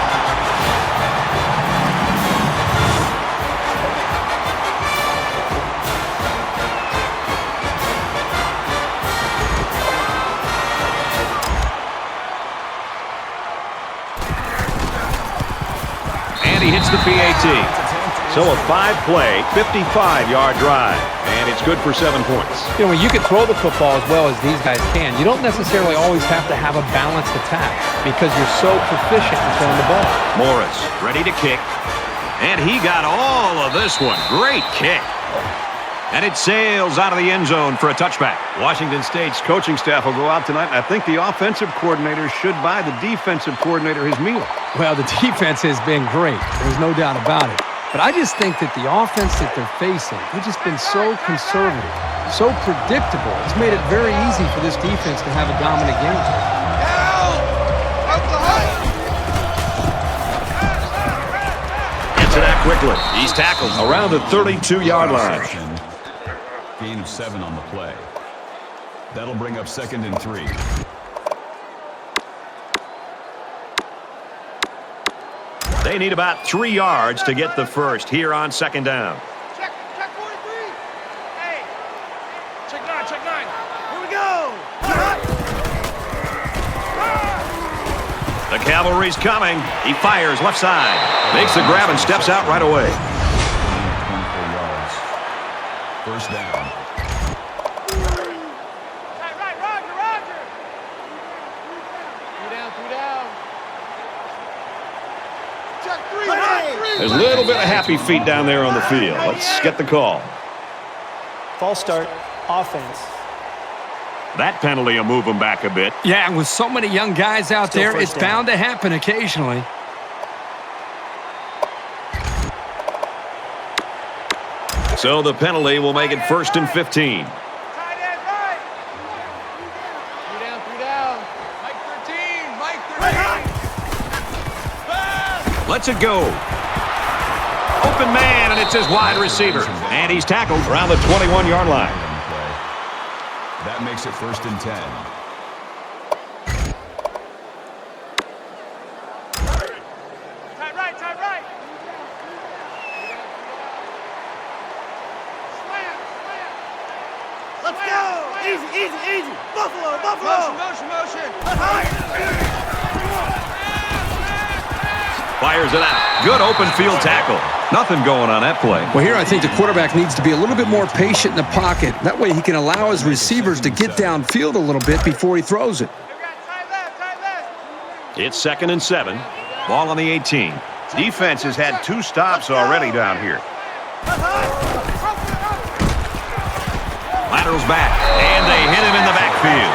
And he hits the PAT. So a 5-play, 55-yard drive. And it's good for 7 points. You know, when you can throw the football as well as these guys can, you don't necessarily always have to have a balanced attack because you're so proficient in throwing the ball. Morris ready to kick. And he got all of this one. Great kick. And it sails out of the end zone for a touchback. Washington State's coaching staff will go out tonight, and I think the offensive coordinator should buy the defensive coordinator his meal. Well, the defense has been great. There's no doubt about it. But I just think that the offense that they're facing, they've just been so conservative, so predictable. It's made it very easy for this defense to have a dominant game. Gets it out quickly. He's tackled around the 32-yard line. Gain of 7 on the play. That'll bring up 2nd and 3. They need about 3 yards to get the first here on 2nd down. Check 43. Hey. Check 9. Here we go. The cavalry's coming. He fires left side. Makes the grab and steps out right away. 24 yards. First down. Right, Roger. 3 down. Check 3. There's a little bit of happy feet down there on the field. Let's get the call. False start, offense. That penalty will move them back a bit. Yeah, and with so many young guys out Still there, first it's down. bound to happen occasionally. So the penalty will make it 1st and 15. Tight end right. 3 down. Mike 13. Lets it go. Open man, and it's his wide receiver. And he's tackled around the 21-yard line. That makes it 1st and 10. Tight right. Slam. Let's go. Easy. Buffalo. Motion. Fires it out. Good open field tackle. Nothing going on that play. Well, here I think the quarterback needs to be a little bit more patient in the pocket. That way he can allow his receivers to get downfield a little bit before he throws it. Tight left. It's 2nd and 7. Ball on the 18. Defense has had 2 stops already down here. Laterals back, and they hit him in the backfield.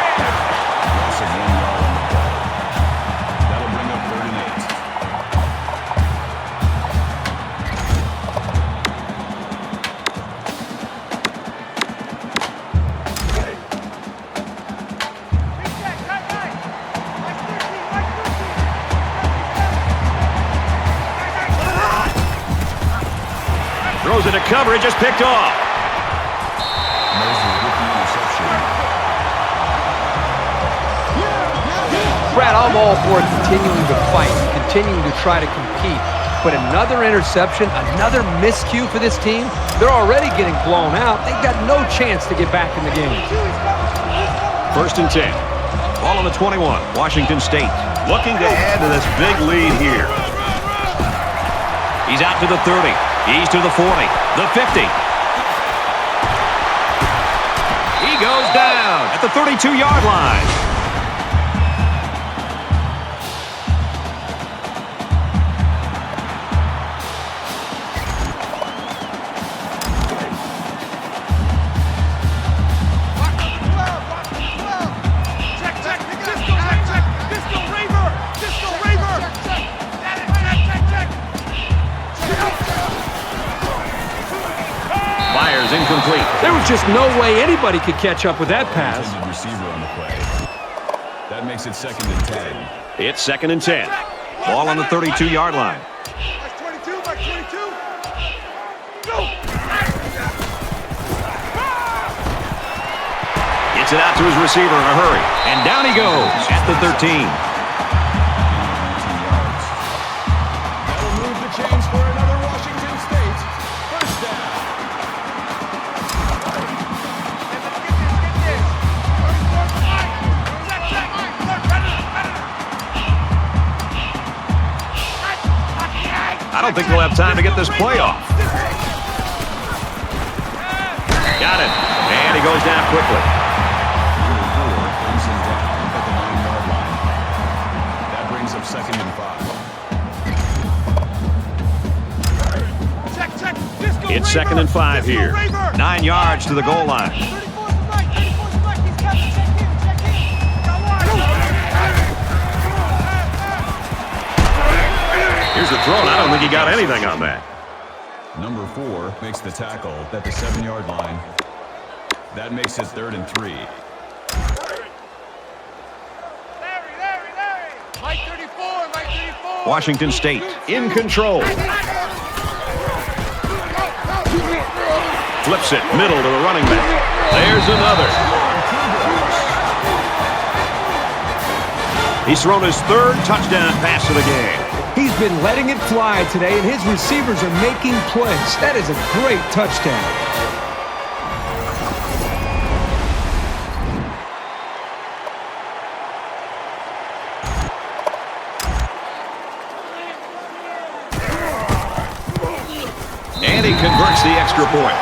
Loss of 1 yard on the play. That'll bring up 3rd and 8. throws into coverage, just picked off. Moses with the interception. Brad, I'm all for continuing to fight, continuing to try to compete. But another interception, another miscue for this team. They're already getting blown out. They've got no chance to get back in the game. 1st and 10. Ball on the 21. Washington State looking to add to this big lead here. He's out to the 30. He's to the 40. The 50. He goes down at the 32-yard line. Incomplete. There was just no way anybody could catch up with that pass. Intended receiver on the play. That makes it 2nd and 10. It's 2nd and 10. Ball on the 32-yard line. That's 22, that's 22. Go! Gets it out to his receiver in a hurry. And down he goes at the 13. 19 yards. That'll move the chains for another Washington State. 1st down. I don't think we'll have time to get this play off. Got it. And he goes down quickly. Number 4 brings him down at the 9-yard line. That brings up 2nd and 5. It's 2nd and 5 here. 9 yards to the goal line. Here's the throw, and I don't think he got anything on that. Number 4 makes the tackle at the 7-yard line. That makes it 3rd and 3. Mike 34, Mike 34. Washington State in control. Flips it, middle to the running back. There's another. He's thrown his 3rd touchdown pass of the game. He's been letting it fly today, and his receivers are making plays. That is a great touchdown. And he converts the extra point.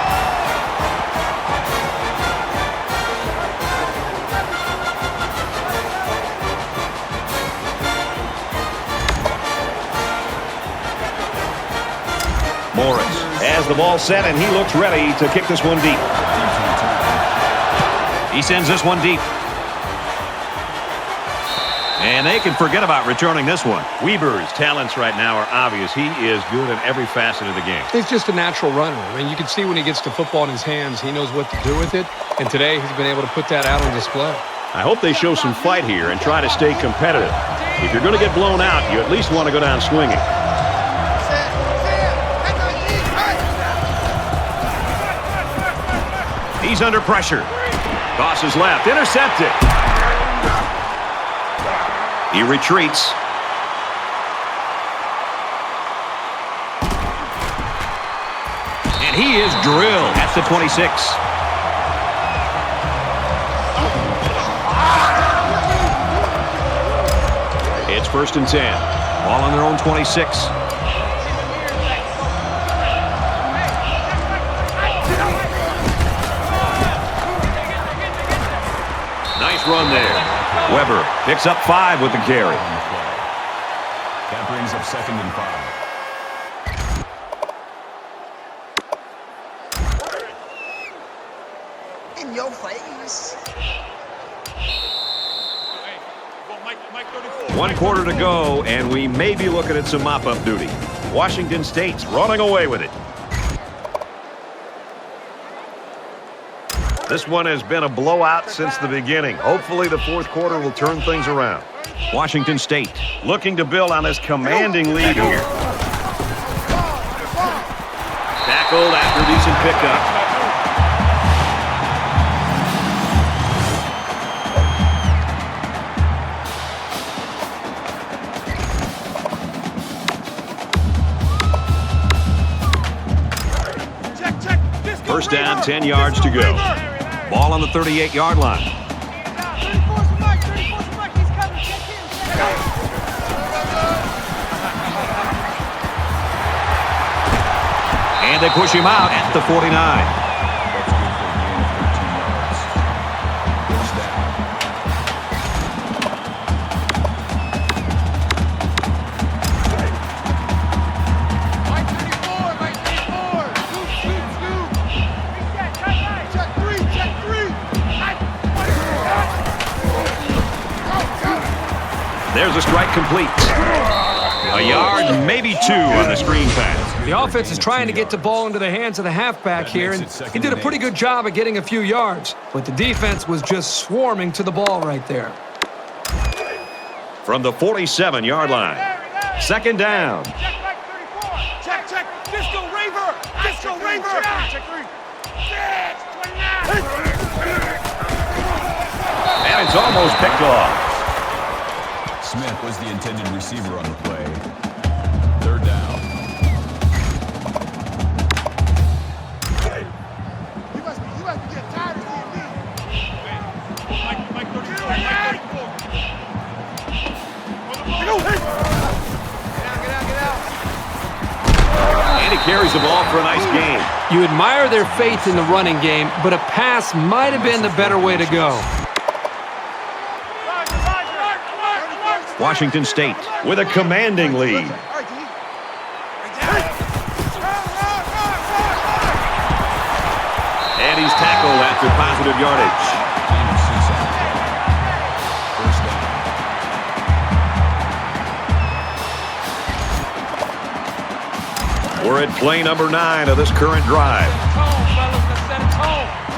Morris has the ball set, and he looks ready to kick this one deep. He sends this one deep. And they can forget about returning this one. Weber's talents right now are obvious. He is good in every facet of the game. He's just a natural runner. I mean, you can see when he gets the football in his hands, he knows what to do with it. And today, he's been able to put that out on display. I hope they show some fight here and try to stay competitive. If you're going to get blown out, you at least want to go down swinging. He's under pressure. Tosses left. Intercepted. He retreats. And he is drilled at the 26. It's 1st and 10. Ball on their own 26. Run there. Weber picks up 5 with the carry. That brings up 2nd and 5. In your face. 1 quarter to go, and we may be looking at some mop-up duty. Washington State's running away with it. This one has been a blowout since the beginning. Hopefully the 4th quarter will turn things around. Washington State looking to build on this commanding lead here. Tackled at a decent pickup. First down, 10 yards to go. Ball on the 38-yard line. And they push him out at the 49. That's good for a gain of 13 yards. First down. Mike 34, Mike 34. Scoop, scoop, scoop. Check three, check three. There's a strike complete. A yard, maybe two on the screen pass. The offense is trying to get the ball into the hands of the halfback here, and he did a pretty good job of getting a few yards, but the defense was just swarming to the ball right there. From the 47-yard line. Second down. Check Mike 34. Check, check. Disco Raver. Disco Raver. Check three. 29. And it's almost picked off. Smith was the intended receiver on the play. Third down. You must be getting tired of seeing me. Mike 34. Mike 34. Get out. And he carries the ball for a nice gain. You admire their faith in the running game, but a pass might have been the better way to go. Washington State with a commanding lead. And he's tackled after positive yardage. Gain of 6 on the play. First down. We're at play number 9 of this current drive.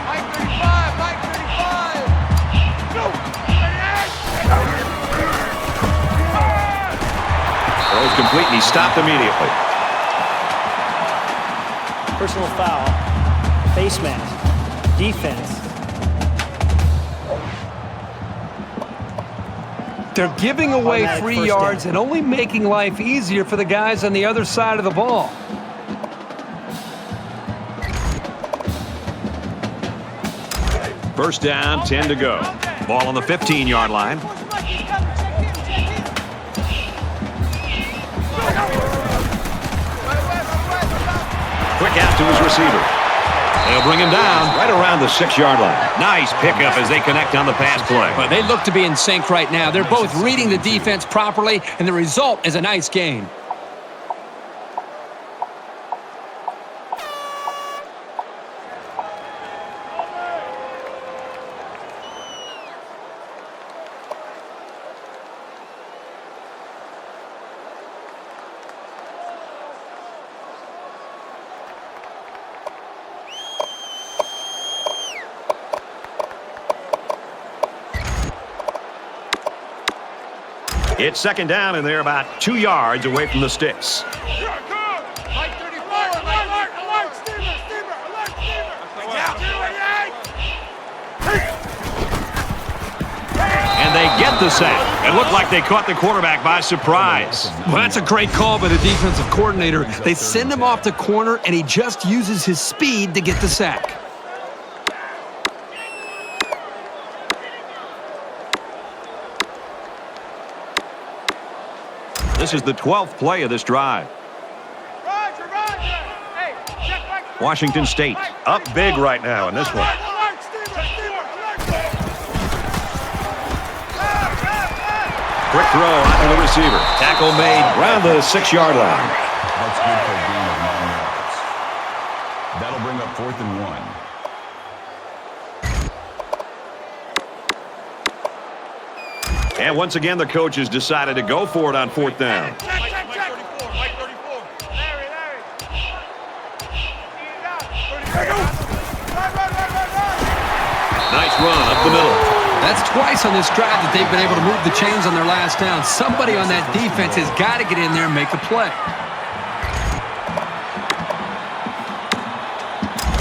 Mike 35. Mike 35. Go. Throws complete and he stopped immediately. Personal foul. Face mask. Defense. They're giving away Automatic free first yards down. and only making life easier for the guys on the other side of the ball. First down, 10 to go. Ball on the 15-yard line. Quick out to his receiver. They'll bring him down right around the 6-yard line. Nice pickup as they connect on the pass play. But they look to be in sync right now. They're both reading the defense properly, and the result is a nice gain. It's second down, and they're about 2 yards away from the sticks. Mike 34. Alert. Steamer. Alert. And they get the sack. It looked like they caught the quarterback by surprise. Well, that's a great call by the defensive coordinator. They send him off the corner, and he just uses his speed to get the sack. This is the 12th play of this drive. Roger. Hey, check Mike 34. Washington State up big right now in this one. Alert. Steamer. Alert. Quick throw out to the receiver. Tackle made around the 6-yard line. That's good for a gain of 9 yards. That'll bring up 4th and 1. And once again, the coaches decided to go for it on 4th down. Check. Mike 34. Larry. Nice run up the middle. That's twice on this drive that they've been able to move the chains on their last down. Somebody on that defense has got to get in there and make a play.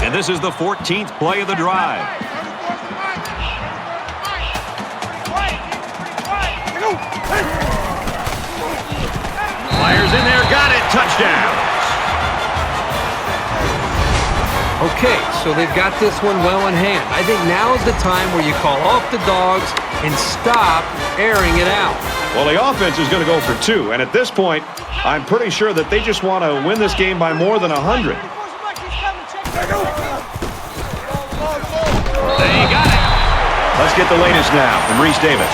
And this is the 14th play of the drive. Fires in there, got it, touchdown. Okay, so they've got this one well in hand. I think now is the time where you call off the dogs and stop airing it out. Well, the offense is going to go for 2, and at this point, I'm pretty sure that they just want to win this game by more than 100. They got it. Let's get the latest now from Reese Davis.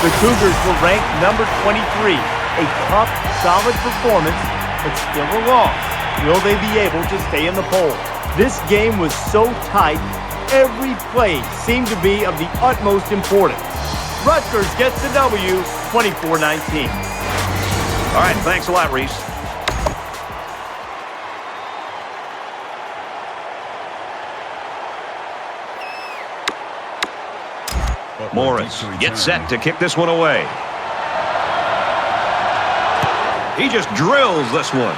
The Cougars were ranked number 23. A tough, solid performance, but still a loss. Will they be able to stay in the poll? This game was so tight, every play seemed to be of the utmost importance. Rutgers gets the W, 24-19. All right, thanks a lot, Reese. Morris gets set to kick this one away. He just drills this one.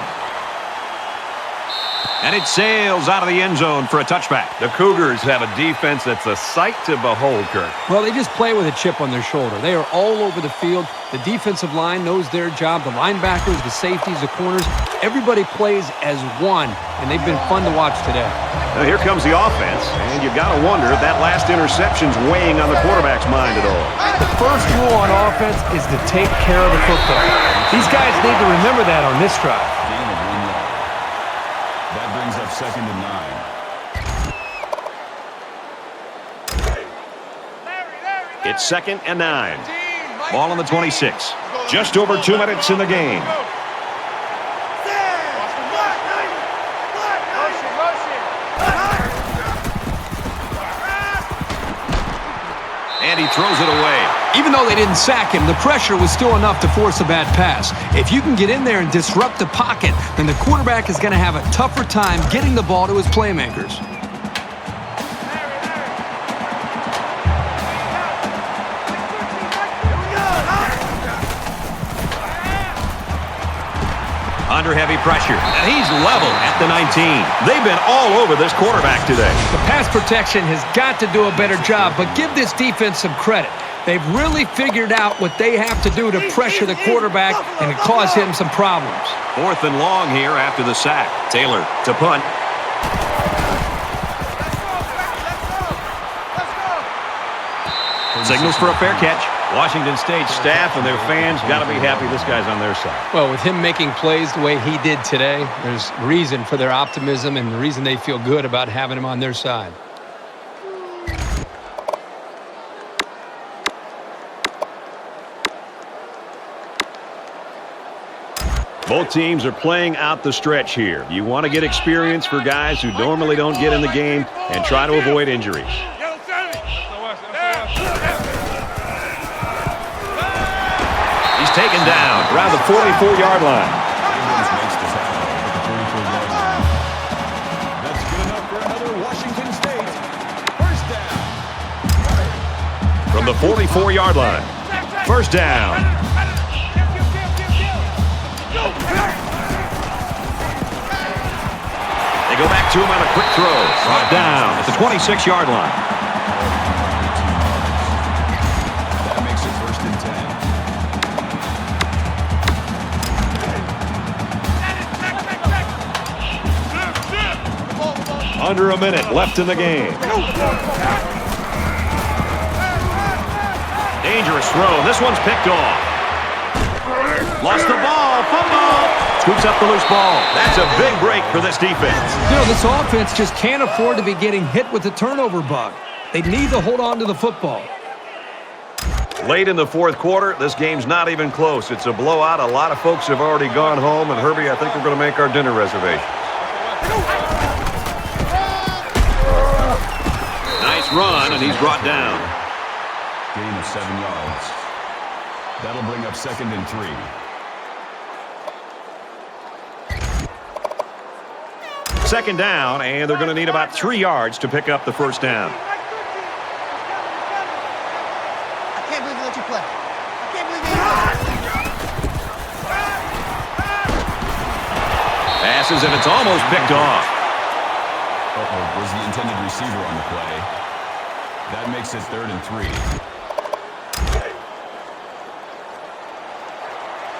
And it sails out of the end zone for a touchback. The Cougars have a defense that's a sight to behold, Kirk. Well, they just play with a chip on their shoulder. They are all over the field. The defensive line knows their job. The linebackers, the safeties, the corners, everybody plays as one, and they've been fun to watch today. Now here comes the offense, and you've got to wonder if that last interception's weighing on the quarterback's mind at all. The first rule on offense is to take care of the football. These guys need to remember that on this drive. Gain of 1 yard. That brings up 2nd and 9. It's 2nd and 9. Ball on the 26. Just over 2 minutes in the game. And he throws it away. Even though they didn't sack him, the pressure was still enough to force a bad pass. If you can get in there and disrupt the pocket, then the quarterback is going to have a tougher time getting the ball to his playmakers. Under heavy pressure, and he's level at the 19. They've been all over this quarterback today. The pass protection has got to do a better job, but give this defense some credit. They've really figured out what they have to do to pressure the quarterback and to cause him some problems. 4th and long here after the sack. Taylor to punt. Signals for a fair catch. Washington State staff and their fans got to be happy this guy's on their side. Well, with him making plays the way he did today, there's reason for their optimism and the reason they feel good about having him on their side. Both teams are playing out the stretch here. You want to get experience for guys who normally don't get in the game and try to avoid injuries. He's taken down Around the 44-yard line. Makes the tackle at the 44-yard line. That's good enough for another Washington State first down. From the 44-yard line. First down. They go back to him on a quick throw. Brought down at the 26-yard line. That makes it 1st and 10. Under a minute left in the game. Dangerous throw. This one's picked off. Lost the ball. Fumble. Scoops up the loose ball. That's a big break for this defense. You know, this offense just can't afford to be getting hit with the turnover bug. They need to hold on to the football. Late in the 4th quarter, this game's not even close. It's a blowout. A lot of folks have already gone home. And, Herbie, I think we're going to make our dinner reservation. Nice run, and he's brought down. Gain of 7 yards. That'll bring up 2nd and 3. Second down, and they're going to need about 3 yards to pick up the first down. I can't believe they let you play. I can't believe they Passes, and it's almost picked off. is the intended receiver on the play. That makes it 3rd and 3.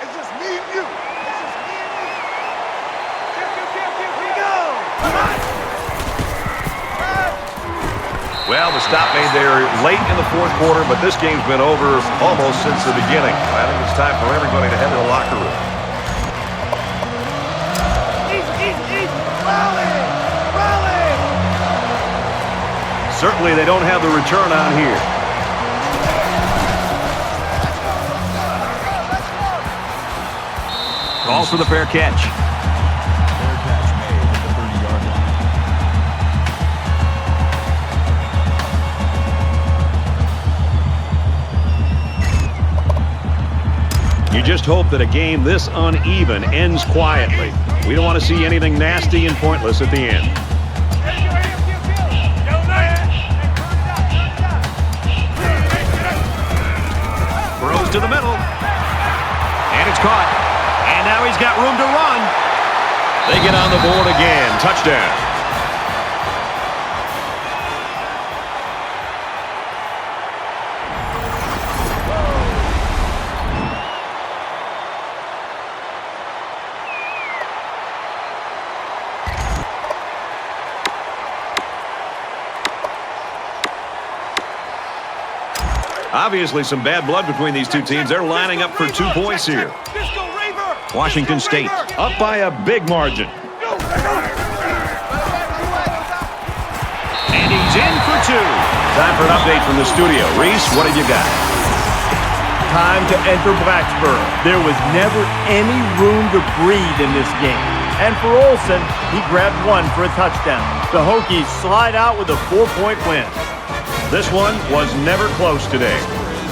It's just me and you. It's just me and you. Here we go. Well, the stop made there late in the 4th quarter, but this game's been over almost since the beginning. I think it's time for everybody to head to the locker room. Easy. Rally. Certainly they don't have the return on here. Calls for the fair catch. Fair catch made at the 30-yard line. You just hope that a game this uneven ends quietly. We don't want to see anything nasty and pointless at the end. Throws to the middle. And it's caught. And now he's got room to run. They get on the board again. Touchdown. Obviously some bad blood between these two teams. They're lining up for 2 points here. Washington State Up by a big margin. And he's in for 2. Time for an update from the studio. Reese, what have you got? Time to enter Blacksburg. There was never any room to breathe in this game. And for Olsen, he grabbed one for a touchdown. The Hokies slide out with a 4-point win. This one was never close today.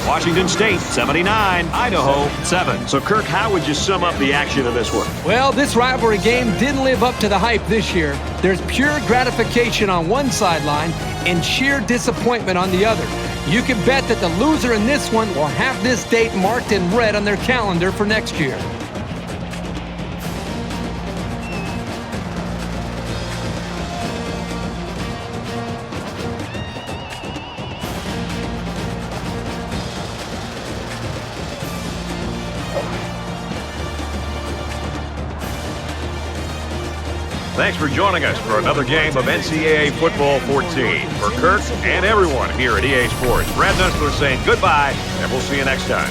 Washington State 79, Idaho 7. So, Kirk, how would you sum up the action of this one? Well, this rivalry game didn't live up to the hype this year. There's pure gratification on one sideline and sheer disappointment on the other. You can bet that the loser in this one will have this date marked in red on their calendar for next year. Thanks for joining us for another game of NCAA Football 14. For Kirk and everyone here at EA Sports, Brad Nussler saying goodbye, and we'll see you next time.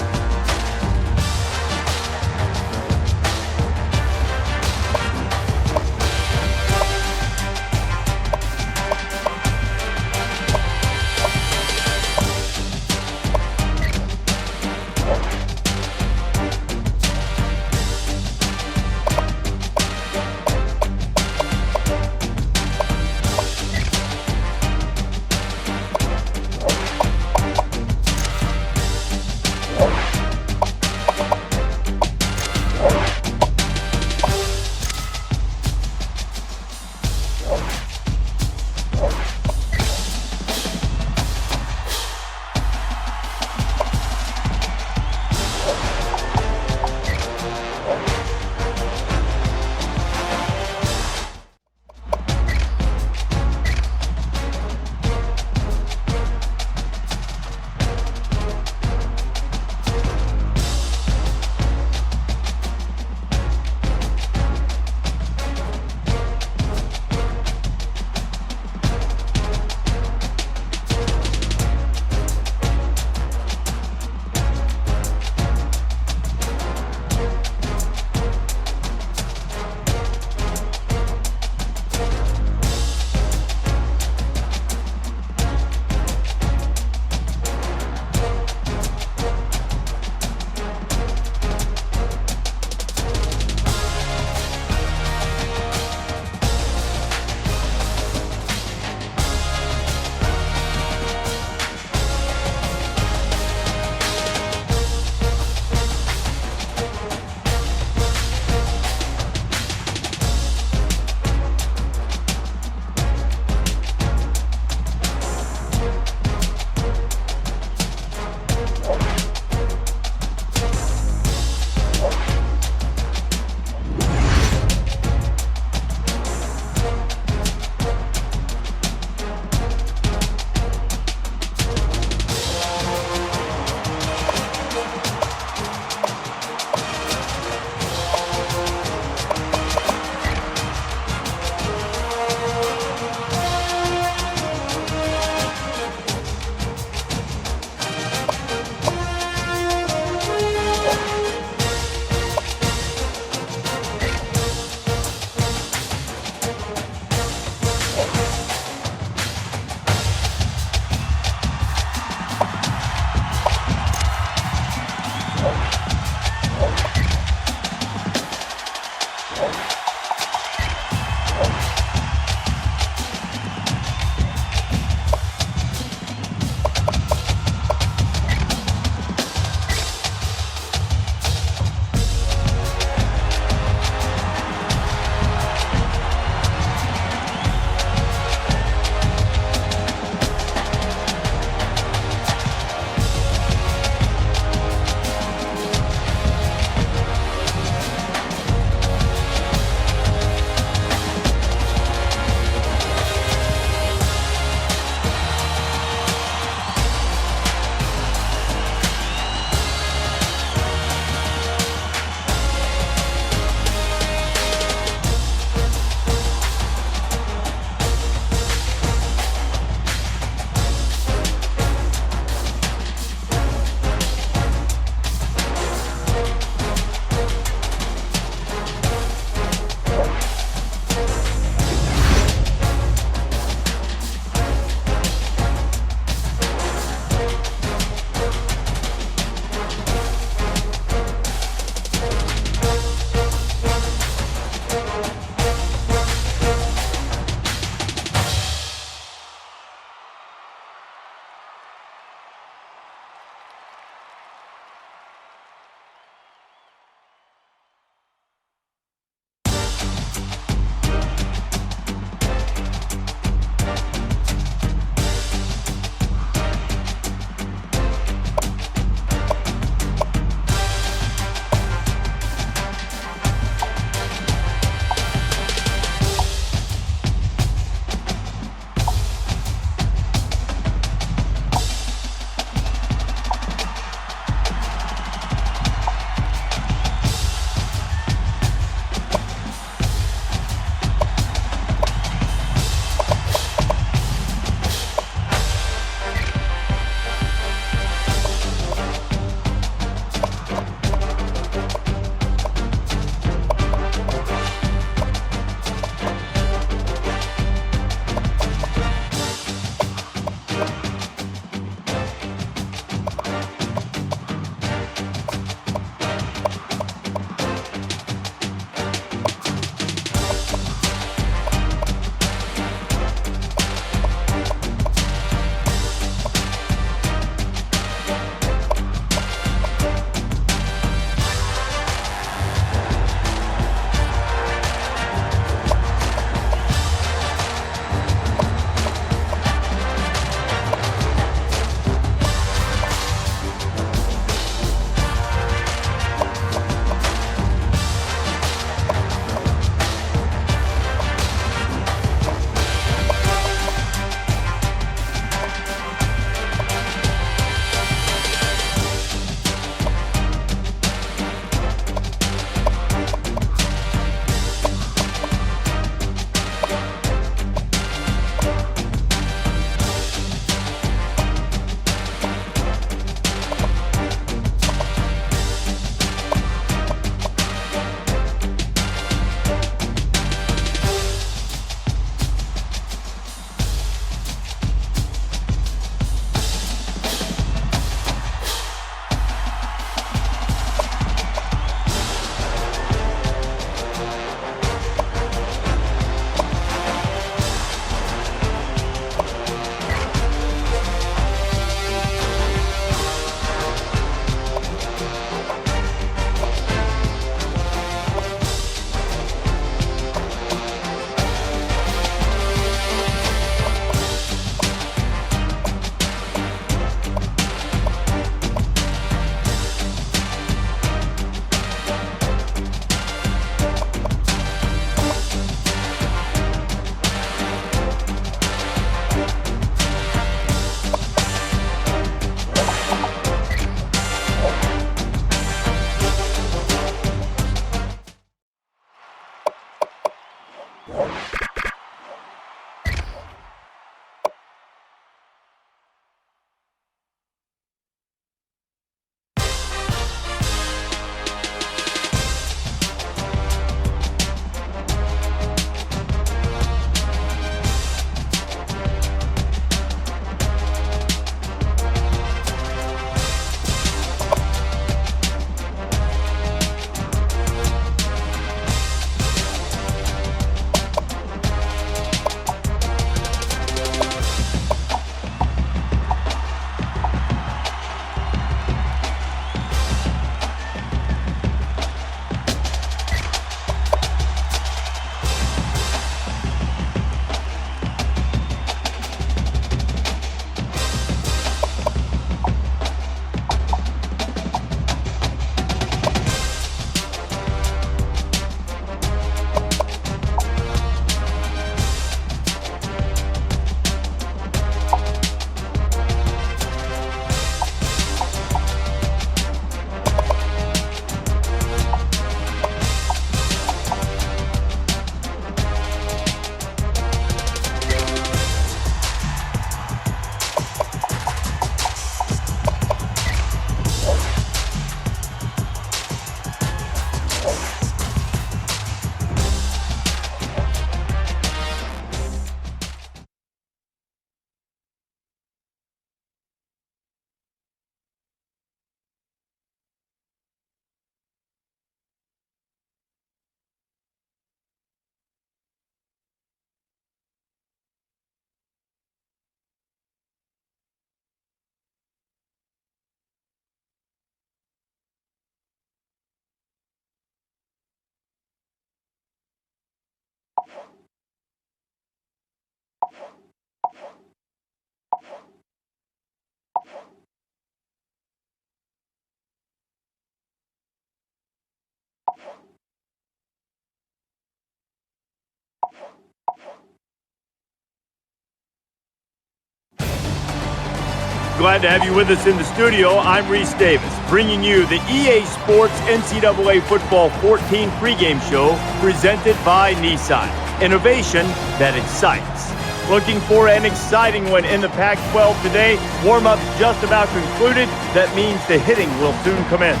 Glad to have you with us in the studio. I'm Reese Davis, bringing you the EA Sports NCAA Football 14 pregame show presented by Nissan. Innovation that excites. Looking for an exciting one in the Pac-12 today. Warm-up's just about concluded. That means the hitting will soon commence.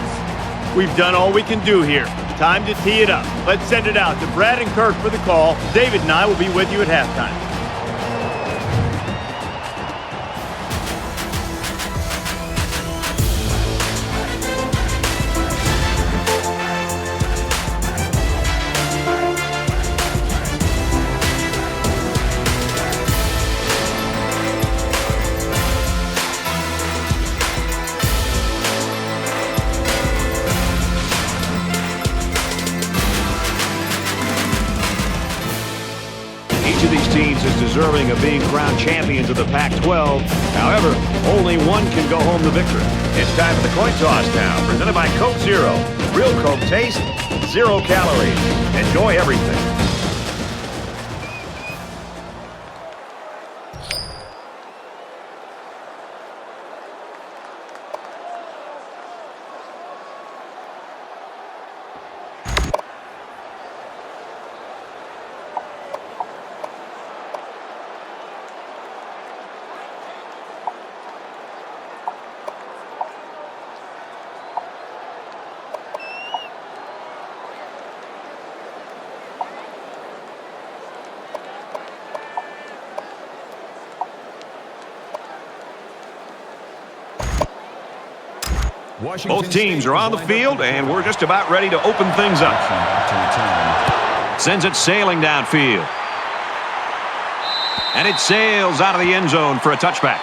We've done all we can do here. Time to tee it up. Let's send it out to Brad and Kirk for the call. David and I will be with you at halftime. Each of these teams is deserving of being crowned champions of the Pac-12. However, only one can go home the victor. It's time for the coin toss now, presented by Coke Zero. Real Coke taste, 0 calories. Enjoy everything. Both teams are on the field, and we're just about ready to open things up. Sends it sailing downfield. And it sails out of the end zone for a touchback.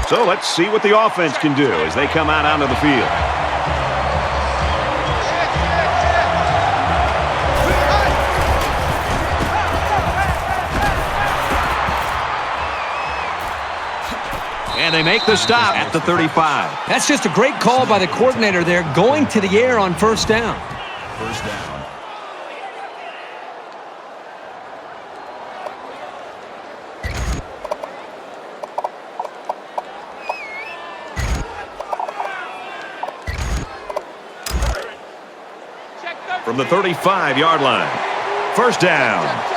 So let's see what the offense can do as they come out onto the field. And they make the stop at the 35. That's just a great call by the coordinator there, going to the air on first down. First down. From the 35-yard line. First down.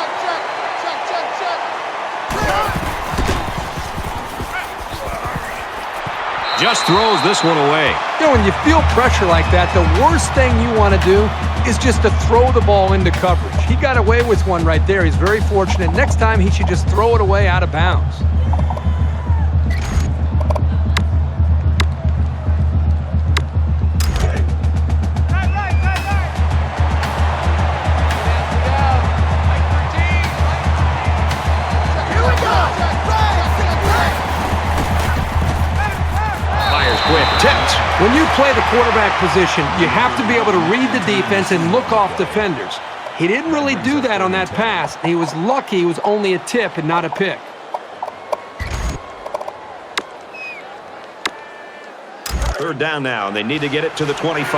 Just throws this one away. You know, when you feel pressure like that, the worst thing you want to do is just to throw the ball into coverage. He got away with one right there. He's very fortunate. Next time, he should just throw it away out of bounds. When you play the quarterback position, you have to be able to read the defense and look off defenders. He didn't really do that on that pass. He was lucky it was only a tip and not a pick. Third down now, and they need to get it to the 25.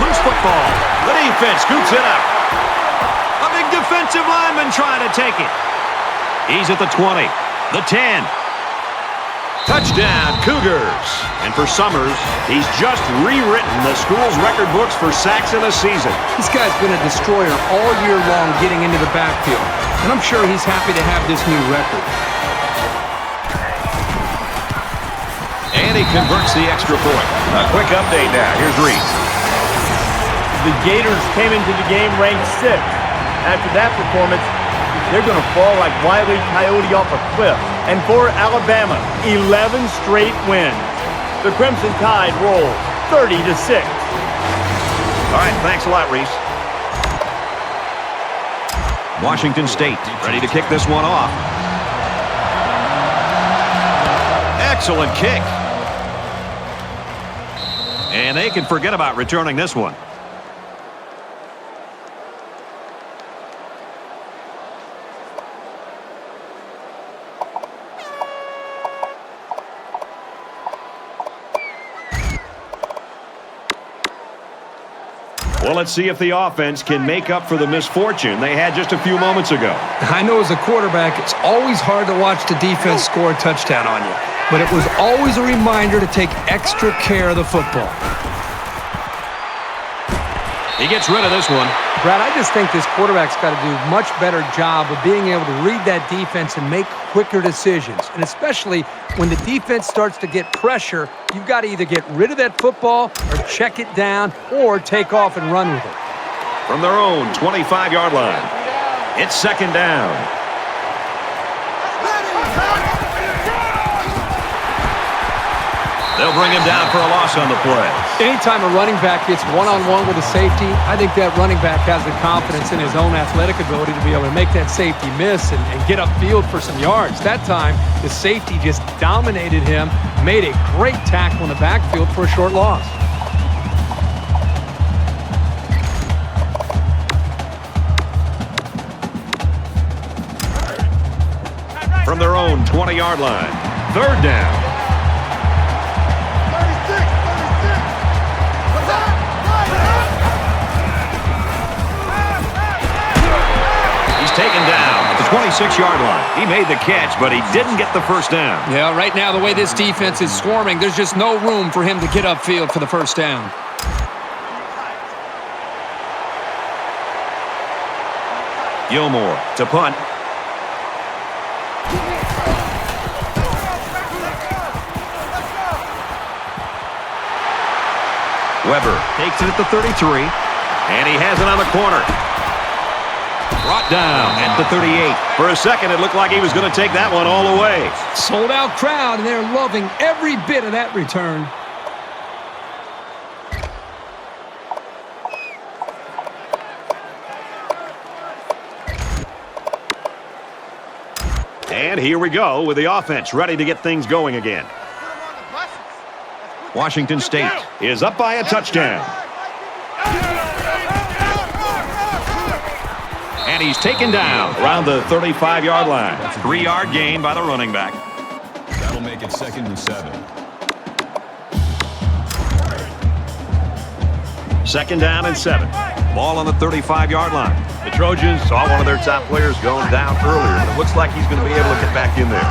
Loose football. The defense scoops it up. A big defensive lineman trying to take it. He's at the 20, the 10. Touchdown, Cougars. And for Summers, he's just rewritten the school's record books for sacks in a season. This guy's been a destroyer all year long getting into the backfield. And I'm sure he's happy to have this new record. And he converts the extra point. A quick update now. Here's Reese. The Gators came into the game ranked 6th. After that performance, they're going to fall like Wile E. Coyote off a cliff. And for Alabama, 11 straight wins. The Crimson Tide rolls 30-6. All right, thanks a lot, Reese. Washington State ready to kick this one off. Excellent kick. And they can forget about returning this one. Well, let's see if the offense can make up for the misfortune they had just a few moments ago. I know as a quarterback, it's always hard to watch the defense score a touchdown on you. But it was always a reminder to take extra care of the football. He gets rid of this one. Brad, I just think this quarterback's got to do a much better job of being able to read that defense and make quicker decisions. And especially when the defense starts to get pressure, you've got to either get rid of that football or check it down or take off and run with it. From their own 25-yard line, it's second down. They'll bring him down for a loss on the play. Anytime a running back gets one-on-one with a safety, I think that running back has the confidence in his own athletic ability to be able to make that safety miss and get upfield for some yards. That time, the safety just dominated him, made a great tackle in the backfield for a short loss. From their own 20-yard line, third down. Taken down at the 26-yard line. He made the catch, but he didn't get the first down. Yeah, right now, the way this defense is swarming, there's just no room for him to get upfield for the first down. Gilmore to punt. Weber takes it at the 33, and he has it on the corner. Brought down at the 38. For a second, it looked like he was going to take that one all the way. Sold out crowd, and they're loving every bit of that return. And here we go with the offense ready to get things going again. Washington State is up by a touchdown. And he's taken down around the 35-yard line. 3-yard gain by the running back. That'll make it 2nd and 7. 2nd down and 7. Ball on the 35-yard line. The Trojans saw one of their top players going down earlier. It looks like he's going to be able to get back in there.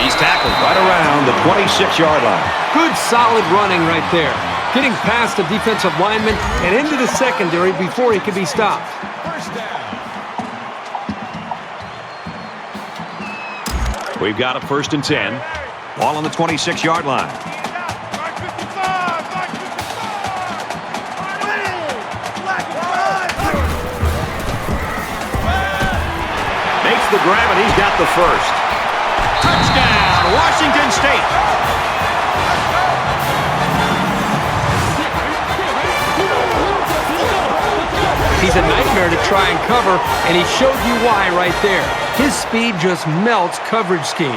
He's tackled right around the 26-yard line. Good, solid running right there. Getting past the defensive lineman and into the secondary before he could be stopped. First down. We've got a 1st and 10. Ball on the 26-yard line. Makes the grab, and he's got the first. Touchdown, Washington State. He's a nightmare to try and cover, and he showed you why right there. His speed just melts coverage schemes.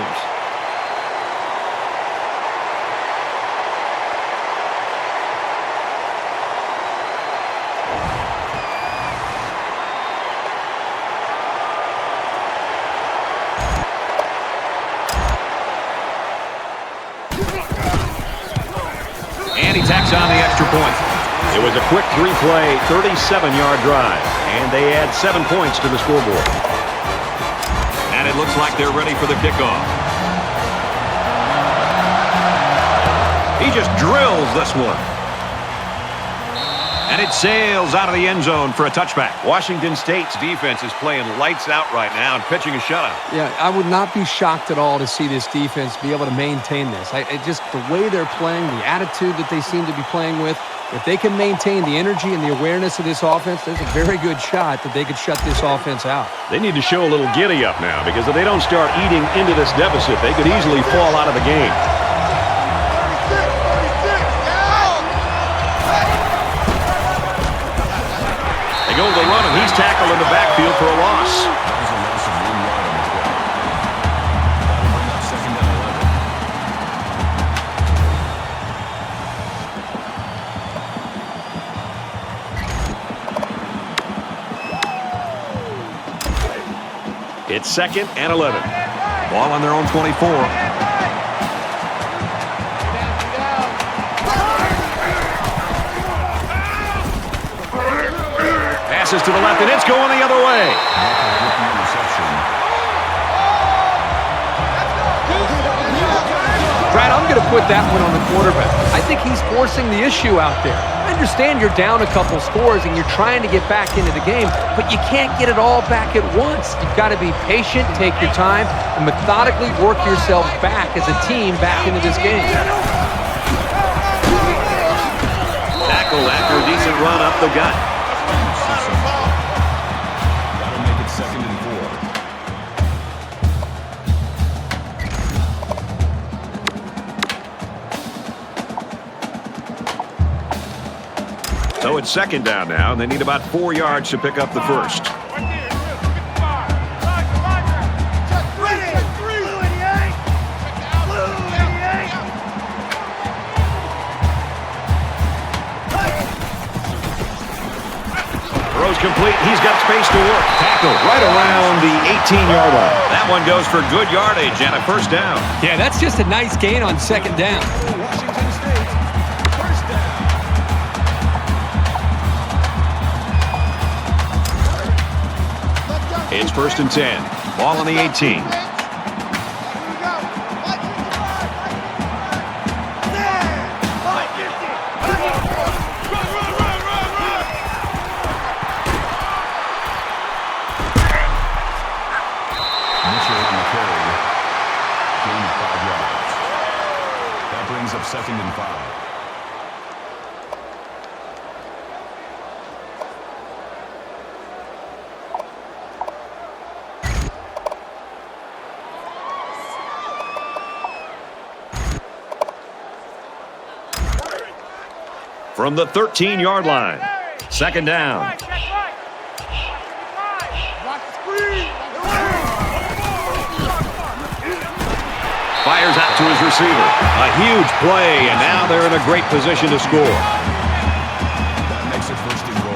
And he tacks on the extra point. It was a quick 3-play, 37-yard drive, and they add 7 points to the scoreboard. And it looks like they're ready for the kickoff. He just drills this one. And it sails out of the end zone for a touchback. Washington State's defense is playing lights out right now and pitching a shutout. Yeah, I would not be shocked at all to see this defense be able to maintain this. Just the way they're playing, the attitude that they seem to be playing with, if they can maintain the energy and the awareness of this offense, there's a very good shot that they could shut this offense out. They need to show a little giddy up now, because if they don't start eating into this deficit, they could easily fall out of the game. They go to the run, and he's tackled in the backfield for a loss. That was a loss of 1 yard on the play. That'll bring up 2nd and 11. It's 2nd and 11. Ball on their own 24. Passes to the left, and it's going the other way. Brad, I'm going to put that one on the quarterback. I think he's forcing the issue out there. I understand you're down a couple scores and you're trying to get back into the game, but you can't get it all back at once. You've got to be patient, take your time, and methodically work yourself back as a team back into this game. Tackle after a decent run up the gut. That'll make it 2nd and 4. So it's 2nd down now, and they need about 4 yards to pick up the first. Throws complete. He's got space to work. Tackle right around the 18-yard line. That one goes for good yardage and a first down. Yeah, that's just a nice gain on 2nd down. Washington State, first down. It's 1st and 10. Ball on the 18. That brings up 2nd and 5. From the 13-yard line. 2nd down. Fires out to his receiver. A huge play, and now they're in a great position to score. That makes it 1st and goal.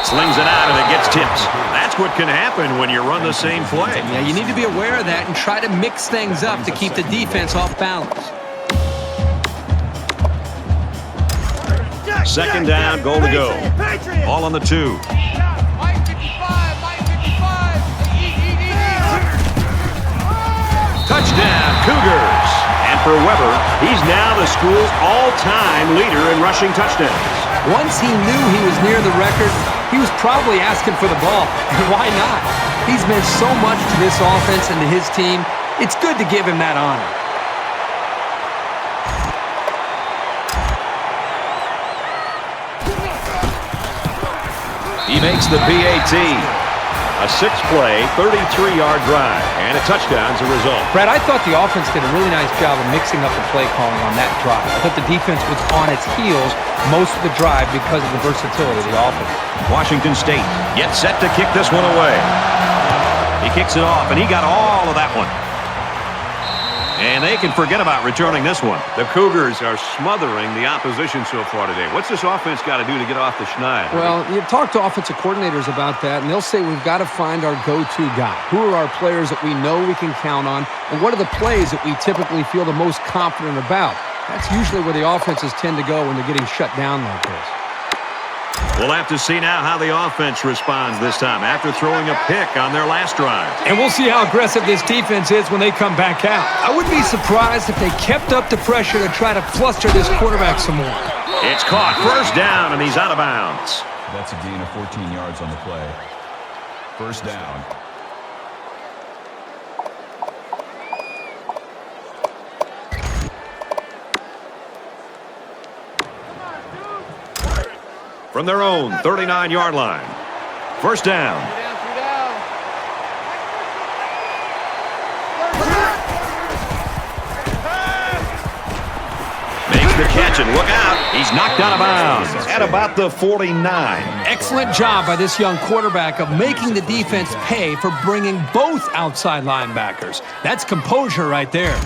Slings it out, and it gets tipped. That's what can happen when you run the same play. Yeah, you need to be aware of that and try to mix things up to keep the defense off balance. 2nd down, goal to go. Ball on the 2. Touchdown, Cougars. And for Weber, he's now the school's all-time leader in rushing touchdowns. Once he knew he was near the record, he was probably asking for the ball. And why not? He's meant so much to this offense and to his team. It's good to give him that honor. He makes the PAT. A 6-play, 33-yard drive, and a touchdown as a result. Brad, I thought the offense did a really nice job of mixing up the play calling on that drive. I thought the defense was on its heels most of the drive because of the versatility of the offense. Washington State gets set to kick this one away. He kicks it off, and he got all of that one. And they can forget about returning this one. The Cougars are smothering the opposition so far today. What's this offense got to do to get off the schneid? Well, you talk to offensive coordinators about that, and they'll say we've got to find our go-to guy. Who are our players that we know we can count on, and what are the plays that we typically feel the most confident about? That's usually where the offenses tend to go when they're getting shut down like this. We'll have to see now how the offense responds this time after throwing a pick on their last drive. And we'll see how aggressive this defense is when they come back out. I wouldn't be surprised if they kept up the pressure to try to fluster this quarterback some more. It's caught. First down, and he's out of bounds. That's a gain of 14 yards on the play. First down. From their own 39-yard line. First down. Makes the catch, and look out. He's knocked out of bounds at about the 49. Excellent job by this young quarterback of making the defense pay for bringing both outside linebackers. That's composure right there.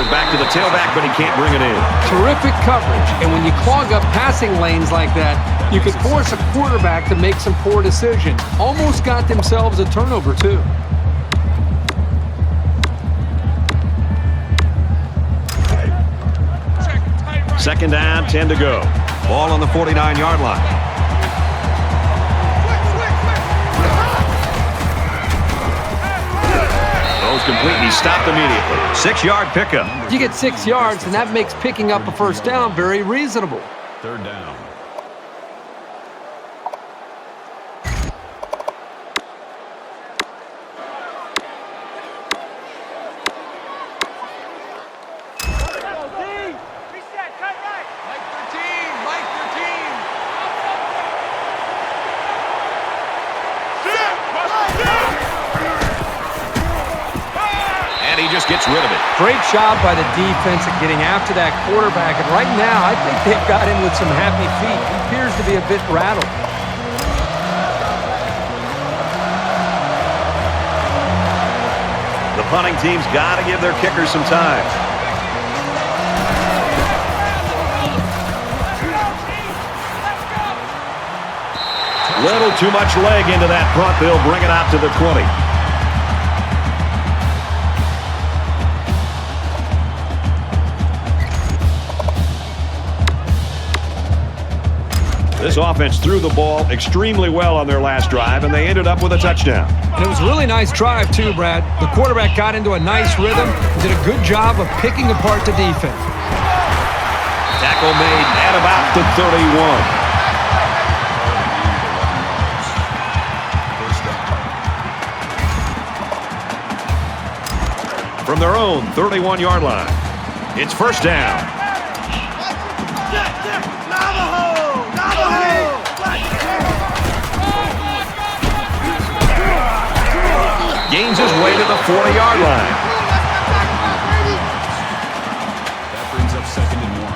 Back to the tailback, but he can't bring it in. Terrific coverage, and when you clog up passing lanes like that, you can force a quarterback to make some poor decisions. Almost got themselves a turnover, too. Second down, 10 to go. Ball on the 49-yard line. Complete, and he stopped immediately. 6-yard pickup. You get 6 yards, and that makes picking up a first down very reasonable. Third down. Gets rid of it. Great job by the defense at getting after that quarterback, and right now I think they've got him with some happy feet. He appears to be a bit rattled. The punting team's got to give their kickers some time. Little too much leg into that punt. They'll bring it out to the 20. This offense threw the ball extremely well on their last drive, and they ended up with a touchdown. And it was a really nice drive, too, Brad. The quarterback got into a nice rhythm and did a good job of picking apart the defense. Tackle made at about the 31. From their own 31-yard line, it's first down. Gains his way to the 40-yard line. That brings up second and 1.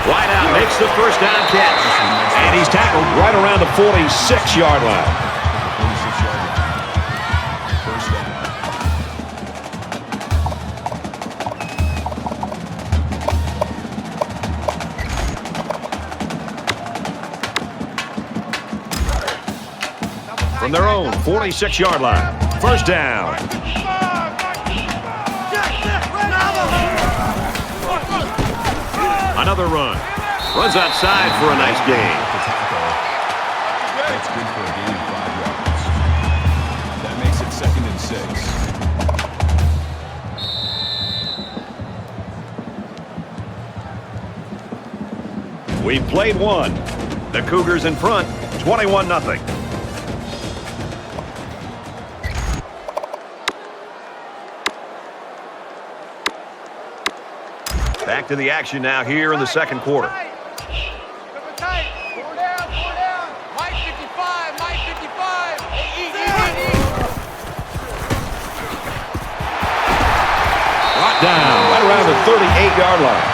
Wide out, makes the first down catch. And he's tackled right around the 46-yard line. From their own 46-yard line. First down. Another run. Runs outside for a nice gain. That's good for a gain of 5 yards. That makes it second and 6. We've played one. The Cougars in front, 21-0. Back to the action now here in the second quarter. 38-yard line.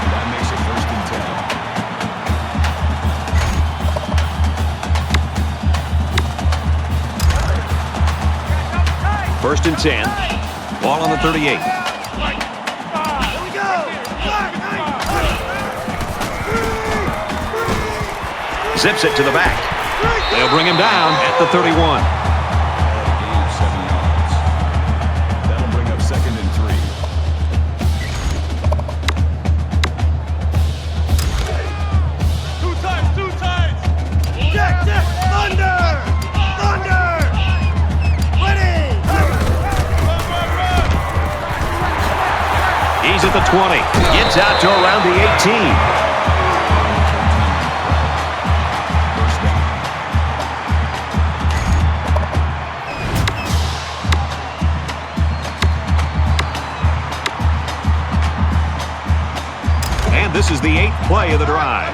That makes it 1st and 10. 1st and 10. Ball on the 38. Zips it to the back. They'll bring him down at the 31. Gain of 7 yards. That'll bring up 2nd and 3. Two times. Jack, thunder! Ready! He's at the 20. Gets out to around the 18. This is the 8th play of the drive.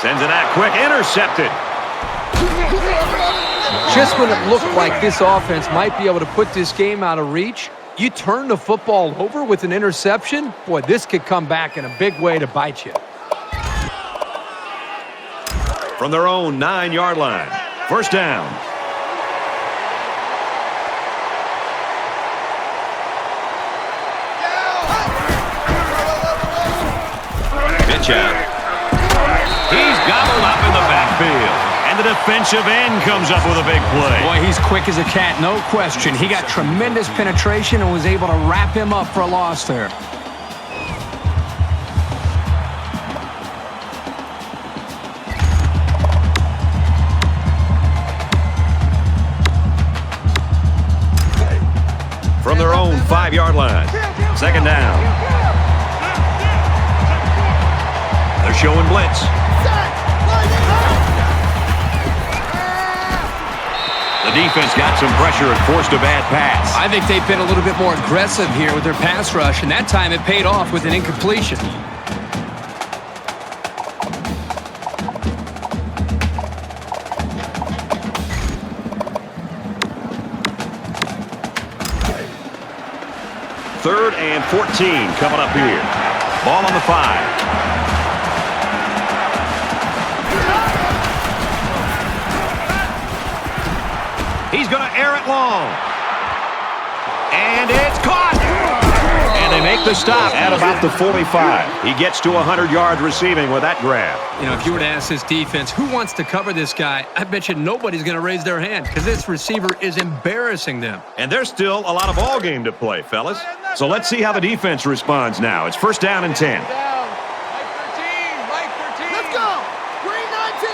Sends it out quick. Intercepted. Just when it looked like this offense might be able to put this game out of reach, you turn the football over with an interception. Boy, this could come back in a big way to bite you. From their own 9-yard line. 1st down. Pitch out. He's gobbled up in the backfield. And the defensive end comes up with a big play. Boy, he's quick as a cat, no question. He got tremendous penetration and was able to wrap him up for a loss there. From their own 5-yard line. 2nd down. They're showing blitz. The defense got some pressure and forced a bad pass. I think they've been a little bit more aggressive here with their pass rush, and that time it paid off with an incompletion. Third and 14 coming up here. Ball on the 5. He's going to air it long. And it's caught. And they make the stop at about the 45. He gets to 100 yards receiving with that grab. You know, if you were to ask this defense, who wants to cover this guy, I bet you nobody's going to raise their hand because this receiver is embarrassing them. And there's still a lot of ball game to play, fellas. So let's see how the defense responds now. It's 1st down and 10. Mike 13. Let's go. Green 19.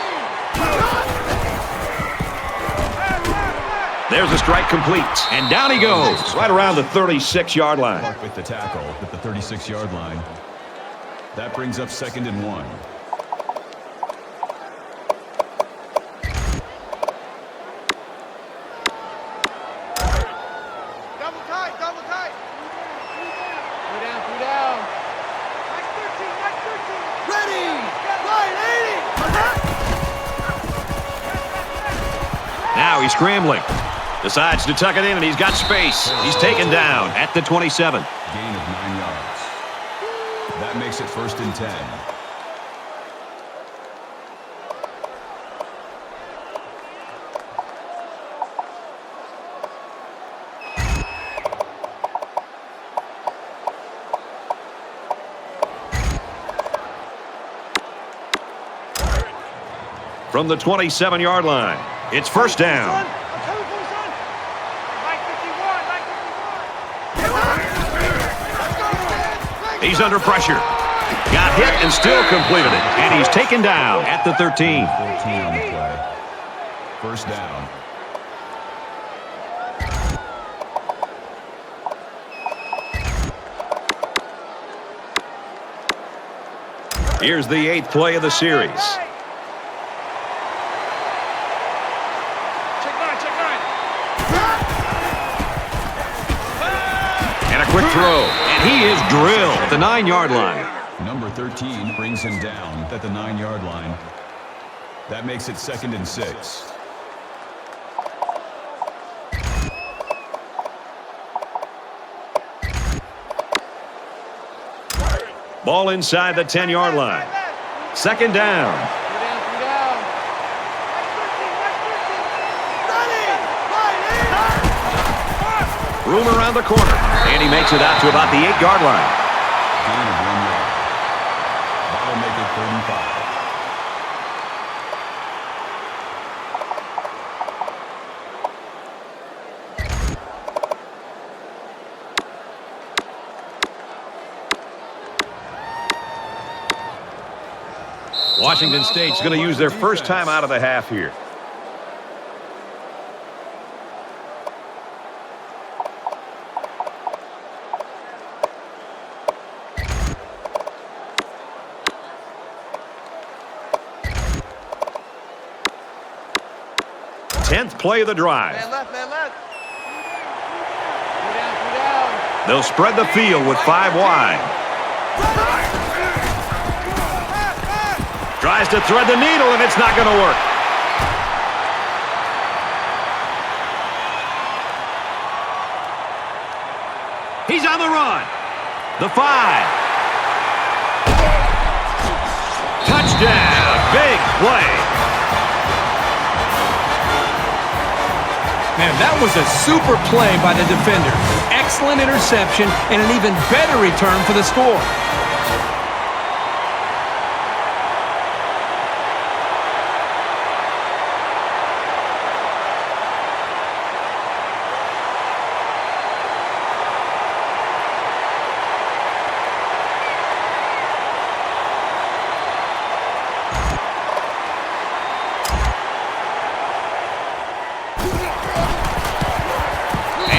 There's a strike complete. And down he goes, right around the 36-yard line. Mark with the tackle at the 36-yard line. That brings up 2nd and 1. Double tight. Three down. Mike 13. Ready. Right, 80. Now he's scrambling. Decides to tuck it in, and he's got space. He's taken down at the 27. Gain of 9 yards. That makes it 1st and 10. From the 27-yard line, it's 1st down. He's under pressure. Got hit and still completed it. And he's taken down at the 13. 14 on the play. 1st down. Here's the 8th play of the series. And a quick throw. And he is drilled at the 9-yard line. Number 13 brings him down at the 9-yard line. That makes it 2nd and 6. Ball inside the 10-yard line. 2nd down. Room around the corner. And he makes it out to about the 8-yard line. Gain of 1 yard. That'll make it 3rd and 5. Washington State's going to use their first time out of the half here. Tenth play of the drive. Man left, man left. They'll spread the field with 5 wide. Tries to thread the needle, and it's not going to work. He's on the run. The 5. Touchdown. Big play. Man, that was a super play by the defender. Excellent interception and an even better return for the score.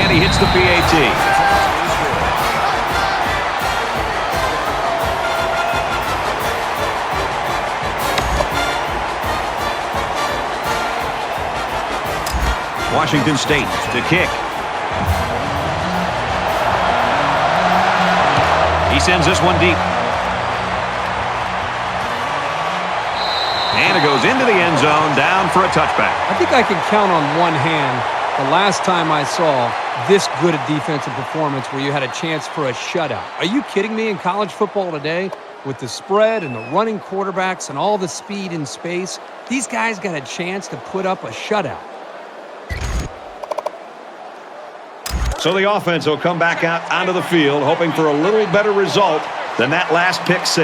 He hits the PAT. Washington State to kick. He sends this one deep. And it goes into the end zone, down for a touchback. I think I can count on one hand the last time I saw this good a defensive performance where you had a chance for a shutout. Are you kidding me? In college football today, with the spread and the running quarterbacks and all the speed and space, these guys got a chance to put up a shutout. So the offense will come back out onto the field, hoping for a little better result than that last pick 6.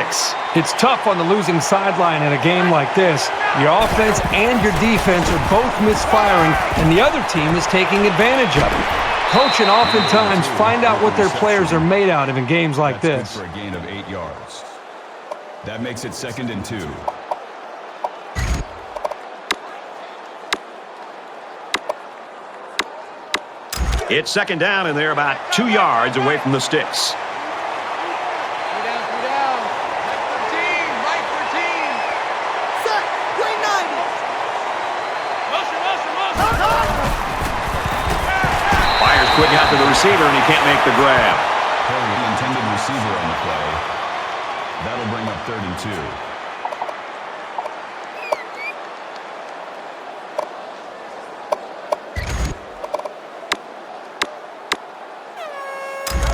It's tough on the losing sideline in a game like this. Your offense and your defense are both misfiring, and the other team is taking advantage of it. Coach and oftentimes find out what their players are made out of in games like this. For a gain of 8 yards. That makes it 2nd and 2. It's 2nd down, and they're about 2 yards away from the sticks. Quick out to the receiver, and he can't make the grab. Carry the intended receiver on the play. That'll bring up 3rd and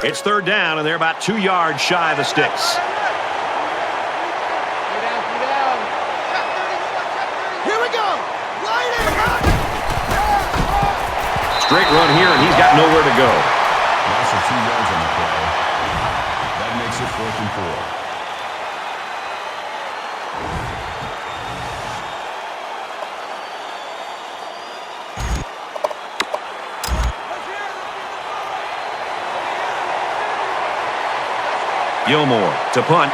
2. It's 3rd down, and they're about 2 yards shy of the sticks. Here we go. Straight run here, and he's got nowhere to go. Loss of 2 yards on the play. That makes it 4th and 4. Gilmore to punt.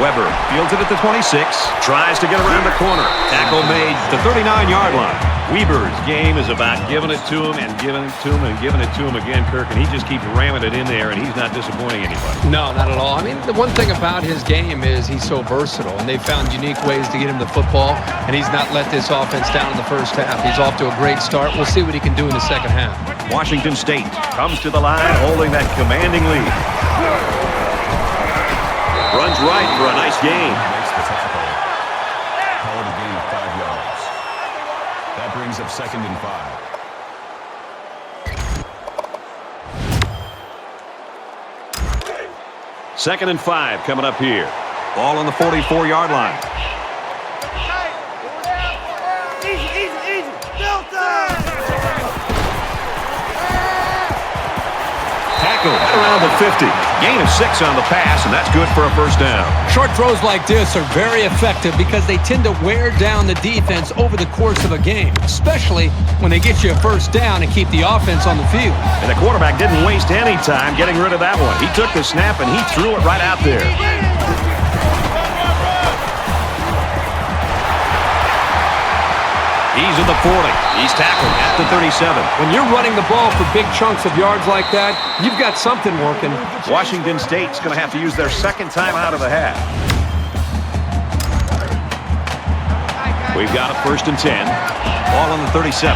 Weber fields it at the 26. Tries to get around the corner. Tackle made to the 39-yard line. Weber's game is about giving it to him and giving it to him and giving it to him again, Kirk, and he just keeps ramming it in there, and he's not disappointing anybody. No, not at all. I mean, the one thing about his game is he's so versatile, and they've found unique ways to get him the football, and he's not let this offense down in the first half. He's off to a great start. We'll see what he can do in the second half. Washington State comes to the line holding that commanding lead. Runs right for a nice gain. Makes the tackle. Call it a gain of 5 yards. That brings up 2nd and 5. 2nd and 5 coming up here. Ball on the 44-yard line. Easy. Filter! Tackle around the 50. Gain of 6 on the pass, and that's good for a first down. Short throws like this are very effective because they tend to wear down the defense over the course of a game, especially when they get you a first down and keep the offense on the field. And the quarterback didn't waste any time getting rid of that one. He took the snap and he threw it right out there. He's at the 40. He's tackled at the 37. When you're running the ball for big chunks of yards like that, you've got something working. Washington State's going to have to use their second time out of the half. We've got a 1st and 10. Ball on the 37.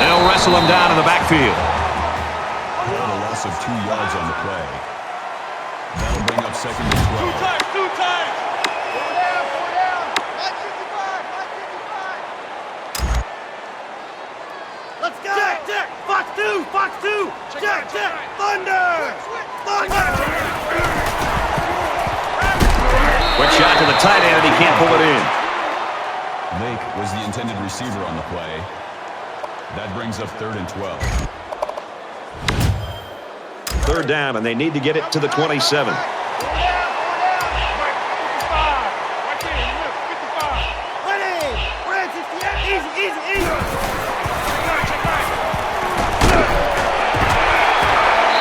They'll wrestle him down in the backfield. A loss of 2 yards on the play. That'll bring up 2nd and 12. Two times. Four down. 155. Let's go. Check. Fox 2. Check. Thunder. Quick shot to the tight end, and he can't pull it in. Lake was the intended receiver on the play. That brings up 3rd and 12. 3rd down, and they need to get it to the 27.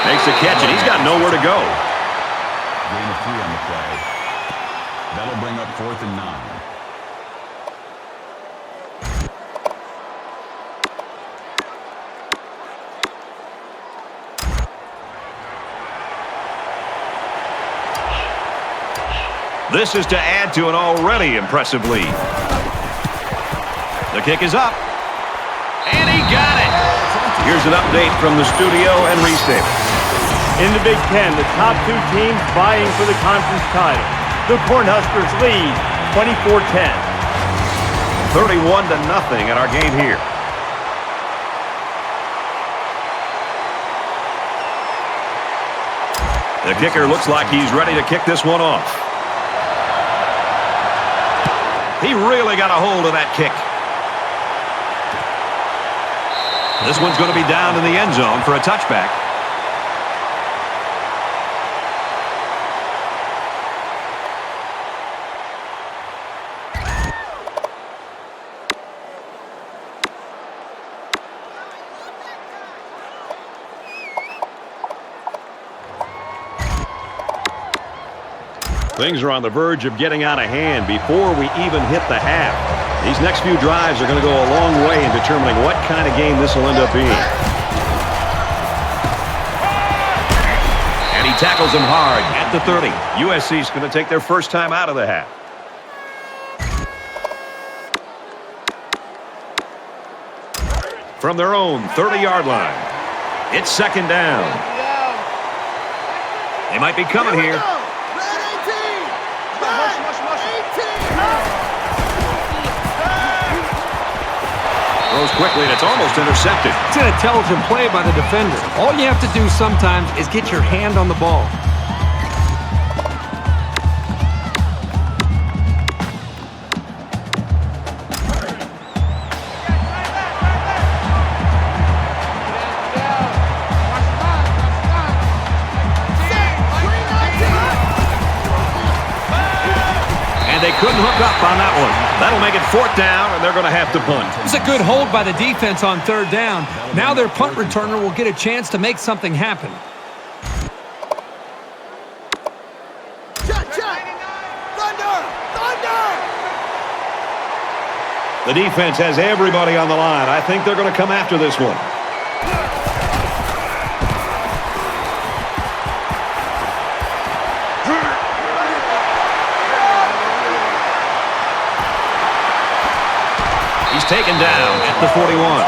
Makes the catch, and he's got nowhere to go. Gain of 3 on the play. That'll bring up 4th and 9. This is to add to an already impressive lead. The kick is up. And he got it. Here's an update from the studio and Reese Davis. In the Big Ten, the top 2 teams vying for the conference title. The Cornhuskers lead 24-10. 31-0 in our game here. The kicker looks like he's ready to kick this one off. He really got a hold of that kick. This one's going to be down in the end zone for a touchback. Things are on the verge of getting out of hand before we even hit the half. These next few drives are going to go a long way in determining what kind of game this will end up being. And he tackles him hard at the 30. USC's going to take their first time out of the half. From their own 30-yard line, it's 2nd down. They might be coming here. Throws quickly, and it's almost intercepted. It's an intelligent play by the defender. All you have to do sometimes is get your hand on the ball. And they couldn't hook up on that one. That'll make it 4th down, and they're going to have to punt. It's a good hold by the defense on 3rd down. Now their punt returner will get a chance to make something happen. The defense has everybody on the line. I think they're going to come after this one. He's taken down at the 41.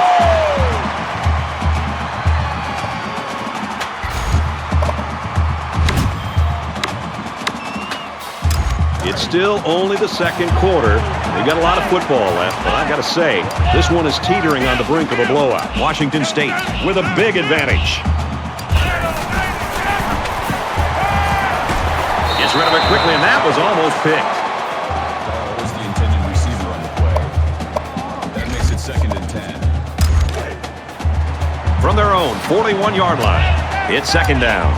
It's still only the 2nd quarter. We've got a lot of football left, but I've got to say, this one is teetering on the brink of a blowout. Washington State with a big advantage. Gets rid of it quickly, and that was almost picked. That was the intended receiver on the play. That makes it 2nd and 10. From their own 41-yard line, it's 2nd down.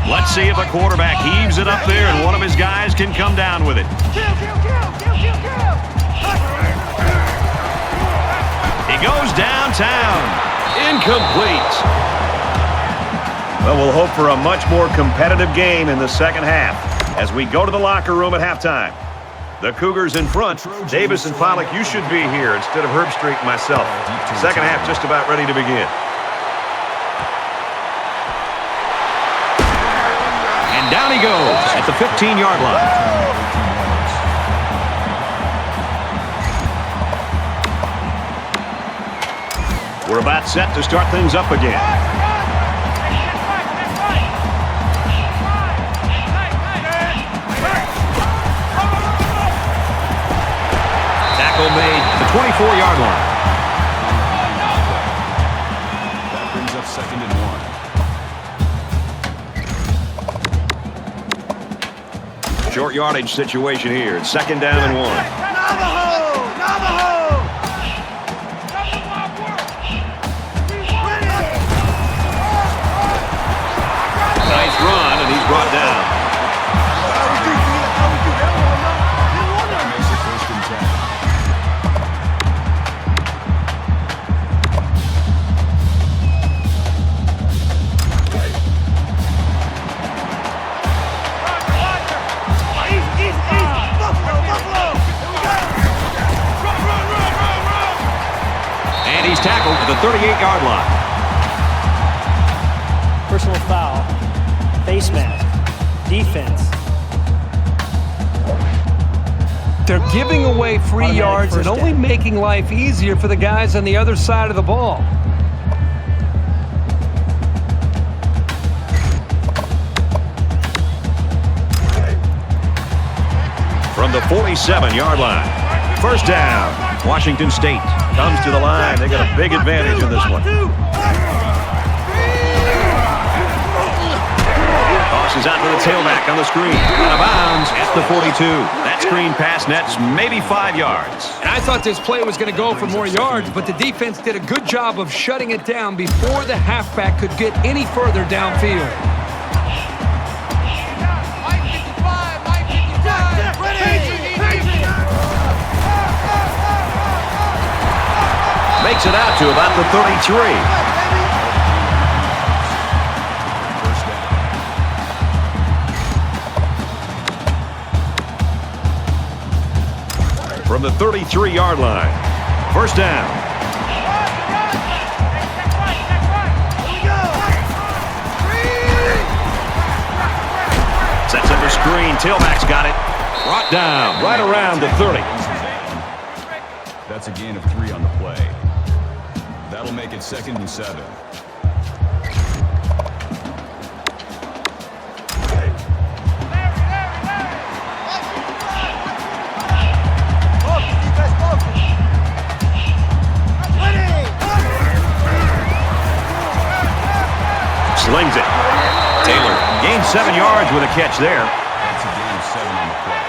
Let's see if the quarterback heaves it up there and one of his guys can come down with it. He goes downtown. Incomplete. Well, we'll hope for a much more competitive game in the 2nd half as we go to the locker room at halftime. The Cougars in front. Davis and Pollock, you should be here instead of Herbstreit and myself. 2nd half just about ready to begin. And down he goes at the 15-yard line. We're about set to start things up again. Tackle made at the 24-yard line. That brings up 2nd and 1. Short yardage situation here. It's 2nd down and 1. Nice run, and he's brought down. That makes it 1st and 10. And he's tackled at the 38-yard line. Personal foul. Face mask. Defense. They're giving away free yards and only making life easier for the guys on the other side of the ball. From the 47-yard line. 1st down. Washington State comes to the line. They got a big advantage in this one. Tosses out to the tailback on the screen. Out of bounds at the 42. That screen pass nets maybe 5 yards. And I thought this play was going to go for more yards, but the defense did a good job of shutting it down before the halfback could get any further downfield. Makes it out to about the 33. From the 33-yard line. 1st down. Sets up a screen. Tailback's got it. Brought down right around the 30. That's a gain of 3 on the play. That'll make it 2nd and 7. Slings it. Taylor gained 7 yards with a catch there. That's a gain of 7 on the play.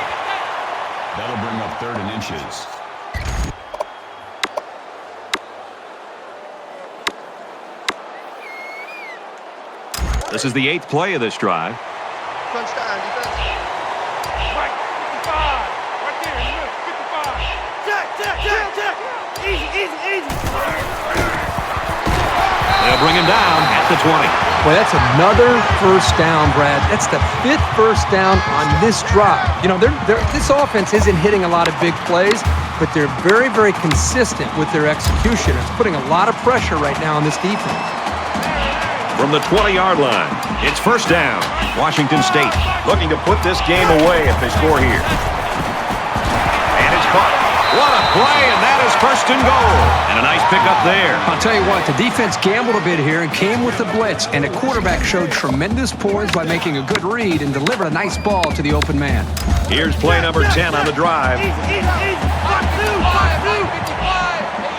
That'll bring up 3rd and inches. This is the 8th play of this drive. Crunch time, defense. Right, 55. Right there. They'll bring him down at the 20. Boy, that's another first down, Brad. That's the 5th first down on this drive. You know, this offense isn't hitting a lot of big plays, but they're very, very consistent with their execution. It's putting a lot of pressure right now on this defense. From the 20-yard line, it's first down. Washington State looking to put this game away if they score here. And it's caught. What a play, and that is first and goal. And a nice pickup there. I'll tell you what, the defense gambled a bit here and came with the blitz, and the quarterback showed tremendous poise by making a good read and delivered a nice ball to the open man. Here's play number 10 on the drive.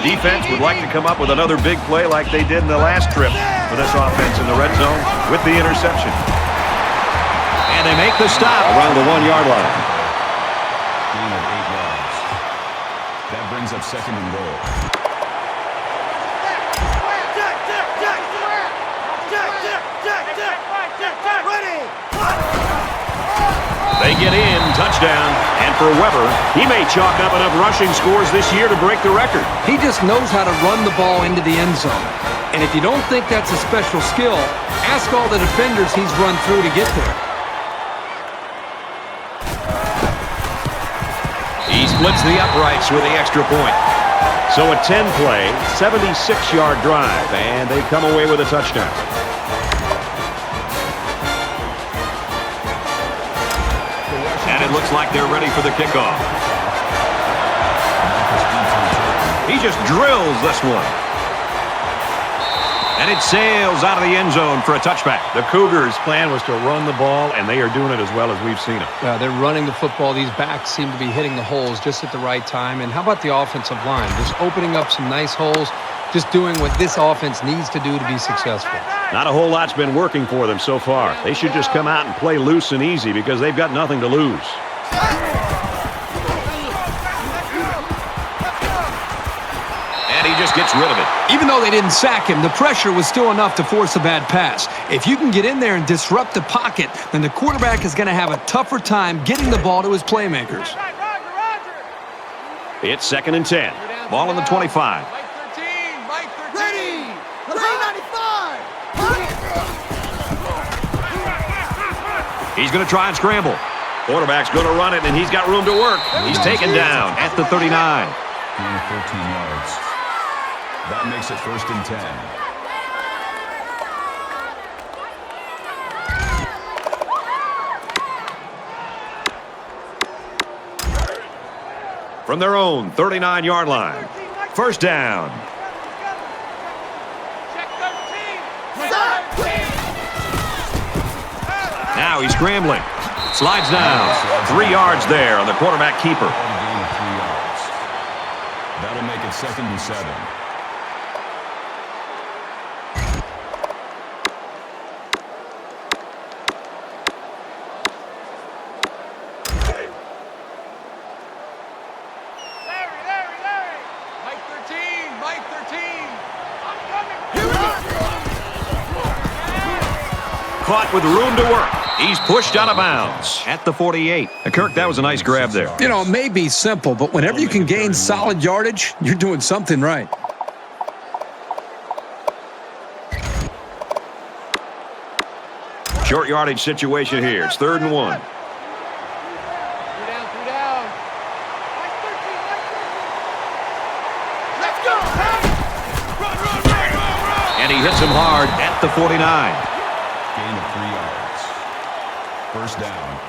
Defense would like to come up with another big play like they did in the last trip for this offense in the red zone with the interception. And they make the stop around the 1-yard line. Gain of 8 yards. That brings up second and goal. They get in, touchdown. And for Weber, he may chalk up enough rushing scores this year to break the record. He just knows how to run the ball into the end zone. And if you don't think that's a special skill, ask all the defenders he's run through to get there. He splits the uprights with the extra point. So a 10-play, 76-yard drive, and they come away with a touchdown. And it looks like they're ready for the kickoff. He just drills this one. And it sails out of the end zone for a touchback. The Cougars' plan was to run the ball, and they are doing it as well as we've seen it. They're running the football. These backs seem to be hitting the holes just at the right time. And how about the offensive line? Just opening up some nice holes, just doing what this offense needs to do to be successful. Not a whole lot's been working for them so far. They should just come out and play loose and easy because they've got nothing to lose. And he just gets rid of it. Even though they didn't sack him, the pressure was still enough to force a bad pass. If you can get in there and disrupt the pocket, then the quarterback is going to have a tougher time getting the ball to his playmakers. It's second and 10. Ball on the 25. Ready! 395! He's going to try and scramble. Quarterback's going to run it, and he's got room to work. He's taken down at the 39. Gain of 14 yards. That makes it first and 10. From their own 39-yard line. First down. Now he's scrambling. Slides down. 3 yards there on the quarterback keeper. A gain of 3 yards. That'll make it second and 7. Caught with room to work. He's pushed out of bounds at the 48. Kirk, that was a nice grab there. You know, it may be simple, but whenever you can gain solid yardage, you're doing something right. Short yardage situation here. It's 3rd and 1. And he hits him hard at the 49. Gain of 3 yards. First down.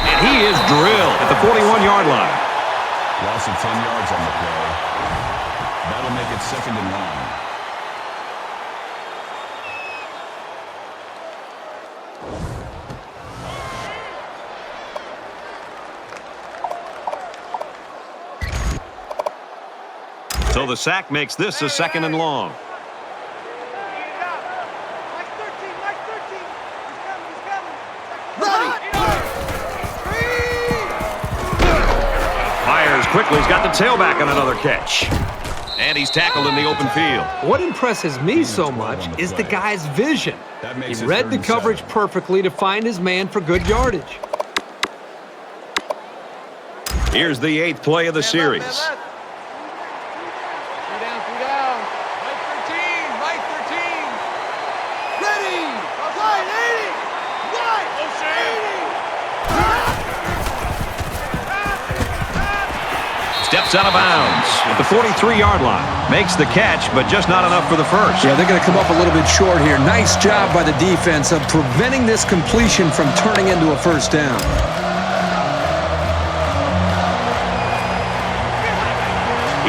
And he is drilled at the 41-yard line. Loss of 10 yards on the play. That'll make it second and 1. So the sack makes this a 2nd and long. Myers quickly has got the tailback on another catch. And he's tackled in the open field. What impresses me so much is the guy's vision. He read the coverage perfectly to find his man for good yardage. Here's the 8th play of the series. Steps out of bounds at the 43-yard line. Makes the catch, but just not enough for the first. Yeah, they're going to come up a little bit short here. Nice job by the defense of preventing this completion from turning into a first down.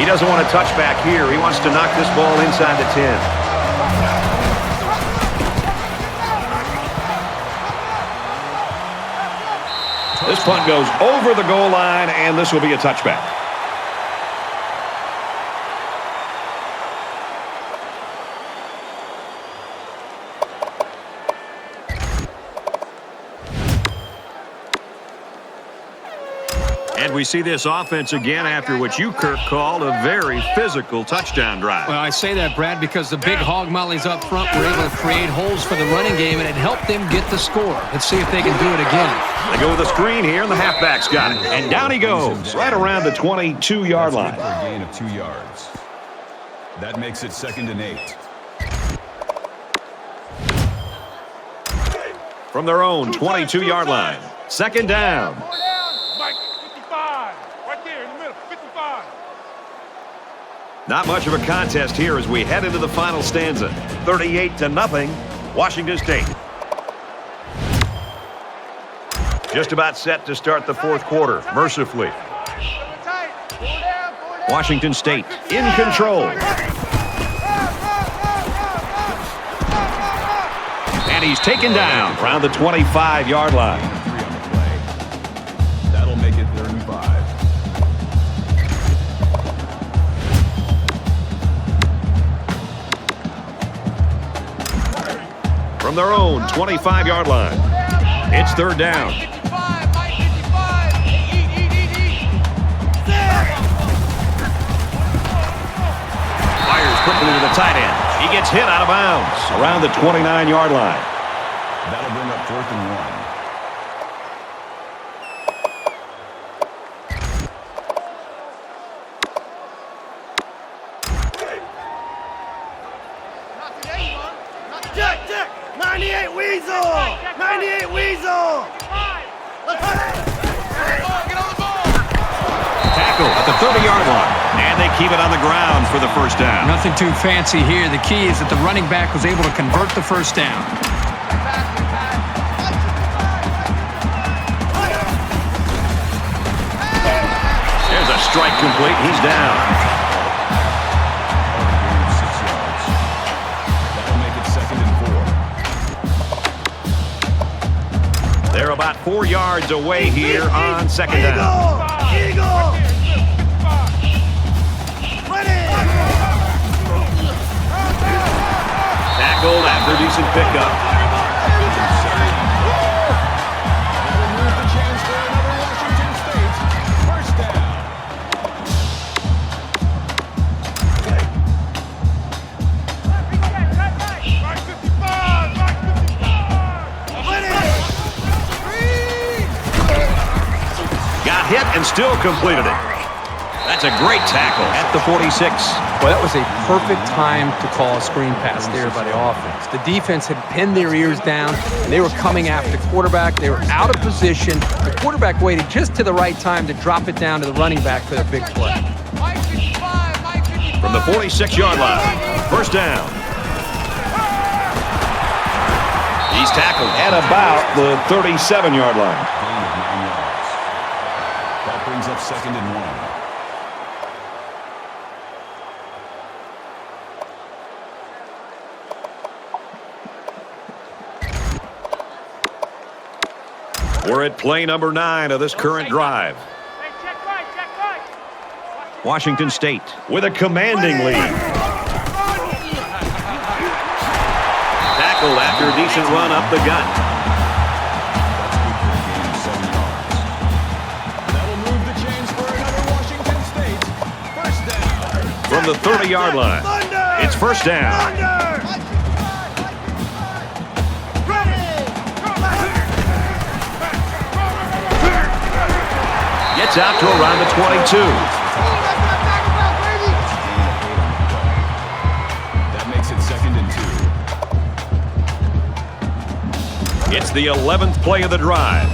He doesn't want a touchback here. He wants to knock this ball inside the 10. This punt goes over the goal line, and this will be a touchback. And we see this offense again after what you, Kirk, called a very physical touchdown drive. Well, I say that, Brad, because the big hog mollies up front were able to create holes for the running game, and it helped them get the score. Let's see if they can do it again. They go with a screen here, and the halfback's got it. And down he goes, right around the 22-yard line. For a gain of 2 yards. That makes it 2nd and 8. From their own 22-yard line. 2nd down. Not much of a contest here as we head into the final stanza. 38-0, Washington State. Just about set to start the 4th quarter, mercifully. Washington State in control. And he's taken down around the 25-yard line. That'll make it 35. From their own 25-yard line. It's 3rd down. Fires quickly to the tight end. He gets hit out of bounds around the 29-yard line. That'll bring up 4th and 1. Check! 98 Weasel! 98 Weasel! Tackle at the 30-yard line. And they keep it on the ground for the first down. Nothing too fancy here. The key is that the running back was able to convert the first down. There's a strike complete. He's down. That'll make it 2nd and 4. They're about 4 yards away here on 2nd down. Eagle! Tackled after decent pickup. Got hit and still completed it. That's a great tackle at the 46. Well, that was a perfect time to call a screen pass there by the offense. The defense had pinned their ears down, and they were coming after the quarterback. They were out of position. The quarterback waited just to the right time to drop it down to the running back for the big play. From the 46-yard line, first down. He's tackled at about the 37-yard line. Gain of 9 yards. That brings up 2nd and 1. We're at play number 9 of this current drive. Washington State with a commanding lead. Tackled after a decent run up the gut. That'll move the chains for another Washington State. First down. from the 30-yard line. It's first down. Gets out to around the 22. That makes it 2nd and 2. It's the 11th play of the drive.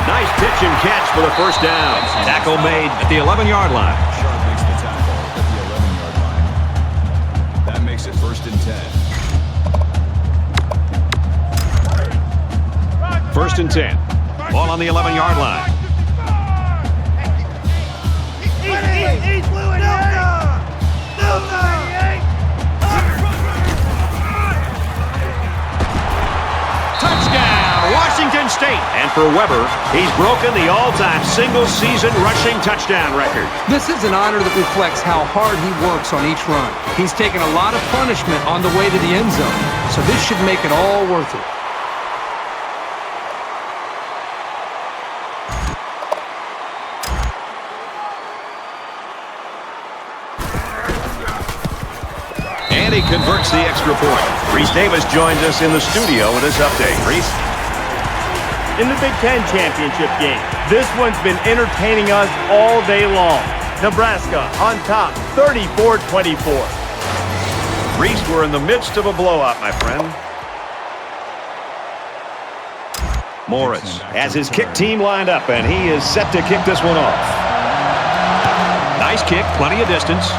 Nice pitch and catch for the first down. Tackle made at the 11-yard line. Sharp makes the tackle at the 11-yard line. That makes it 1st and 10. 1st and 10. Ball on the 11-yard line. Touchdown, Washington State. And for Weber, he's broken the all-time single-season rushing touchdown record. This is an honor that reflects how hard he works on each run. He's taken a lot of punishment on the way to the end zone, so this should make it all worth it. And he converts the extra point. Reese Davis joins us in the studio with this update. Reese? In the Big Ten championship game, this one's been entertaining us all day long. Nebraska on top, 34-24. Reese, we're in the midst of a blowout, my friend. Morris has his kick team lined up, and he is set to kick this one off. Nice kick, plenty of distance.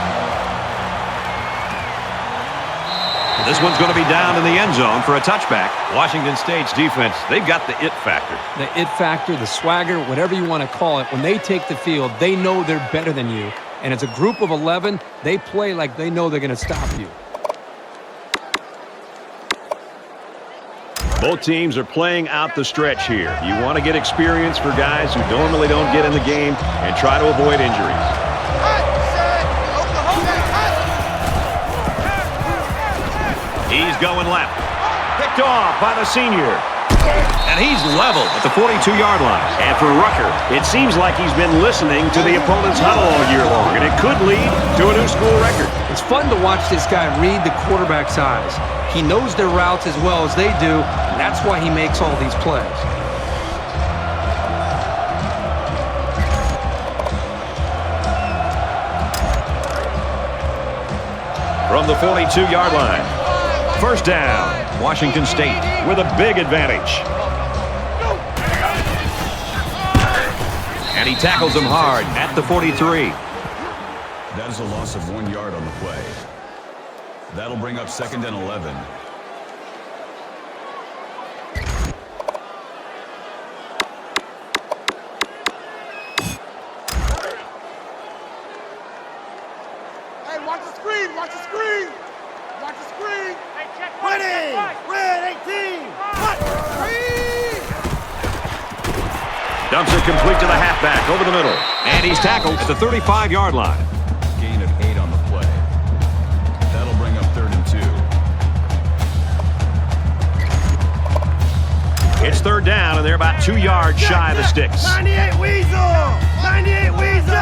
This one's going to be down in the end zone for a touchback. Washington State's defense, they've got the it factor. The it factor, the swagger, whatever you want to call it, when they take the field, they know they're better than you. And as a group of 11, they play like they know they're going to stop you. Both teams are playing out the stretch here. You want to get experience for guys who normally don't get in the game and try to avoid injuries. He's going left. Picked off by the senior. And he's level at the 42-yard line. And for Rucker, it seems like he's been listening to the opponent's huddle all year long, and it could lead to a new school record. It's fun to watch this guy read the quarterback's eyes. He knows their routes as well as they do, and that's why he makes all these plays. From the 42-yard line. First down, Washington State with a big advantage. And he tackles him hard at the 43. That is a loss of 1 yard on the play. That'll bring up 2nd and 11. Hey, watch the screen, watch the screen. Watch the screen. Hey, check. Ready. Red 18. What? Dumps it complete to the halfback over the middle. And he's tackled at the 35-yard line. Gain of 8 on the play. That'll bring up 3rd and 2. It's 3rd down, and they're about 2 yards shy of the sticks. 98 Weasel. 98 Weasel.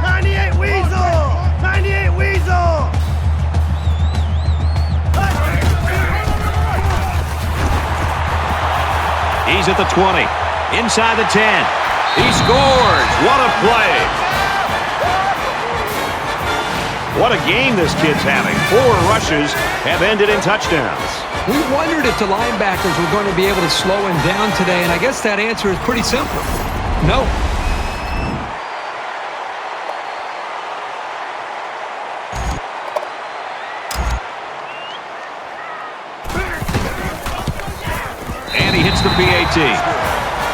98 Weasel. 98 Weasel. He's at the 20. Inside the 10. He scores. What a play. What a game this kid's having. 4 rushes have ended in touchdowns. We wondered if the linebackers were going to be able to slow him down today, and I guess that answer is pretty simple. No. And he hits the PAT.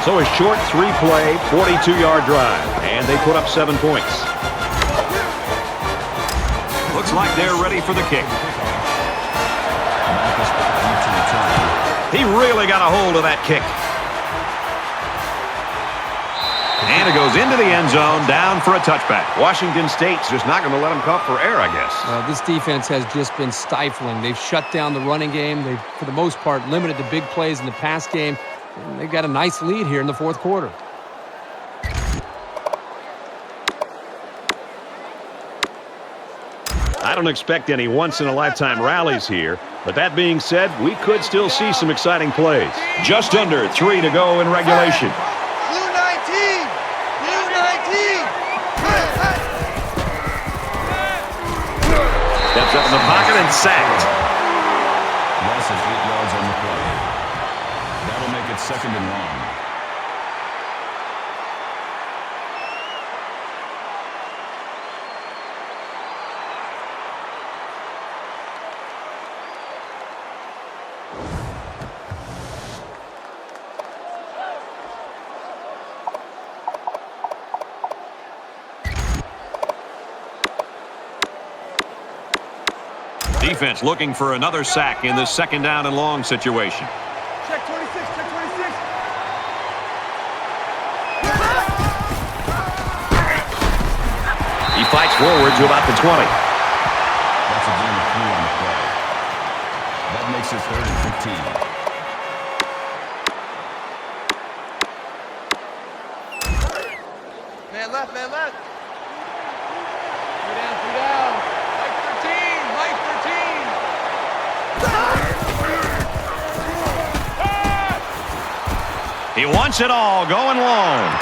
So a short 3-play, 42-yard drive. And they put up 7 points. Looks like they're ready for the kick. He really got a hold of that kick. And it goes into the end zone, down for a touchback. Washington State's just not going to let him come for air, I guess. This defense has just been stifling. They've shut down the running game. They've, for the most part, limited the big plays in the pass game. And they've got a nice lead here in the fourth quarter. I don't expect any once-in-a-lifetime rallies here, but that being said, we could still see some exciting plays. Just under 3 to go in regulation. Blue 19! Blue 19! Steps up in the pocket and sacked. Loss of 8 yards on the play. That'll make it 2nd and long. Defense looking for another sack in this 2nd down and long situation. Check 26, check 26. He fights forward to about the 20. That's a gain of 3 on the play. That makes it 3rd and 15. Man left, man left. Three down. Mike 13, Mike 13. He wants it all, going long.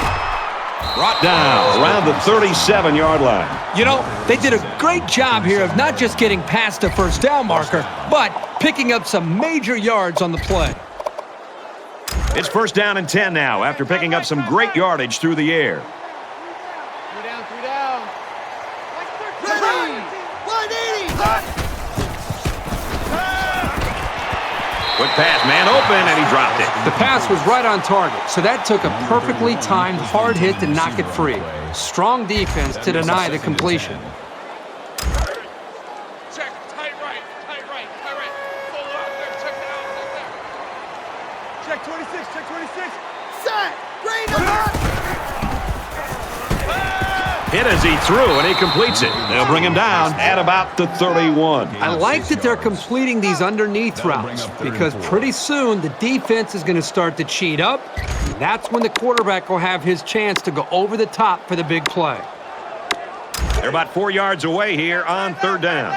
Brought down around the 37-yard line. You know, they did a great job here of not just getting past the first down marker, but picking up some major yards on the play. It's 1st down and 10 now after picking up some great yardage through the air. Three down. Ready! 180! Quick pass, man open, and he dropped it. The pass was right on target, so that took a perfectly timed hard hit to knock it free. Strong defense to deny the completion. Check, tight right. Full out there, check down, check 26, check 26. Set! Green number! Hit as he threw, and he completes it. They'll bring him down at about the 31. I like that they're completing these underneath routes because pretty soon the defense is going to start to cheat up. That's when the quarterback will have his chance to go over the top for the big play. They're about 4 yards away here on 3rd down.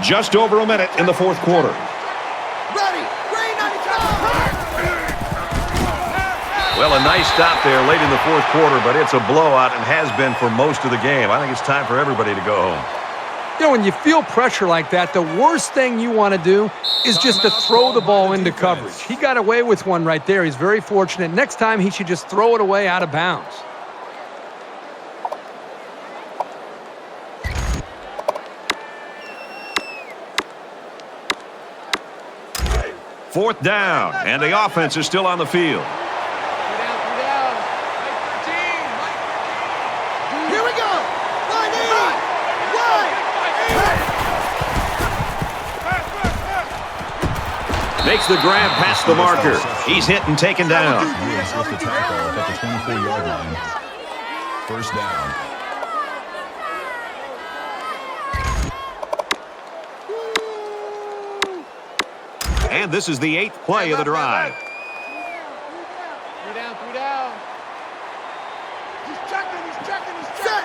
Just over a minute in the fourth quarter. Ready! Green 95! Well, a nice stop there late in the fourth quarter, but it's a blowout and has been for most of the game. I think it's time for everybody to go home. You know, when you feel pressure like that, the worst thing you want to do is just to throw the ball into coverage. He got away with one right there. He's very fortunate. Next time, he should just throw it away out of bounds. Fourth down, and the offense is still on the field. Three down. Mike 13, Mike 13. Here we go! 180! Makes the grab past the marker. He's hit and taken down. Woods with the tackle at the 24-yard line. 1st down. And this is the 8th play of the drive. Three down. He's checking. Set!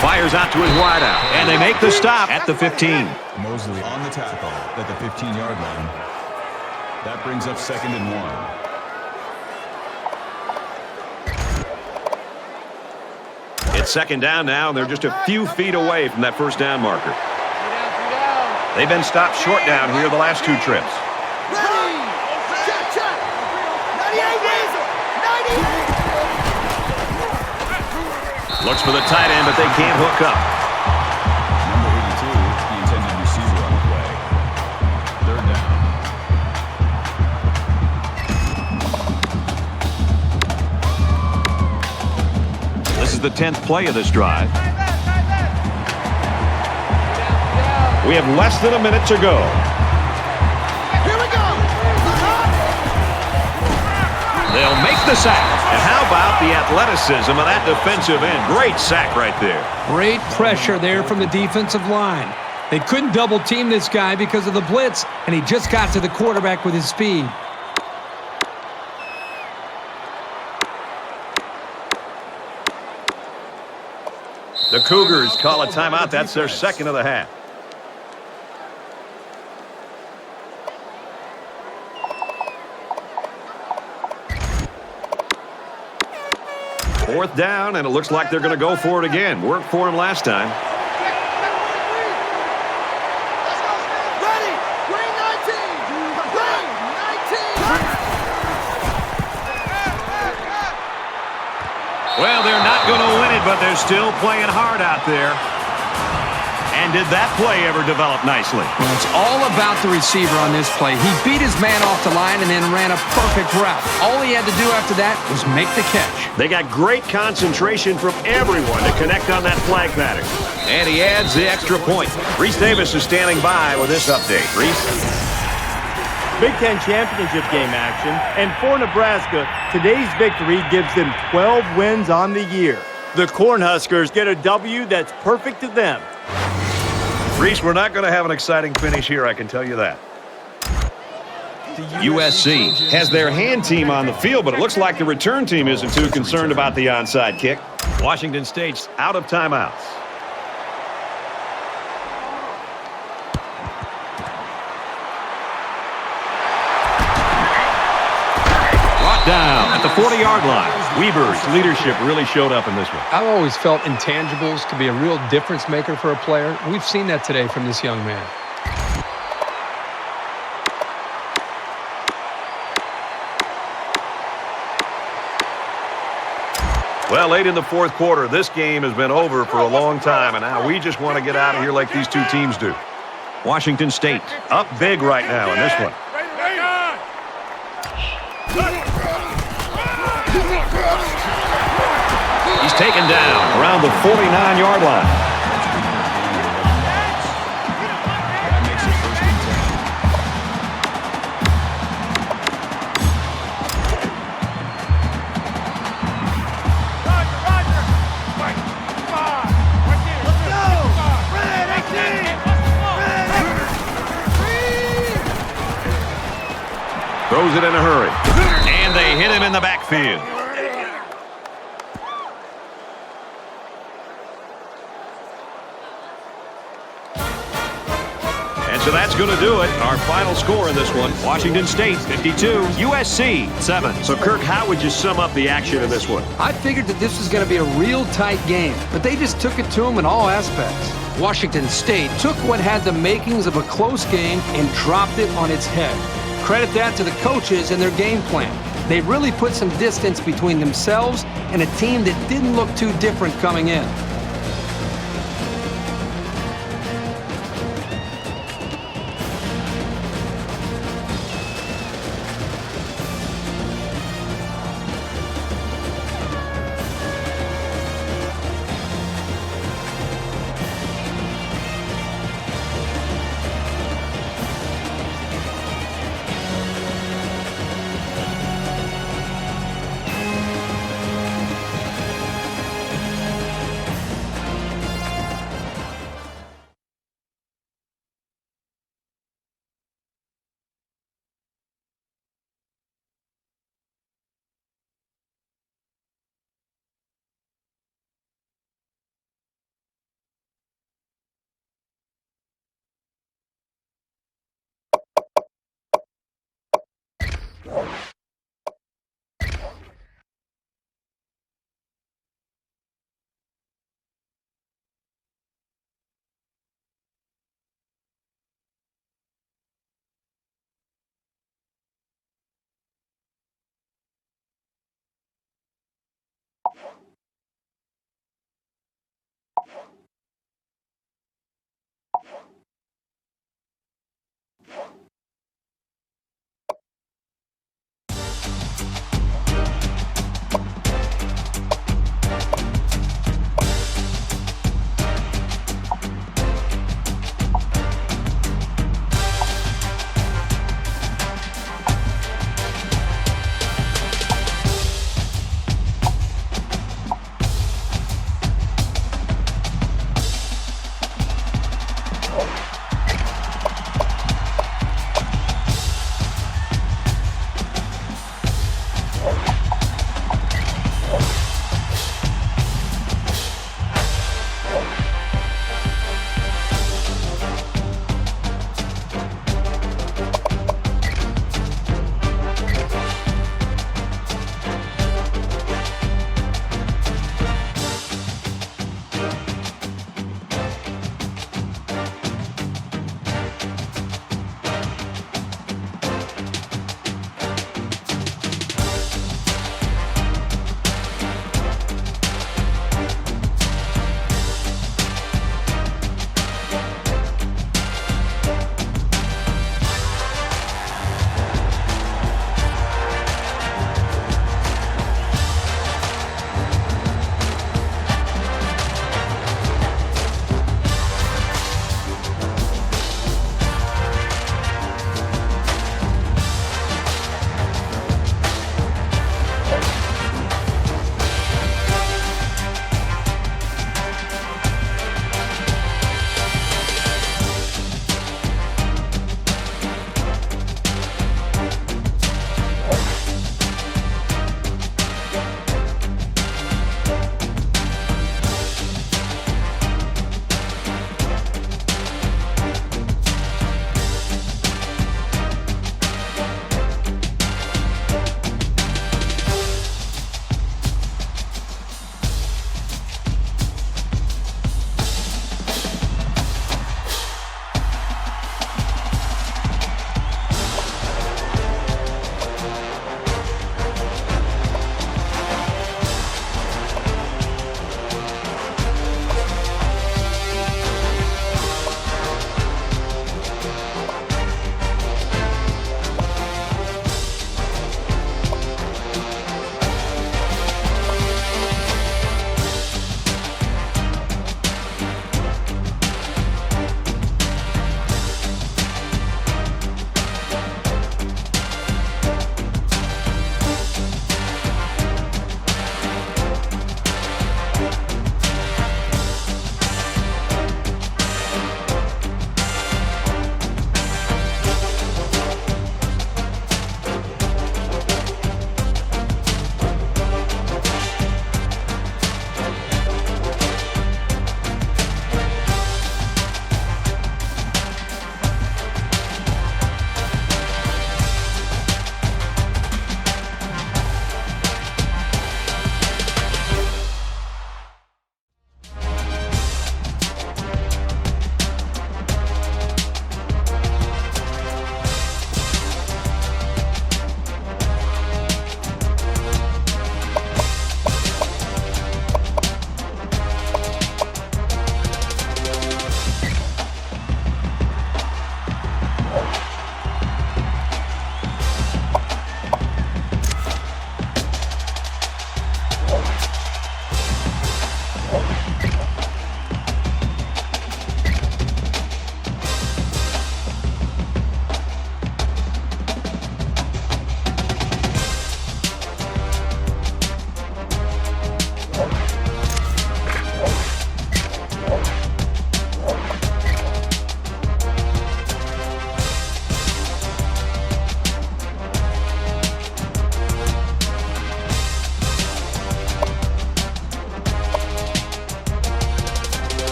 Fires out to his wideout, and they make the stop at the 15. Mosley on the tackle at the 15-yard line. That brings up 2nd and 1. It's 2nd down now, and they're just a few feet away from that 1st down marker. Three down. They've been stopped short down here the last 2 trips. Ready! Check! 98 Weasel! 90! Looks for the tight end, but they can't hook up. Number 82, the intended receiver on the play. 3rd down. This is the 10th play of this drive. We have less than a minute to go. Here we go! They'll make the sack. And how about the athleticism of that defensive end? Great sack right there. Great pressure there from the defensive line. They couldn't double team this guy because of the blitz, and he just got to the quarterback with his speed. The Cougars call a timeout. That's their second of the half. Fourth down, and it looks like they're going to go for it again. Worked for him last time. Ready! Green 19! Green 19! Well, they're not going to win it, but they're still playing hard out there. And did that play ever develop nicely? Well, it's all about the receiver on this play. He beat his man off the line and then ran a perfect route. All he had to do after that was make the catch. They got great concentration from everyone to connect on that flag pattern. And he adds the extra point. Reese Davis is standing by with this update. Reese? Big Ten championship game action, and for Nebraska, today's victory gives them 12 wins on the year. The Cornhuskers get a W that's perfect to them. Reese, we're not going to have an exciting finish here, I can tell you that. USC has their hand team on the field, but it looks like the return team isn't too concerned about the onside kick. Washington State's out of timeouts. Brought down at the 40-yard line. Weber's leadership really showed up in this one. I've always felt intangibles could be a real difference maker for a player. We've seen that today from this young man. Well, late in the fourth quarter, this game has been over for a long time, and now we just want to get out of here like these two teams do. Washington State Up big right now in this one. He's taken down around the 49-yard line. That makes it first and 10. Throws it in a hurry. And they hit him in the backfield. So that's going to do it. Our final score in this one, Washington State 52, USC 7. So, Kirk, how would you sum up the action in this one? I figured that this was going to be a real tight game, but they just took it to them in all aspects. Washington State took what had the makings of a close game and dropped it on its head. Credit that to the coaches and their game plan. They really put some distance between themselves and a team that didn't look too different coming in.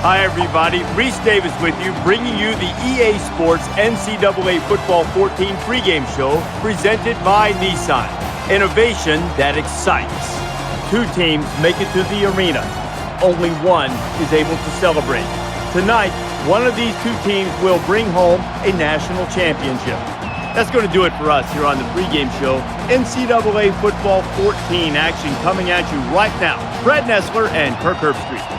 Hi, everybody. Reese Davis with you, bringing you the EA Sports NCAA Football 14 pregame show presented by Nissan. Innovation that excites. 2 teams make it to the arena. Only one is able to celebrate. Tonight, one of these 2 teams will bring home a national championship. That's going to do it for us here on the pregame show. NCAA Football 14 action coming at you right now. Fred Nessler and Kirk Herbstreit.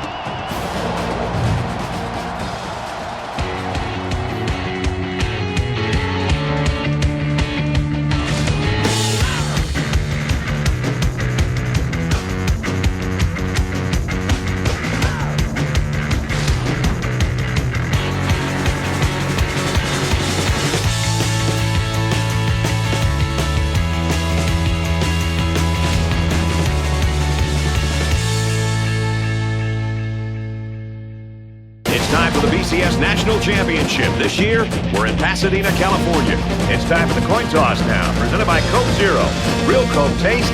National Championship. This year, we're in Pasadena, California. It's time for the coin toss now, presented by Coke Zero. Real Coke taste,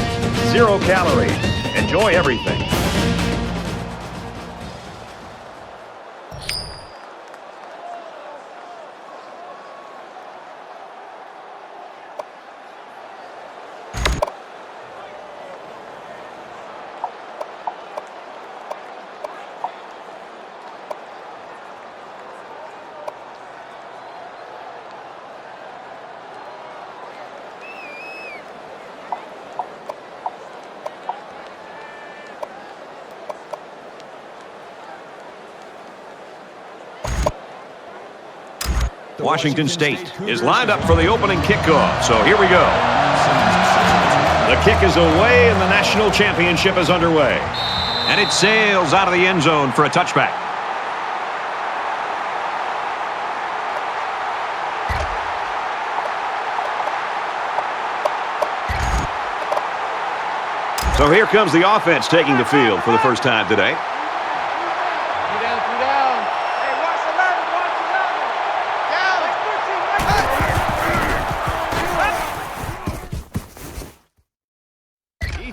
0 calories. Enjoy everything. Washington State is lined up for the opening kickoff. So here we go. The kick is away and the national championship is underway. And it sails out of the end zone for a touchback. So here comes the offense taking the field for the first time today.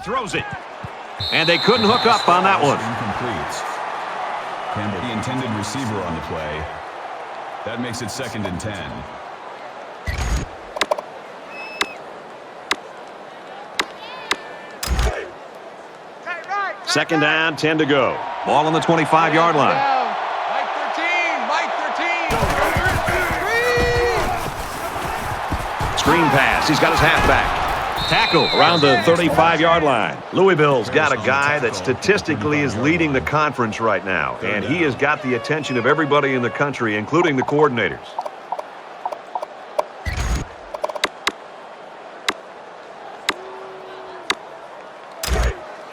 Throws it. And they couldn't hook up on that one. Incomplete. Campbell, the intended receiver on the play. That makes it 2nd and 10. Second down, 10 to go. Ball on the 25-yard line. Mike 13, Mike 13. Screen pass. He's got his halfback. Tackle around the 35-yard line. Louisville's got a guy that statistically is leading the conference right now, and he has got the attention of everybody in the country, including the coordinators.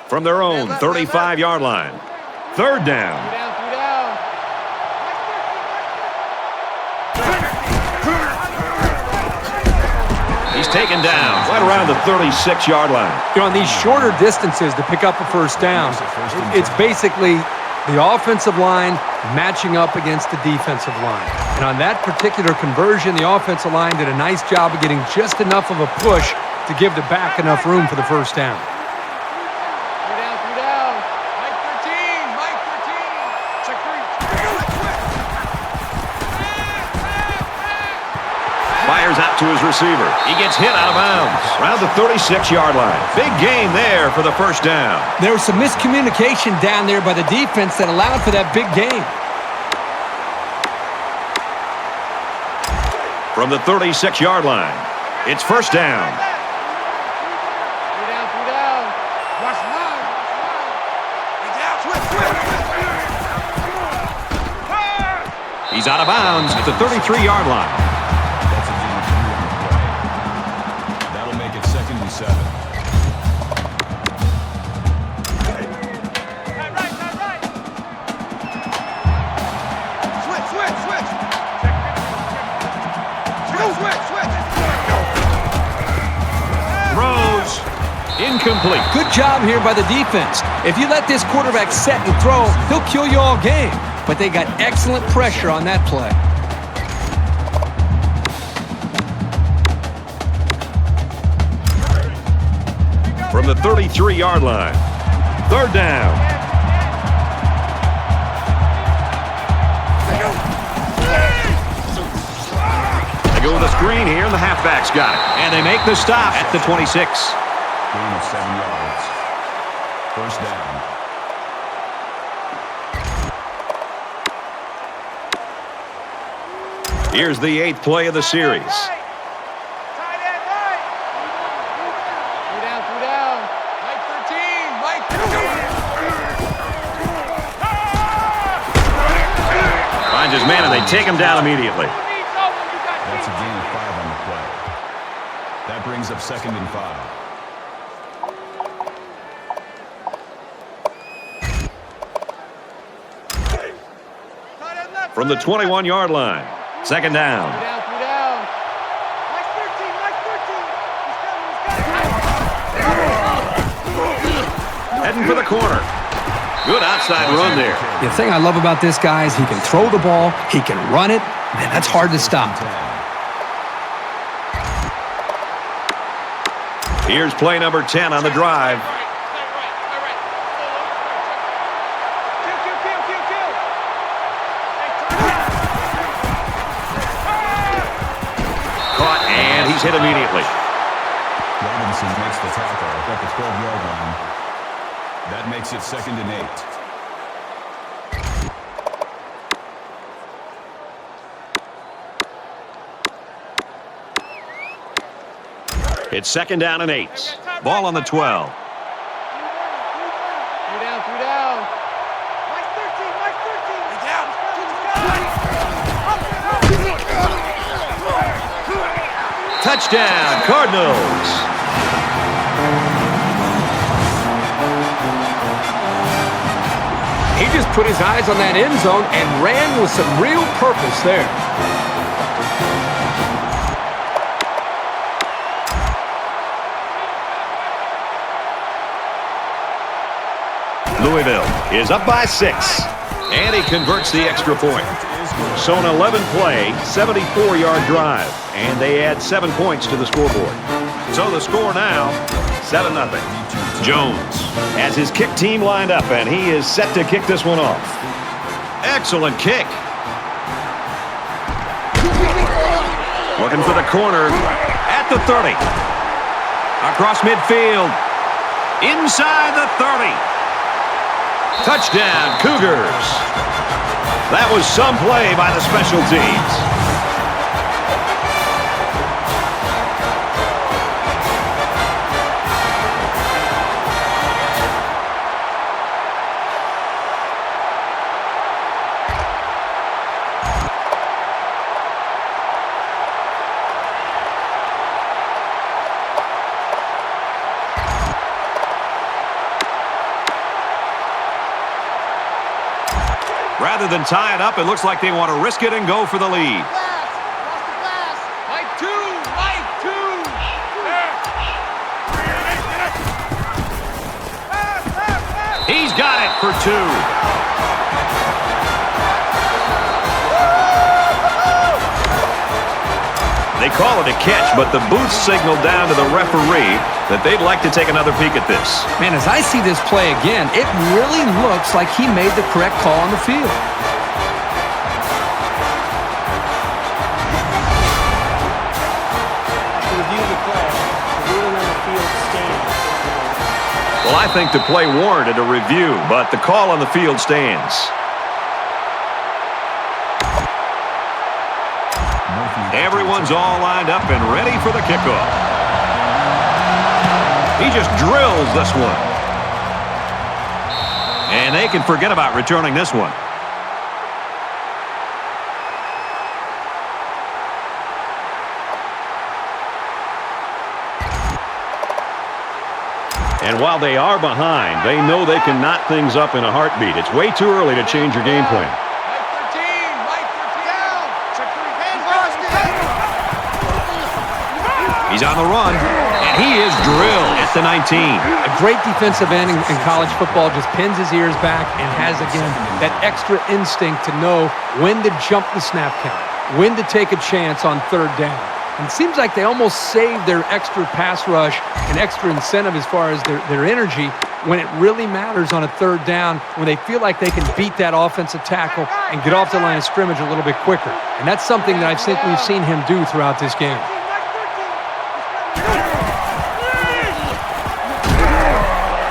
From their own 35-yard line. 3rd down. Taken down right around the 36-yard line. You know, on these shorter distances to pick up a first down, it's basically the offensive line matching up against the defensive line. And on that particular conversion, the offensive line did a nice job of getting just enough of a push to give the back enough room for the first down. Fires out to his receiver. He gets hit out of bounds around the 36-yard line. Big gain there for the first down. There was some miscommunication down there by the defense that allowed for that big gain. From the 36-yard line, it's first down. He's out of bounds at the 33-yard line. That's a gain of 3 on the play. That'll make it 2nd and 7. Throws. Incomplete. Good job here by the defense. If you let this quarterback set and throw, he'll kill you all game. But they got excellent pressure on that play. From the 33-yard line. 3rd down. They go with a screen here, and the halfback's got it. And they make the stop at the 26. Gain of 7 yards. 1st down. Here's the 8th play of the series. Finds his man, and they take him down immediately. That's a gain of 5 on the play. That brings up 2nd and 5. From the 21-yard line. 2nd down. Heading for the corner. Good outside run there. The thing I love about this guy is he can throw the ball, he can run it. Man, that's hard to stop. Here's play number 10 on the drive. Caught, and he's hit immediately. Robinson makes the tackle at the 12-yard line. That makes it 2nd and 8. It's 2nd down and 8. Ball on the 12. Touchdown, Cardinals. He just put his eyes on that end zone and ran with some real purpose there. Louisville is up by 6. And he converts the extra point. So an 11-play, 74-yard drive. And they add 7 points to the scoreboard. So the score now, 7-0. Jones has his kick team lined up, and he is set to kick this one off. Excellent kick. Looking for the corner at the 30. Across midfield. Inside the 30. Touchdown, Cougars. That was some play by the special teams. Rather than tie it up, it looks like they want to risk it and go for the lead. He's got it for 2. They call it a catch, but the booth signaled down to the referee that they'd like to take another peek at this. Man, as I see this play again, it really looks like he made the correct call on the field. To review the play, the ruling on the field stands. Well, I think the play warranted a review, but the call on the field stands. Everyone's all lined up and ready for the kickoff. He just drills this one. And they can forget about returning this one. And while they are behind, they know they can knot things up in a heartbeat. It's way too early to change your game plan. He's on the run, and he is drilled at the 19. A great defensive end in college football just pins his ears back and has, again, that extra instinct to know when to jump the snap count, when to take a chance on third down. And it seems like they almost save their extra pass rush and extra incentive as far as their energy when it really matters on a third down, when they feel like they can beat that offensive tackle and get off the line of scrimmage a little bit quicker. And that's something that I think we've seen him do throughout this game.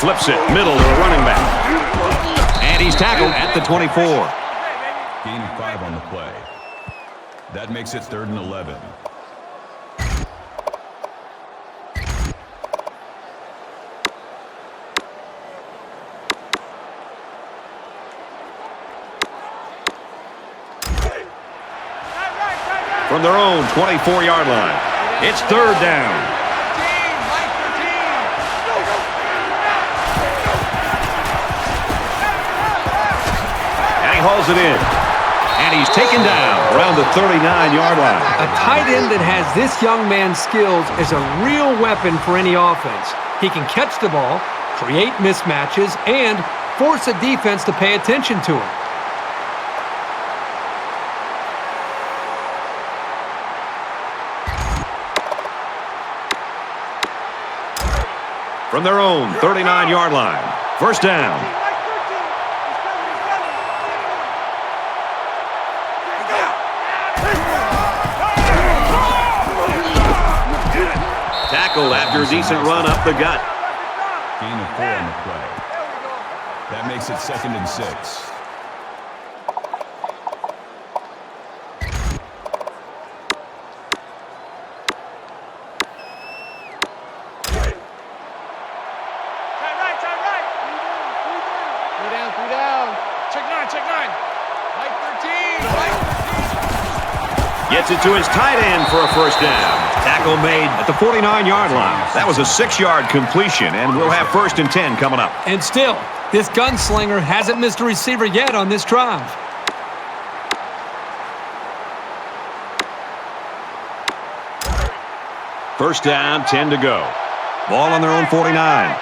Flips it, middle to a running back. And he's tackled at the 24. Gain of 5 on the play. That makes it 3rd and 11. From their own 24-yard line. It's 3rd down. Hauls it in. And he's taken down around the 39-yard line. A tight end that has this young man's skills is a real weapon for any offense. He can catch the ball, create mismatches, and force a defense to pay attention to him. From their own 39-yard line. 1st down. Tackled after a decent run up the gut. Gain of 4 on the play. That makes it 2nd and 6. Gets it to his tight end for a 1st down. Tackle made at the 49-yard line. That was a 6-yard completion, and we'll have 1st and 10 coming up. And still, this gunslinger hasn't missed a receiver yet on this drive. First down, 10 to go. Ball on their own 49.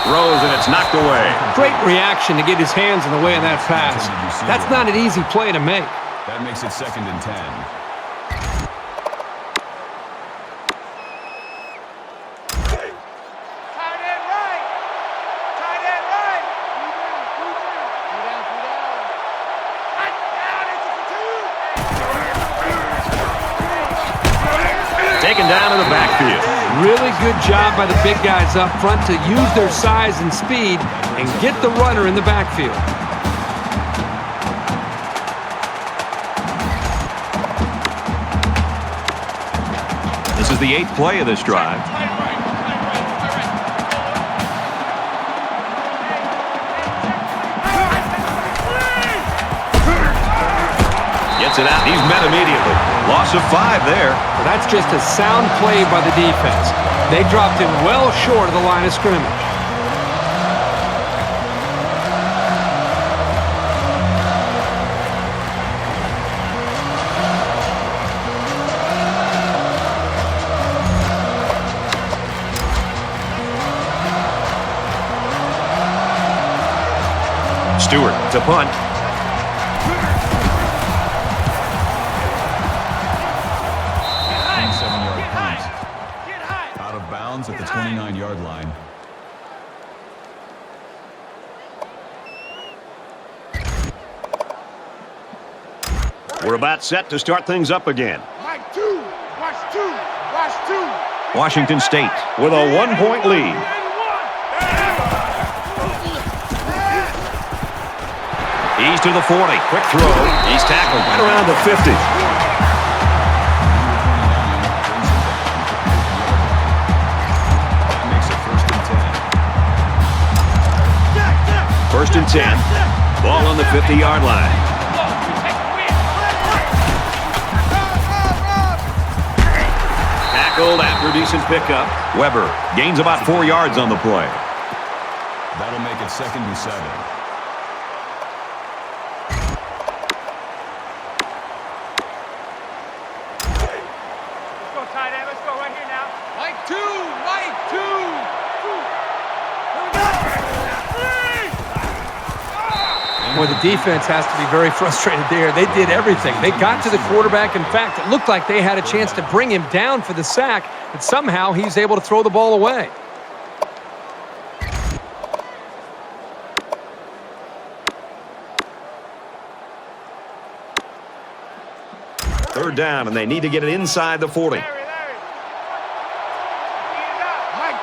Throws, and it's knocked away. Great reaction to get his hands in the way of that pass. That's not an easy play to make. That makes it 2nd and 10. Taken down to the backfield. Really good job by the big guys up front to use their size and speed and get the runner in the backfield. This is the 8th play of this drive. Gets it out. He's met immediately. Loss of 5 there. But that's just a sound play by the defense. They dropped him well short of the line of scrimmage. Stewart to punt. At the 29-yard line. We're about set to start things up again. Washington State with a 1-point lead. He's to the 40. Quick throw. He's tackled right around the 50. First and 10. Ball on the 50-yard line. tackled after a decent pickup. Weber gains about 4 yards on the play. That'll make it 2nd and 7. Let's go, tight end. Let's go right here now. Mike 2! Mike 2! Boy, the defense has to be very frustrated there. They did everything. They got to the quarterback. In fact, it looked like they had a chance to bring him down for the sack, but somehow he's able to throw the ball away. Third down, and they need to get it inside the 40. Mike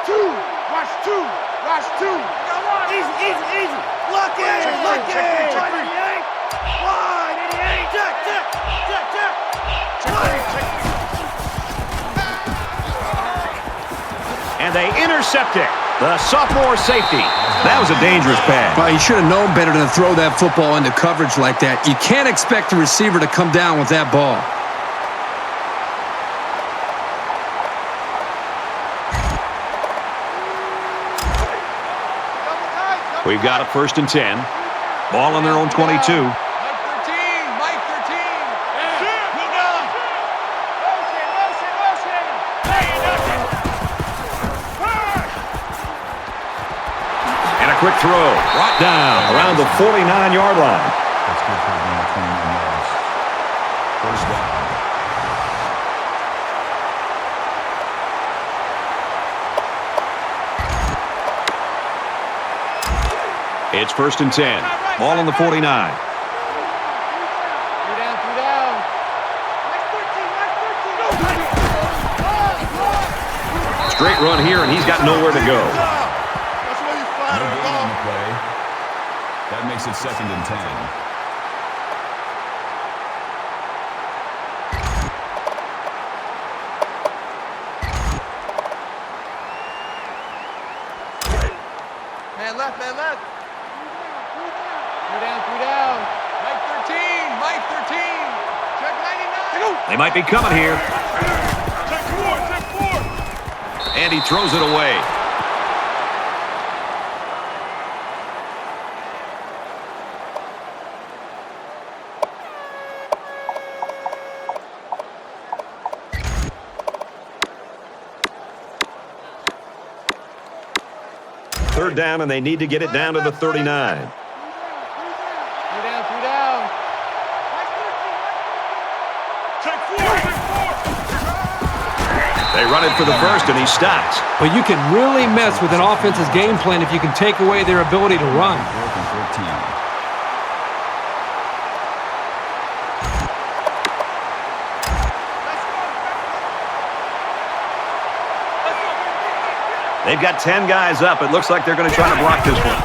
2. Watch 2. Watch 2. Easy, easy, easy. Look in, look in. 88. Wide, 88. Check, check, check, check. And they intercept it. The sophomore safety. That was a dangerous pass. Well, he should have known better than to throw that football into coverage like that. You can't expect the receiver to come down with that ball. We've got a 1st and 10. Ball on their own 22. Mike 13! Mike 13! And a quick throw. Brought down around the 49-yard line. That's good for a gain of 29 yards. 1st down. It's 1st and 10. Ball on the 49. Straight run here, and he's got nowhere to go. No gain on the play. That makes it 2nd and 10. Man left, man left. 3 down. Mike 13! Mike 13! Check 99. They might be coming here. Check 4, check 4. And he throws it away. Third down, and they need to get it down to the 39. 3 down. Check 4, check 4. They run it for the first, and he stops. But you can really mess with an offense's game plan if you can take away their ability to run. 4th and 14. They've got 10 guys up. It looks like they're going to try to block this one.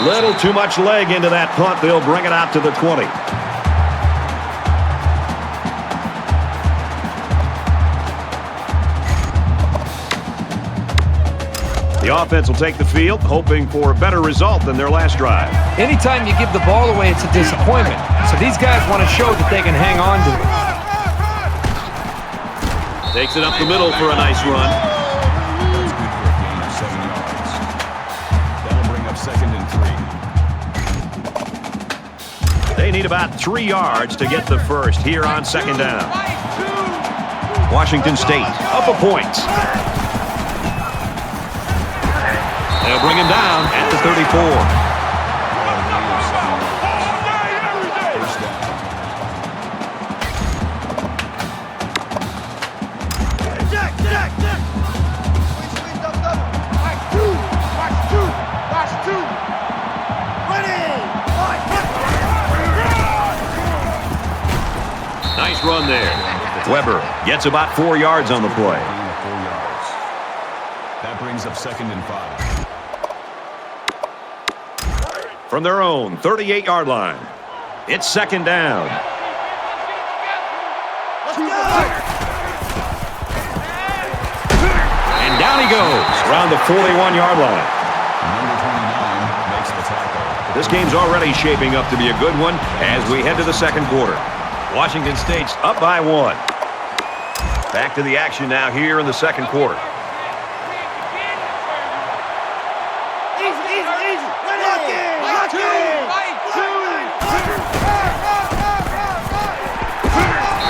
Little too much leg into that punt. They'll bring it out to the 20. The offense will take the field, hoping for a better result than their last drive. Anytime you give the ball away, it's a disappointment. So these guys want to show that they can hang on to it. Takes it up the middle for a nice run. That's good for a gain of 7 yards. That'll bring up 2nd and 3. They need about 3 yards to get the first here on 2nd down. Washington State up a point. They'll bring him down at the 34. Nice run there. Weber gets about 4 yards on the play. Gain of 4 yards. That brings up 2nd and 5. From their own 38-yard line. It's 2nd down. And down he goes around the 41-yard line. Number 29 makes the tackle. This game's already shaping up to be a good one as we head to the second quarter. Washington State's up by 1. Back to the action now here in the second quarter.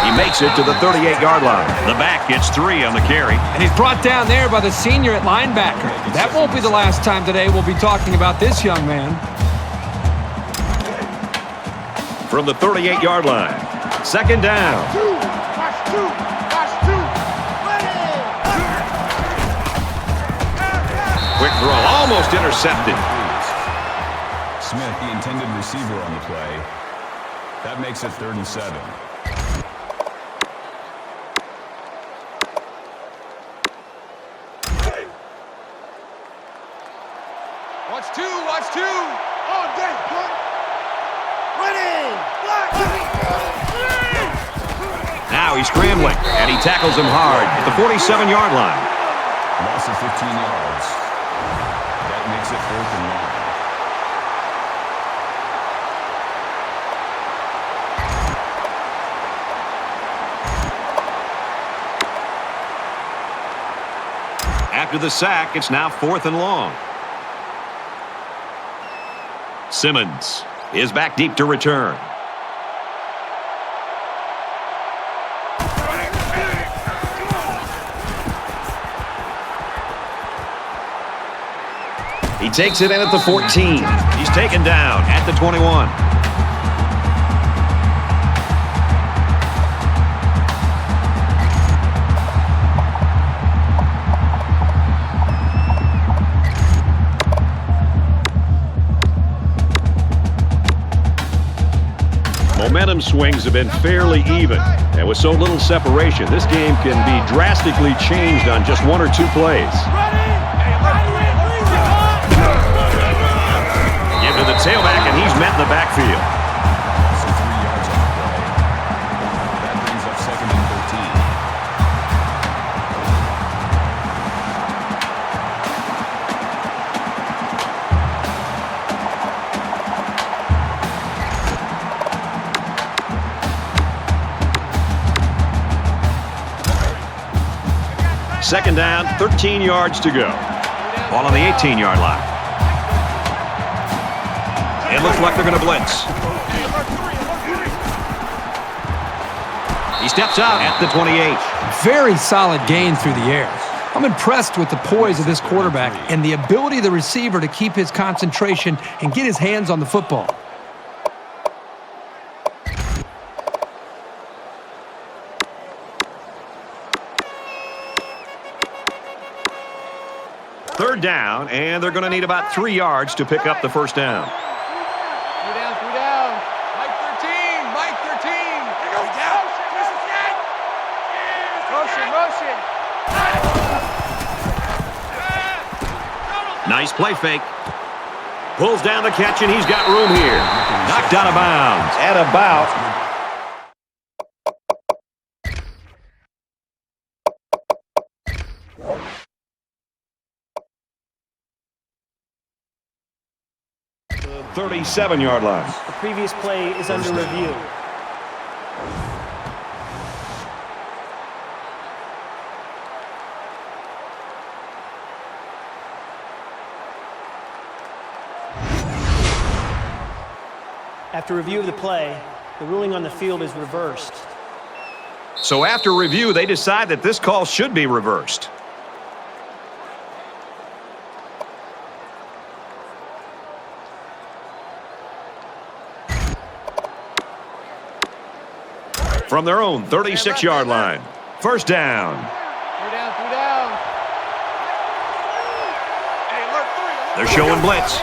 He makes it to the 38-yard line. The back gets 3 on the carry. And he's brought down there by the senior at linebacker. That won't be the last time today we'll be talking about this young man. From the 38-yard line, second down. Quick throw, almost intercepted. Smith, the intended receiver on the play. That makes it 3rd and 7. Watch two. Oh, damn. Ready. Now he's scrambling, and he tackles him hard at the 47-yard line. Loss of 15 yards. That makes it 4th and 1. After the sack, it's now 4th and long. Simmons is back deep to return. He takes it in at the 14. He's taken down at the 21. Momentum swings have been fairly even, and with so little separation, this game can be drastically changed on just 1 or 2 plays. Give to the tailback, and he's met in the backfield. So 3 yards on the play. That brings up 2nd and 13. Second down, 13 yards to go. Ball on the 18-yard line. It looks like they're going to blitz. He steps out at the 28. Very solid gain through the air. I'm impressed with the poise of this quarterback and the ability of the receiver to keep his concentration and get his hands on the football. Third down, and they're going to need about 3 yards to pick up the first down. 3 down. Mike 13. Here goes down. Motion. Nice play fake. Pulls down the catch, and he's got room here. Knocked out of bounds at about the 37-yard line. The previous play is under review. After review of the play, the ruling on the field is reversed. So after review, they decide that this call should be reversed. From their own 36-yard line. First down. 3 down. They're showing blitz.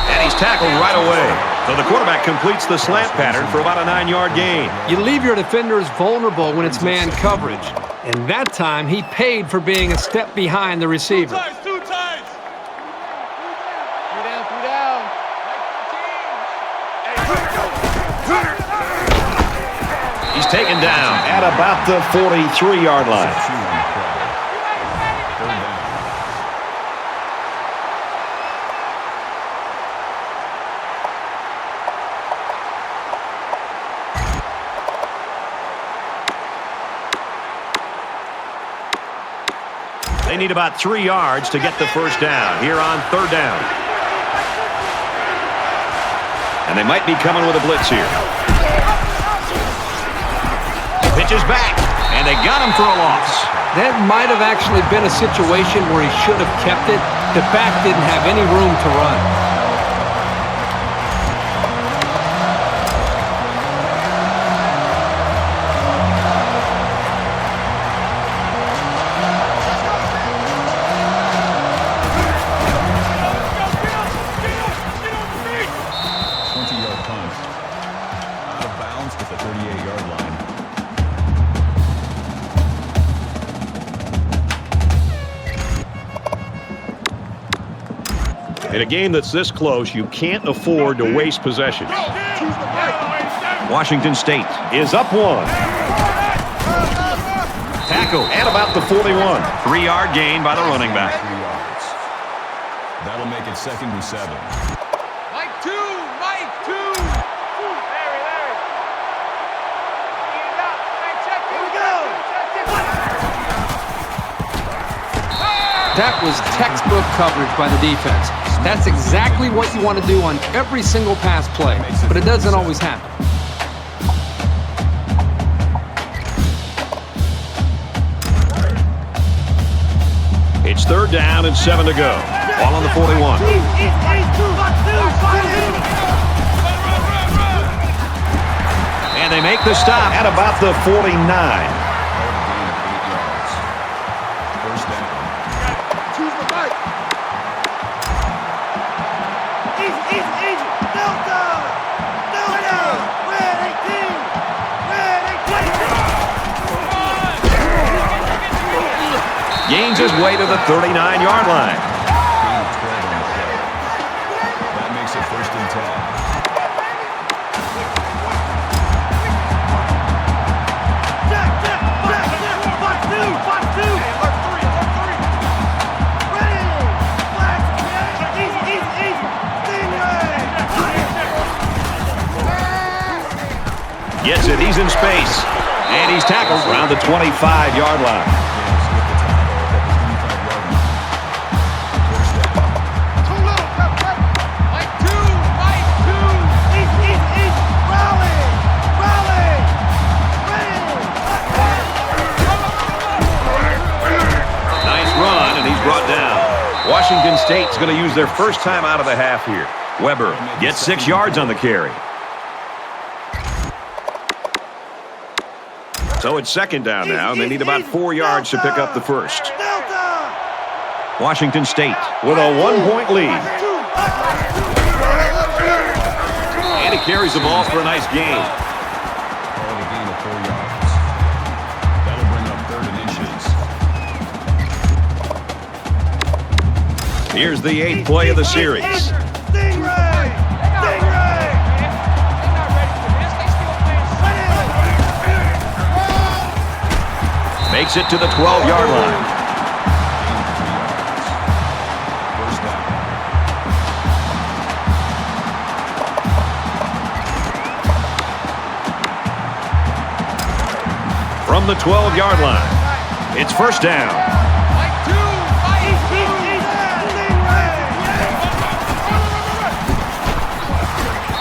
And he's tackled right away. So the quarterback completes the slant pattern for about a 9-yard gain. You leave your defenders vulnerable when it's man coverage. And that time, he paid for being a step behind the receiver. 2 times. 3 down. He's taken down at about the 43-yard line. They need about 3 yards to get the first down here on 3rd down. And they might be coming with a blitz here. Pitches back, and they got him for a loss. That might have actually been a situation where he should have kept it. The back didn't have any room to run. In a game that's this close, you can't afford to waste possessions. Washington State is up 1. Tackle at about the 41. 3-yard gain by the running back. 3 yards. That'll make it 2nd and 7. Mike 2! Mike 2! Larry. Get it up. Check. Here we go. That was textbook coverage by the defense. That's exactly what you want to do on every single pass play, but it doesn't always happen. It's 3rd down and 7 to go. Ball on the 41. And they make the stop at about the 49. Gains his way to the 39-yard line. That makes it 1st and 10. Gets it. He's in space. And he's tackled around the 25-yard line. Washington State's going to use their first time out of the half here. Weber gets 6 yards on the carry. So it's 2nd down now, and they need about 4 yards to pick up the first. Washington State with a 1-point lead. And he carries the ball for a nice gain. gain of 4 yards. That'll bring up 3rd and inches. Here's the 8th play of the series. Makes it to the 12-yard line. First down. From the 12-yard line, it's first down.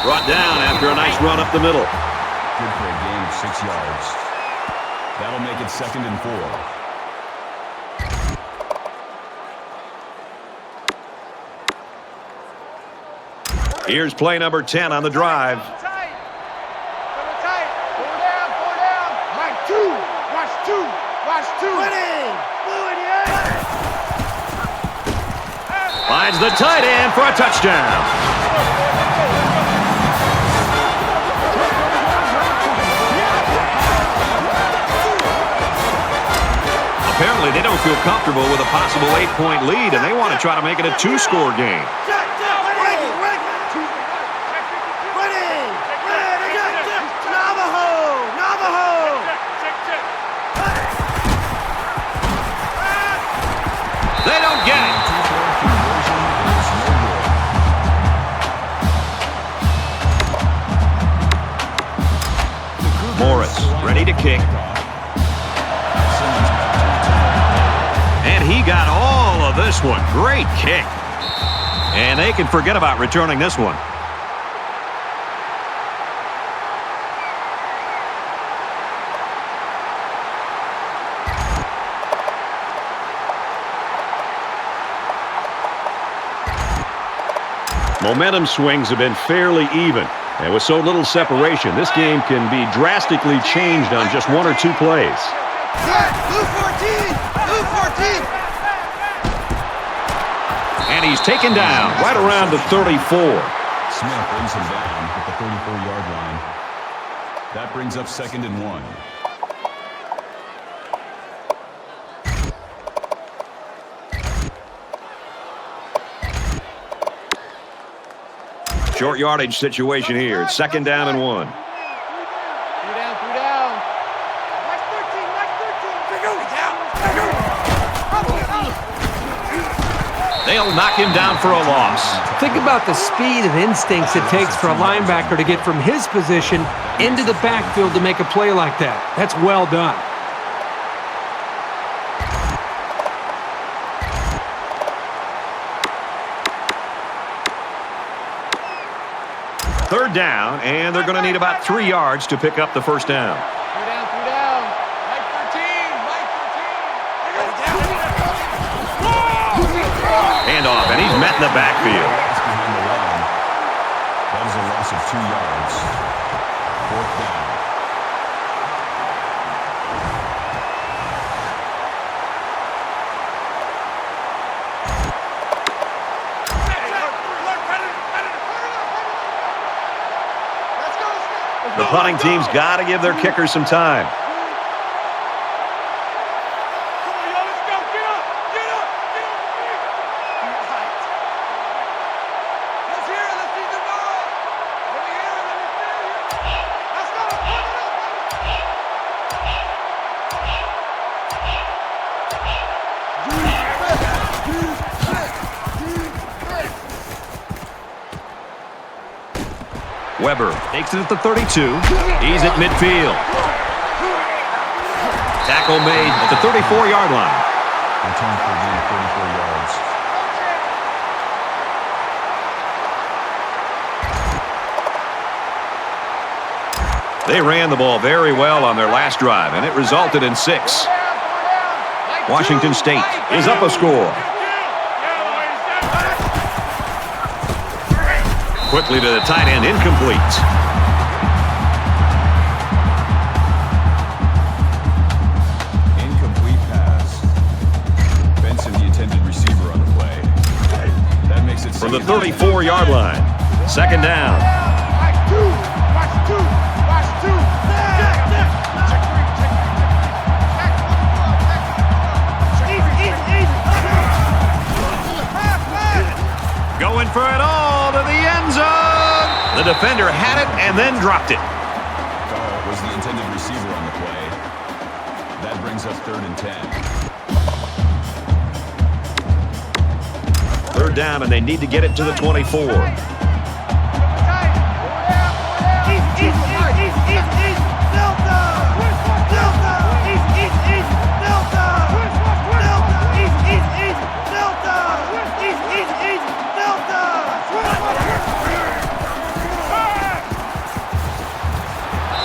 Brought down after a nice run up the middle. Good for a gain of 6 yards. That'll make it 2nd and 4. Here's play number 10 on the drive. Finds the tight end for a touchdown. Apparently, they don't feel comfortable with a possible 8-point lead, and they want to try to make it a 2-score game. They don't get it. Morris ready to kick. he got all of this one. Great kick. And they can forget about returning this one. Momentum swings have been fairly even. And with so little separation, this game can be drastically changed on just one or two plays. Blue 14! Blue 14! And he's taken down right around the 34. Smith brings him down at the 34-yard line. That brings up 2nd and 1. Short yardage situation here. It's 2nd down and 1. Three down. Mike 13. They'll knock him down for a loss. Think about the speed and instincts it takes for a linebacker to get from his position into the backfield to make a play like that. That's well done. Third down, and they're going to need about 3 yards to pick up the first down. Three down. Mike 13. Handoff, and he's met in the backfield. That's behind the line. That is a loss of 2 yards. 4th down. The punting team's got to give their kickers some time. Weber takes it at the 32. He's at midfield. Tackle made at the 34-yard line. Return for the 34 yards. They ran the ball very well on their last drive, and it resulted in 6. Washington State is up a score. Quickly to the tight end, incomplete. Incomplete pass. Benson, the intended receiver on the play. That makes it From the 34-yard line. 2nd down. Going for it all to the end zone. The defender had it and then dropped it. Carl was the intended receiver on the play. That brings up 3rd and 10. 3rd down, and they need to get it to the 24.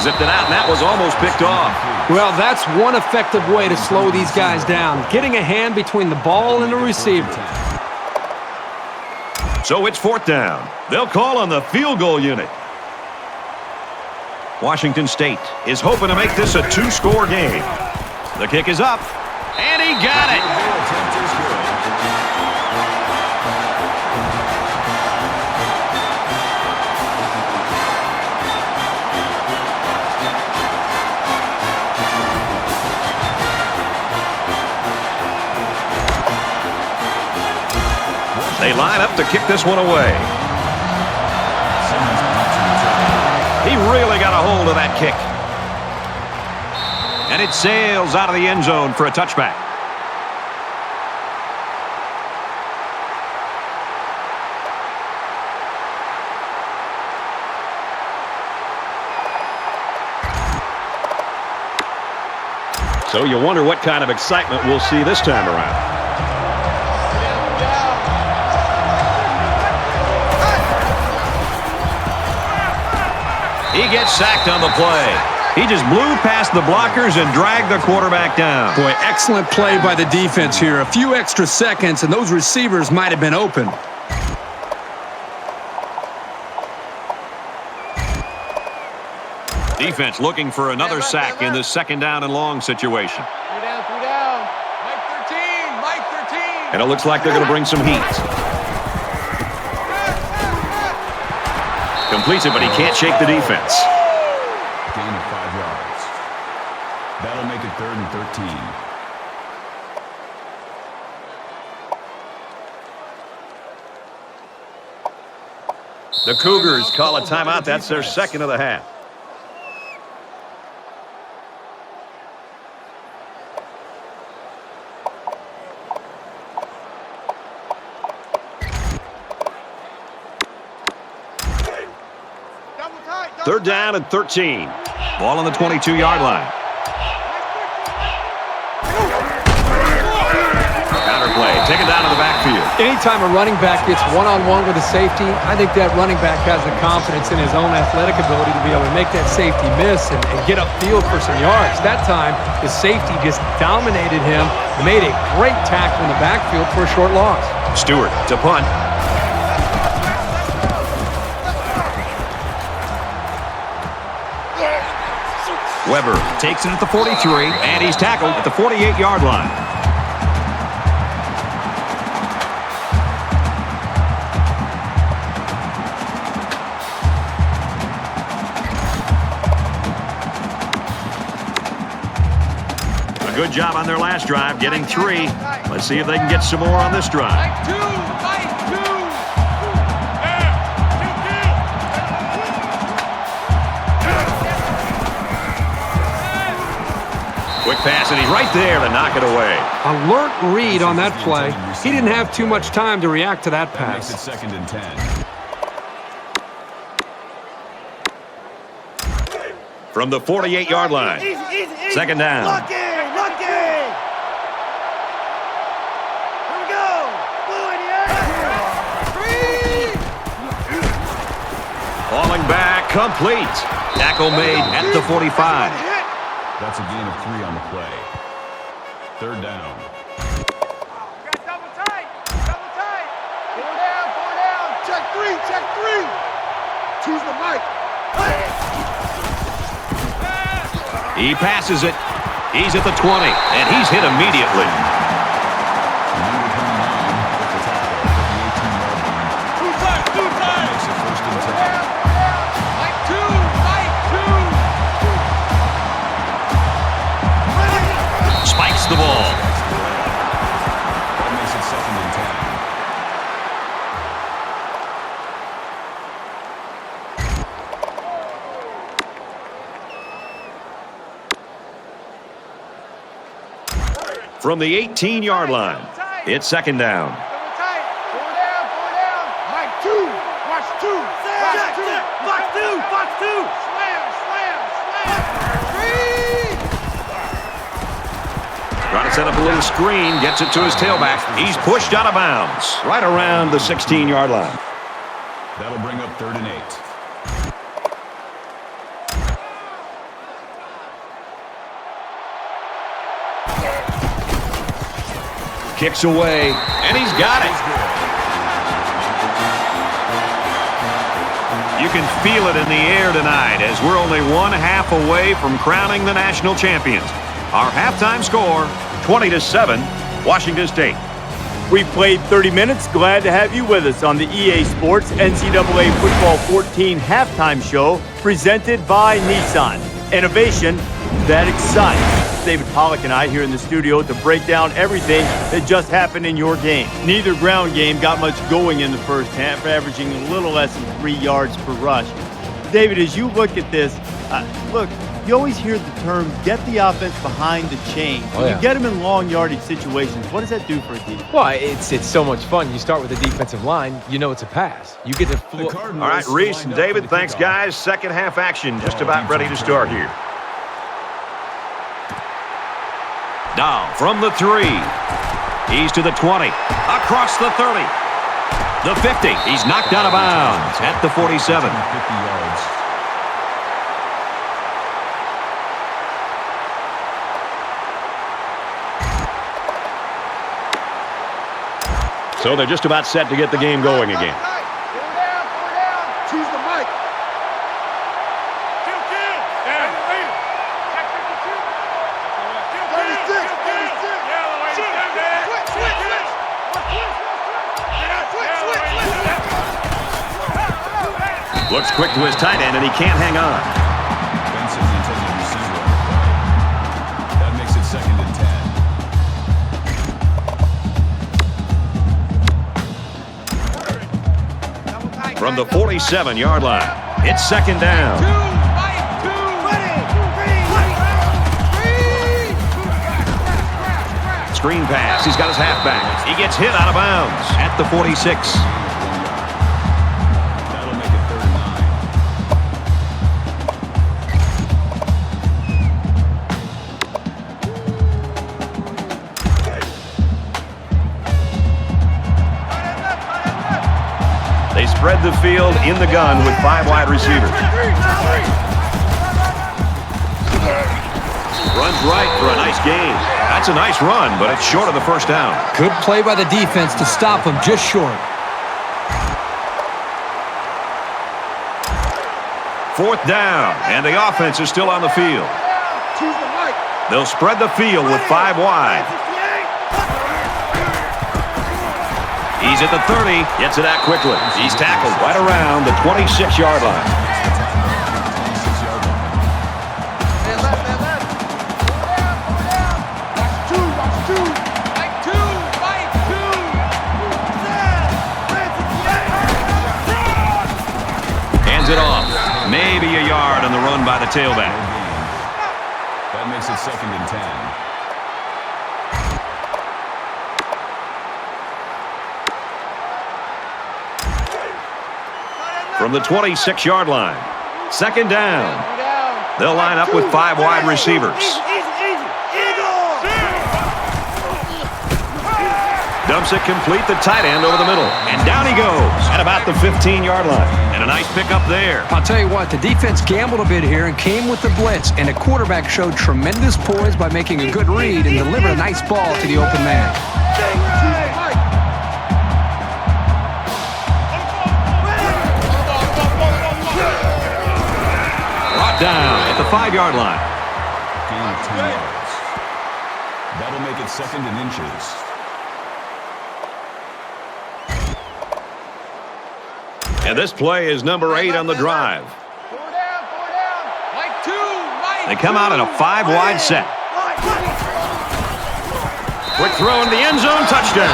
Zipped it out, and that was almost picked off. Well, that's one effective way to slow these guys down, getting a hand between the ball and the receiver. So it's 4th down. They'll call on the field goal unit. Washington State is hoping to make this a 2-score game. The kick is up, and he got it. They line up to kick this one away. He really got a hold of that kick. And it sails out of the end zone for a touchback. So you wonder what kind of excitement we'll see this time around. he gets sacked on the play. He just blew past the blockers and dragged the quarterback down. Boy, excellent play by the defense here. A few extra seconds, and those receivers might have been open. Defense looking for another sack in this second down and long situation. 3 down, 3 down. Mike 13, Mike 13. And it looks like they're going to bring some heat. Completes it, but he can't shake the defense. Gain of 5 yards. That'll make it 3rd and 13. The Cougars call a timeout. That's their second of the half. Third down and 13. Ball on the 22-yard line. Counter play. Take it down to the backfield. Anytime a running back gets one-on-one with a safety, I think that running back has the confidence in his own athletic ability to be able to make that safety miss and get upfield for some yards. That time, the safety just dominated him, made a great tackle in the backfield for a short loss. Stewart to punt. Weber takes it at the 43, and he's tackled at the 48-yard line. A good job on their last drive, getting 3. Let's see if they can get some more on this drive. Mike 2, Mike 2. Quick pass, and he's right there to knock it away. Alert read on that play. He didn't have too much time to react to that That makes it pass. 2nd and 10. From the 48-yard line. Second down. Lucky! Lucky! Here we go! Blue in the air! Falling back, complete. Tackle made at the 45. That's a gain of 3 on the play. 3rd down. Double tight. Double tight. 4 down, 4 down. Check 3, check 3. Choose the mic. He passes it. He's at the 20, and he's hit immediately. Two tight, two tight. Makes it 1st and 10. Mike 2, Mike 2. Spikes the ball. That makes it 2nd and 10. From the 18-yard line, it's second down. Double tight. 4 down, 4 down. Mike 2. Watch 2. Watch 2. Box 2! Box 2! Slam, slam, slam. 3. Trying to set up a little screen, gets it to his tailback. He's pushed out of bounds, right around the 16-yard line. That'll bring up 3rd and 8. Kicks away, and he's got it. You can feel it in the air tonight as we're only 1/2 away from crowning the national champions. Our halftime score, 20-7, Washington State. We played 30 minutes. Glad to have you with us on the EA Sports NCAA Football 14 halftime show presented by Nissan. Innovation that excites. David Pollack and I here in the studio to break down everything that just happened in your game. Neither ground game got much going in the first half, averaging a little less than 3 yards per rush. David, as you look at this, look, you always hear the term, get the offense behind the chains. When you get them in long yardage situations, what does that do for a team? Well, it's so much fun. You start with the defensive line, you know it's a pass. You get to All right, Reese and David, thanks, guys. Second half action just about ready to start here. Now from the 3. He's to the 20. Across the 30. The 50. He's knocked out of bounds at the 47. 50 yards. So they're just about set to get the game going again. Choose the mic. Kill. Down. Check 52. Kill. 36. Switch. Looks quick to his tight end, and he can't hang on. Benson, the intended receiver on the play. That makes it 2nd and 10. From the 47-yard line, it's 2nd down. Screen pass. He's got his halfback. He gets hit out of bounds at the 46. That'll make it 3rd and 9. They spread the field in the gun with 5 wide receivers. Runs right for a nice gain. That's a nice run, but it's short of the 1st down. Good play by the defense to stop him just short. 4th down, and the offense is still on the field. Choose the mic. They'll spread the field with 5 wide. He's at the 30, gets it out quickly. He's tackled right around the 26-yard line. Hands it off. Maybe a yard on the run by the tailback. That makes it 2nd and 10. From the 26-yard line, 2nd down. They'll line up with 5 wide receivers. Dumps it complete, the tight end over the middle. And down he goes at about the 15-yard line. And a nice pickup there. I'll tell you what, the defense gambled a bit here and came with the blitz, and the quarterback showed tremendous poise by making a good read and delivered a nice ball to the open man. Brought down at the 5-yard line. Gain of 10 yards. That'll make it 2nd and inches. And this play is number 8 on the drive. They come out in a 5-wide set. Quick throw in the end zone, touchdown.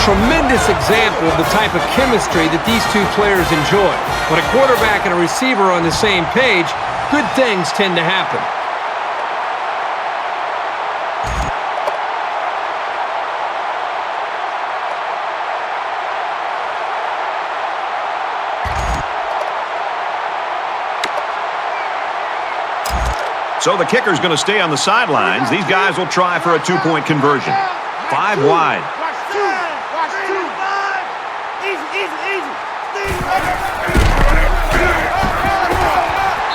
Tremendous example of the type of chemistry that these two players enjoy. When a quarterback and a receiver are on the same page, good things tend to happen. So the kicker's going to stay on the sidelines. These guys will try for a 2-point conversion. 5 wide.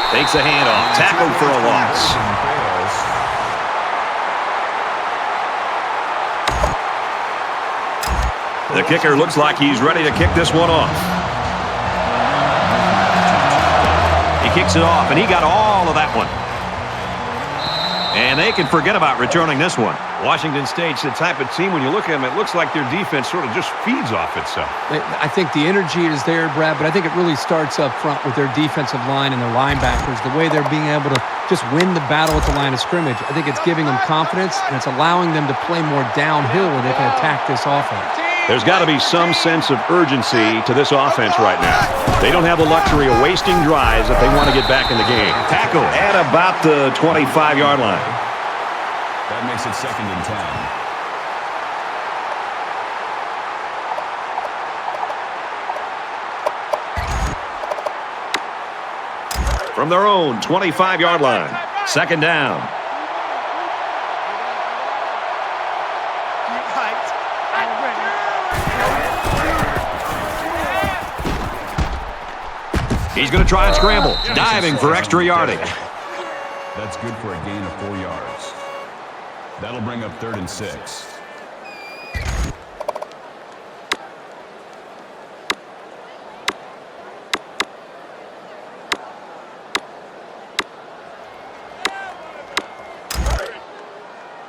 Takes a handoff. Tackled for a loss. The kicker looks like he's ready to kick this one off. He kicks it off, and he got all of that one. And they can forget about returning this one. Washington State's the type of team, when you look at them, it looks like their defense sort of just feeds off itself. I think the energy is there, Brad, but I think it really starts up front with their defensive line and their linebackers, the way they're being able to just win the battle at the line of scrimmage. I think it's giving them confidence, and it's allowing them to play more downhill when they can attack this offense. There's got to be some sense of urgency to this offense right now. They don't have the luxury of wasting drives if they want to get back in the game. Tackle at about the 25-yard line. That makes it 2nd and 10. From their own 25-yard line, 2nd down. He's going to try and scramble, diving for extra yardage. That's good for a gain of 4 yards. That'll bring up 3rd and 6.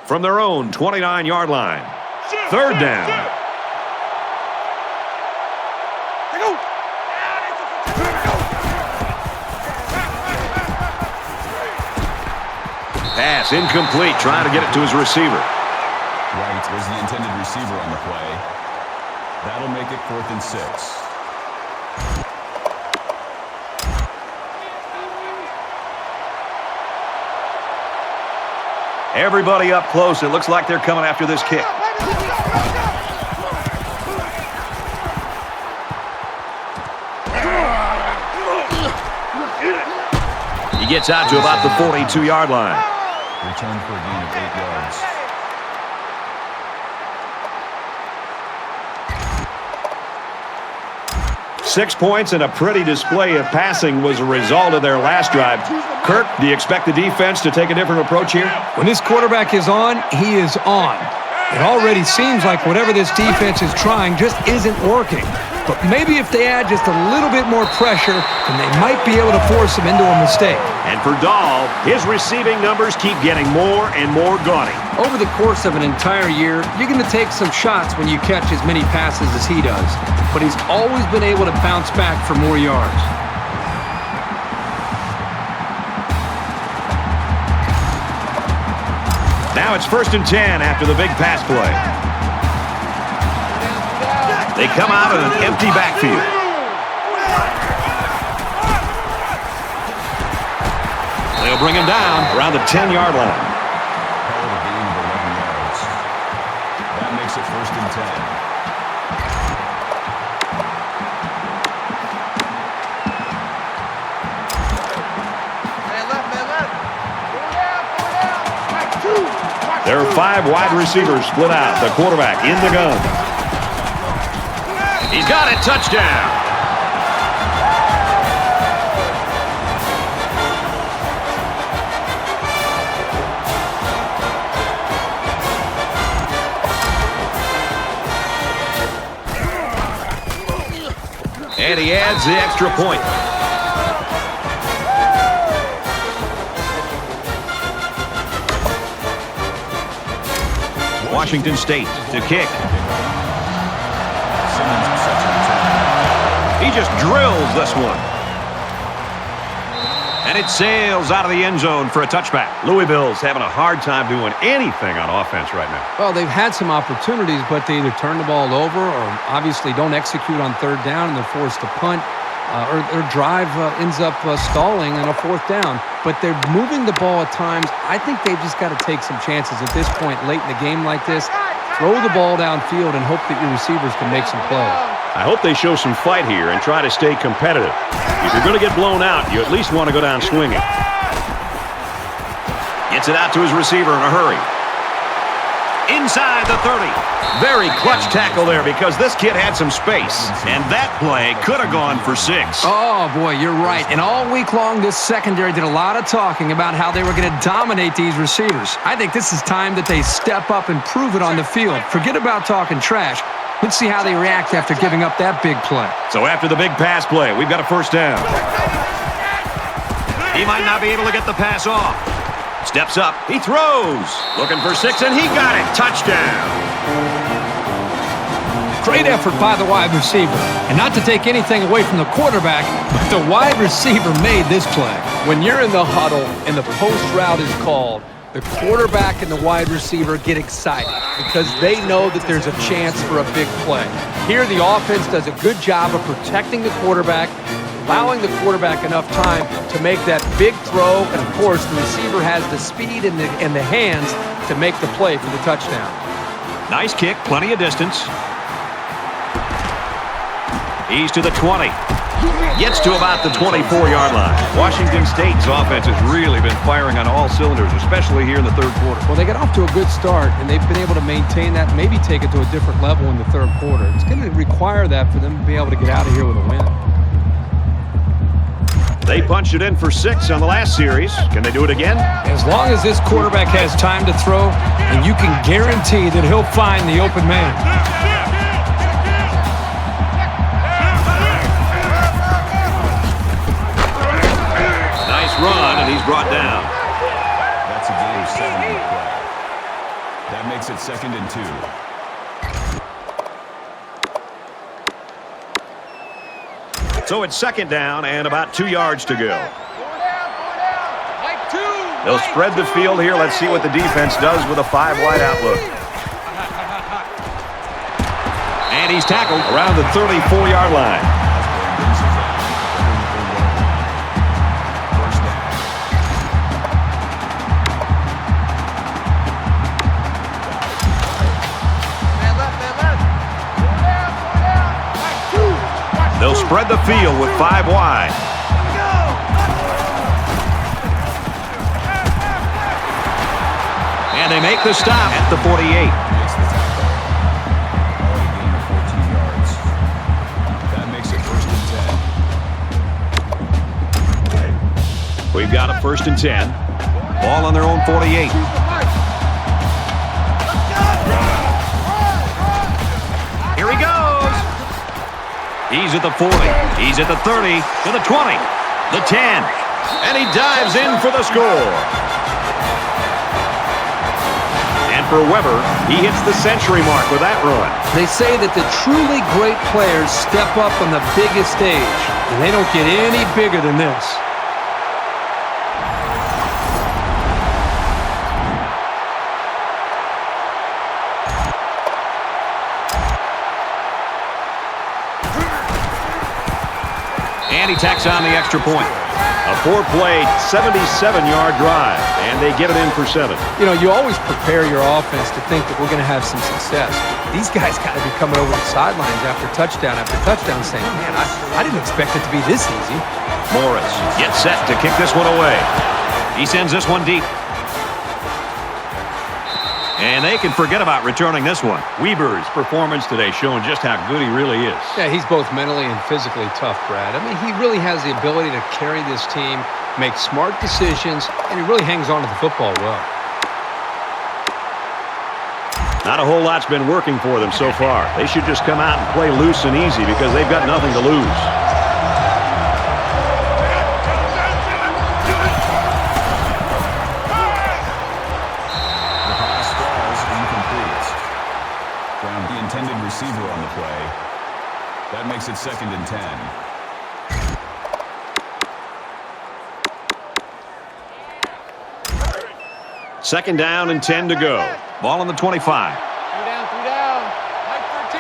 From their own 29-yard line. 3rd down. Pass incomplete, trying to get it to his receiver. Wright was the intended receiver on the play. That'll make it 4th and 6. Everybody up close. It looks like they're coming after this kick. He gets out to about the 42-yard line. Return for a gain of 8 yards. Six points and a pretty display of passing was a result of their last drive. Kirk, do you expect the defense to take a different approach here? When this quarterback is on, he is on. It already seems like whatever this defense is trying just isn't working. But maybe if they add just a little bit more pressure, then they might be able to force him into a mistake. And for Dahl, his receiving numbers keep getting more and more gaudy. Over the course of an entire year, you're going to take some shots when you catch as many passes as he does. But he's always been able to bounce back for more yards. Now it's 1st and 10 after the big pass play. They come out in an empty backfield. They'll bring him down around the 10-yard line. Call it a gain of 11 yards. That makes it 1st and 10. There are 5 wide receivers split out. The quarterback in the gun. He's got it. Touchdown. And he adds the extra point. Washington State to kick. He just drills this one. And it sails out of the end zone for a touchback. Louisville's having a hard time doing anything on offense right now. Well, they've had some opportunities, but they either turn the ball over or obviously don't execute on 3rd down and they're forced to punt. Or their drive ends up stalling on a 4th down. But they're moving the ball at times. I think they've just got to take some chances at this point late in the game like this. Throw the ball downfield and hope that your receivers can make some plays. I hope they show some fight here and try to stay competitive. If you're going to get blown out, you at least want to go down swinging. Gets it out to his receiver in a hurry. Inside the 30. Very clutch tackle there because this kid had some space. And that play could have gone for 6. Oh, boy, you're right. And all week long, this secondary did a lot of talking about how they were going to dominate these receivers. I think this is time that they step up and prove it on the field. Forget about talking trash. Let's see how they react after giving up that big play. So after the big pass play, we've got a 1st down. He might not be able to get the pass off. Steps up. He throws. Looking for 6, and he got it. Touchdown. Great effort by the wide receiver. And not to take anything away from the quarterback, but the wide receiver made this play. When you're in the huddle and the post route is called, the quarterback and the wide receiver get excited because they know that there's a chance for a big play. Here, the offense does a good job of protecting the quarterback, allowing the quarterback enough time to make that big throw, and of course, the receiver has the speed and the hands to make the play for the touchdown. Nice kick, plenty of distance. He's to the 20. Gets to about the 24-yard line. Washington State's offense has really been firing on all cylinders, especially here in the 3rd quarter. Well, they got off to a good start, and they've been able to maintain that, maybe take it to a different level in the 3rd quarter. It's going to require that for them to be able to get out of here with a win. They punched it in for 6 on the last series. Can they do it again? As long as this quarterback has time to throw, and you can guarantee that he'll find the open man. Nice run, and he's brought down. That's a gain of 7 in the play. That makes it 2nd and 2. So it's 2nd down and about 2 yards to go. They'll spread the field here. Let's see what the defense does with a 5-wide outlook. And he's tackled around the 34-yard line. They'll spread the field with 5 wide. And they make the stop at the 48. That makes it 1st and 10. We've got a 1st and 10. Ball on their own 48. Here he goes. He's at the 40. He's at the 30. To the 20. The 10. And he dives in for the score. And for Weber, he hits the century mark with that run. They say that the truly great players step up on the biggest stage, and they don't get any bigger than this. And he tacks on the extra point. A 4-play, 77-yard drive, and they get it in for 7. You know, you always prepare your offense to think that we're going to have some success. These guys got to be coming over the sidelines after touchdown saying, man, I didn't expect it to be this easy. Morris gets set to kick this one away. He sends this one deep. And they can forget about returning this one. Weber's performance today showing just how good he really is. Yeah, he's both mentally and physically tough, Brad. I mean, he really has the ability to carry this team, make smart decisions, and he really hangs on to the football well. Not a whole lot's been working for them so far. They should just come out and play loose and easy because they've got nothing to lose. Receiver on the play. That makes it 2nd and 10. Second down and 10 to go. Ball on the 25. 3 down. Mike 13.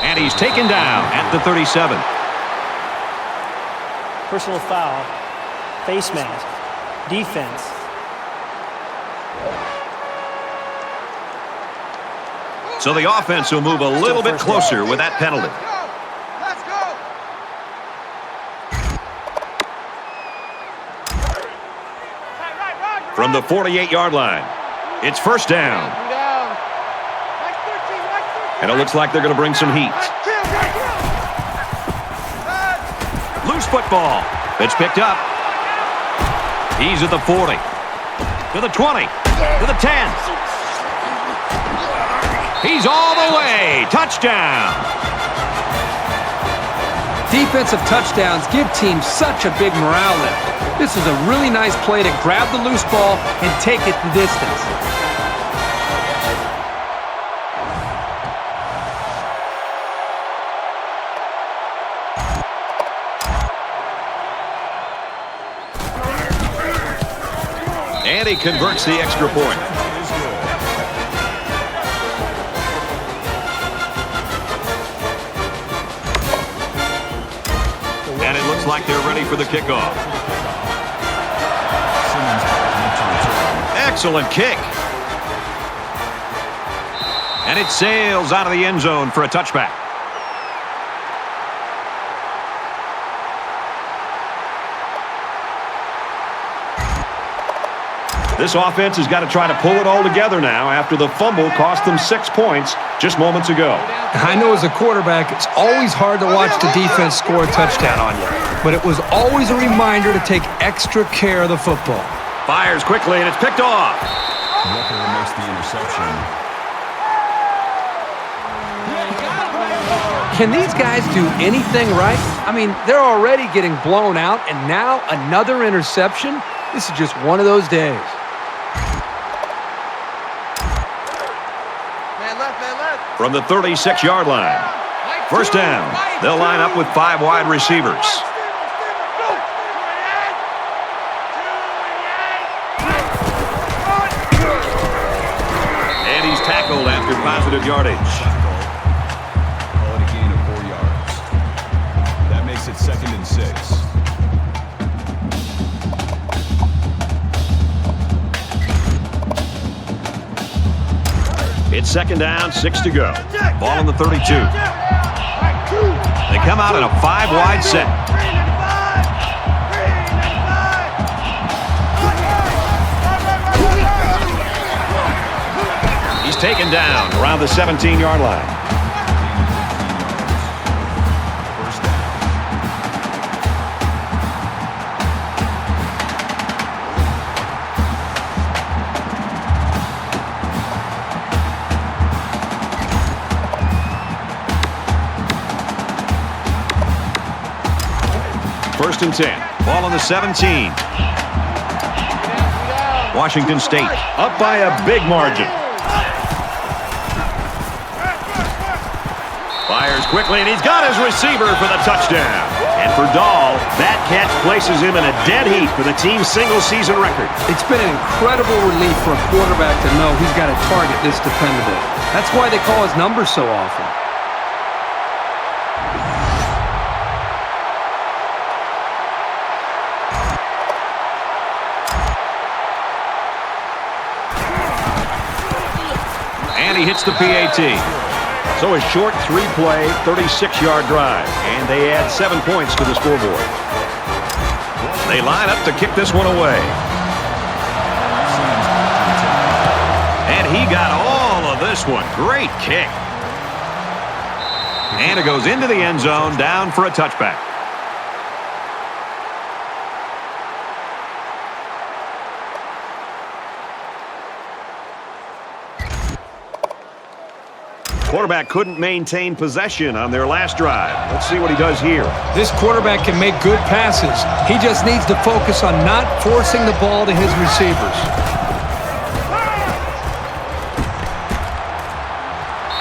And he's taken down at the 37. Personal foul. Face mask. Defense. So the offense will move a little bit closer with that penalty. Let's go. From the 48-yard line, it's 1st down. And it looks like they're going to bring some heat. Loose football. It's picked up. He's at the 40. To the 20. To the 10. He's all the way. Touchdown. Defensive touchdowns give teams such a big morale lift. This is a really nice play to grab the loose ball and take it the distance. And he converts the extra point. And it looks like they're ready for the kickoff. Excellent kick. And it sails out of the end zone for a touchback. This offense has got to try to pull it all together now after the fumble cost them 6 points. just moments ago. I know as a quarterback, it's always hard to watch the defense score a touchdown on you. But it was always a reminder to take extra care of the football. Fires quickly, and it's picked off. Rucker makes the interception. Can these guys do anything right? I mean, they're already getting blown out, and now another interception? This is just one of those days. From the 36-yard line. First down. They'll line up with 5 wide receivers. And he's tackled after positive yardage. Call it a gain of 4 yards. That makes it 2nd and 6. It's 2nd down, 6 to go. Ball on the 32. They come out in a 5-wide set. He's taken down around the 17-yard line. First and 10. Ball on the 17. Washington State up by a big margin. Fires quickly, and he's got his receiver for the touchdown. And for Dahl, that catch places him in a dead heat for the team's single-season record. It's been an incredible relief for a quarterback to know he's got a target this dependable. That's why they call his number so often. And he hits the PAT. So a short 3-play, 36-yard drive. And they add 7 points to the scoreboard. They line up to kick this one away. And he got all of this one. Great kick. And it goes into the end zone, down for a touchback. Quarterback couldn't maintain possession on their last drive. Let's see what he does here. This quarterback can make good passes. He just needs to focus on not forcing the ball to his receivers.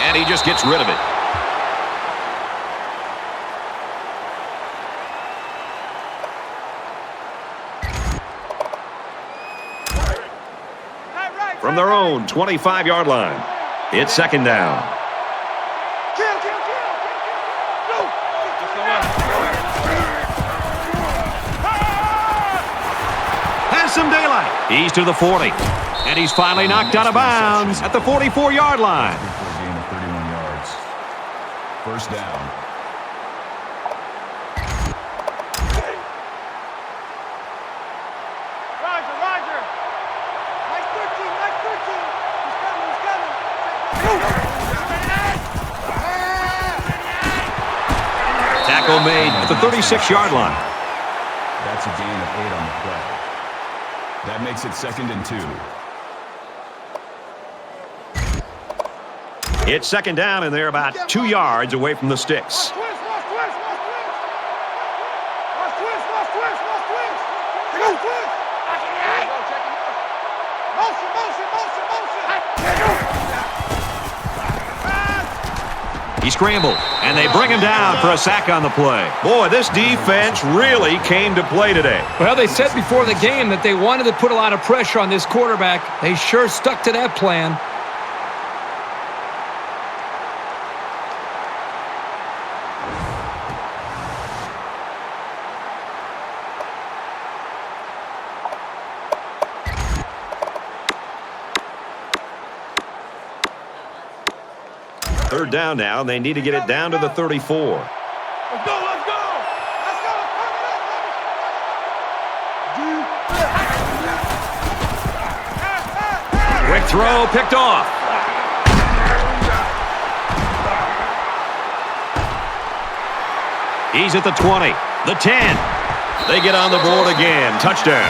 And he just gets rid of it. From their own 25-yard line, it's 2nd down. Some daylight. He's to the 40. And he's finally knocked out of bounds at the 44-yard line. For a gain of 31 yards. First down. Roger. Mike 13. He's coming. Tackle made at the 36-yard line. That's a gain of 8 on the play. That makes it 2nd and 2. It's 2nd down, and they're about 2 yards away from the sticks. Watch twist. He scrambled, and they bring him down for a sack on the play. Boy, this defense really came to play today. Well, they said before the game that they wanted to put a lot of pressure on this quarterback. They sure stuck to that plan. Third down now, and they need to get it down to the 34. Let's go. Quick throw, picked off. He's at the 20, the 10. They get on the board again. Touchdown.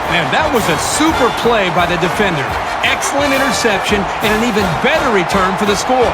Man, that was a super play by the defender. Excellent interception and an even better return for the score.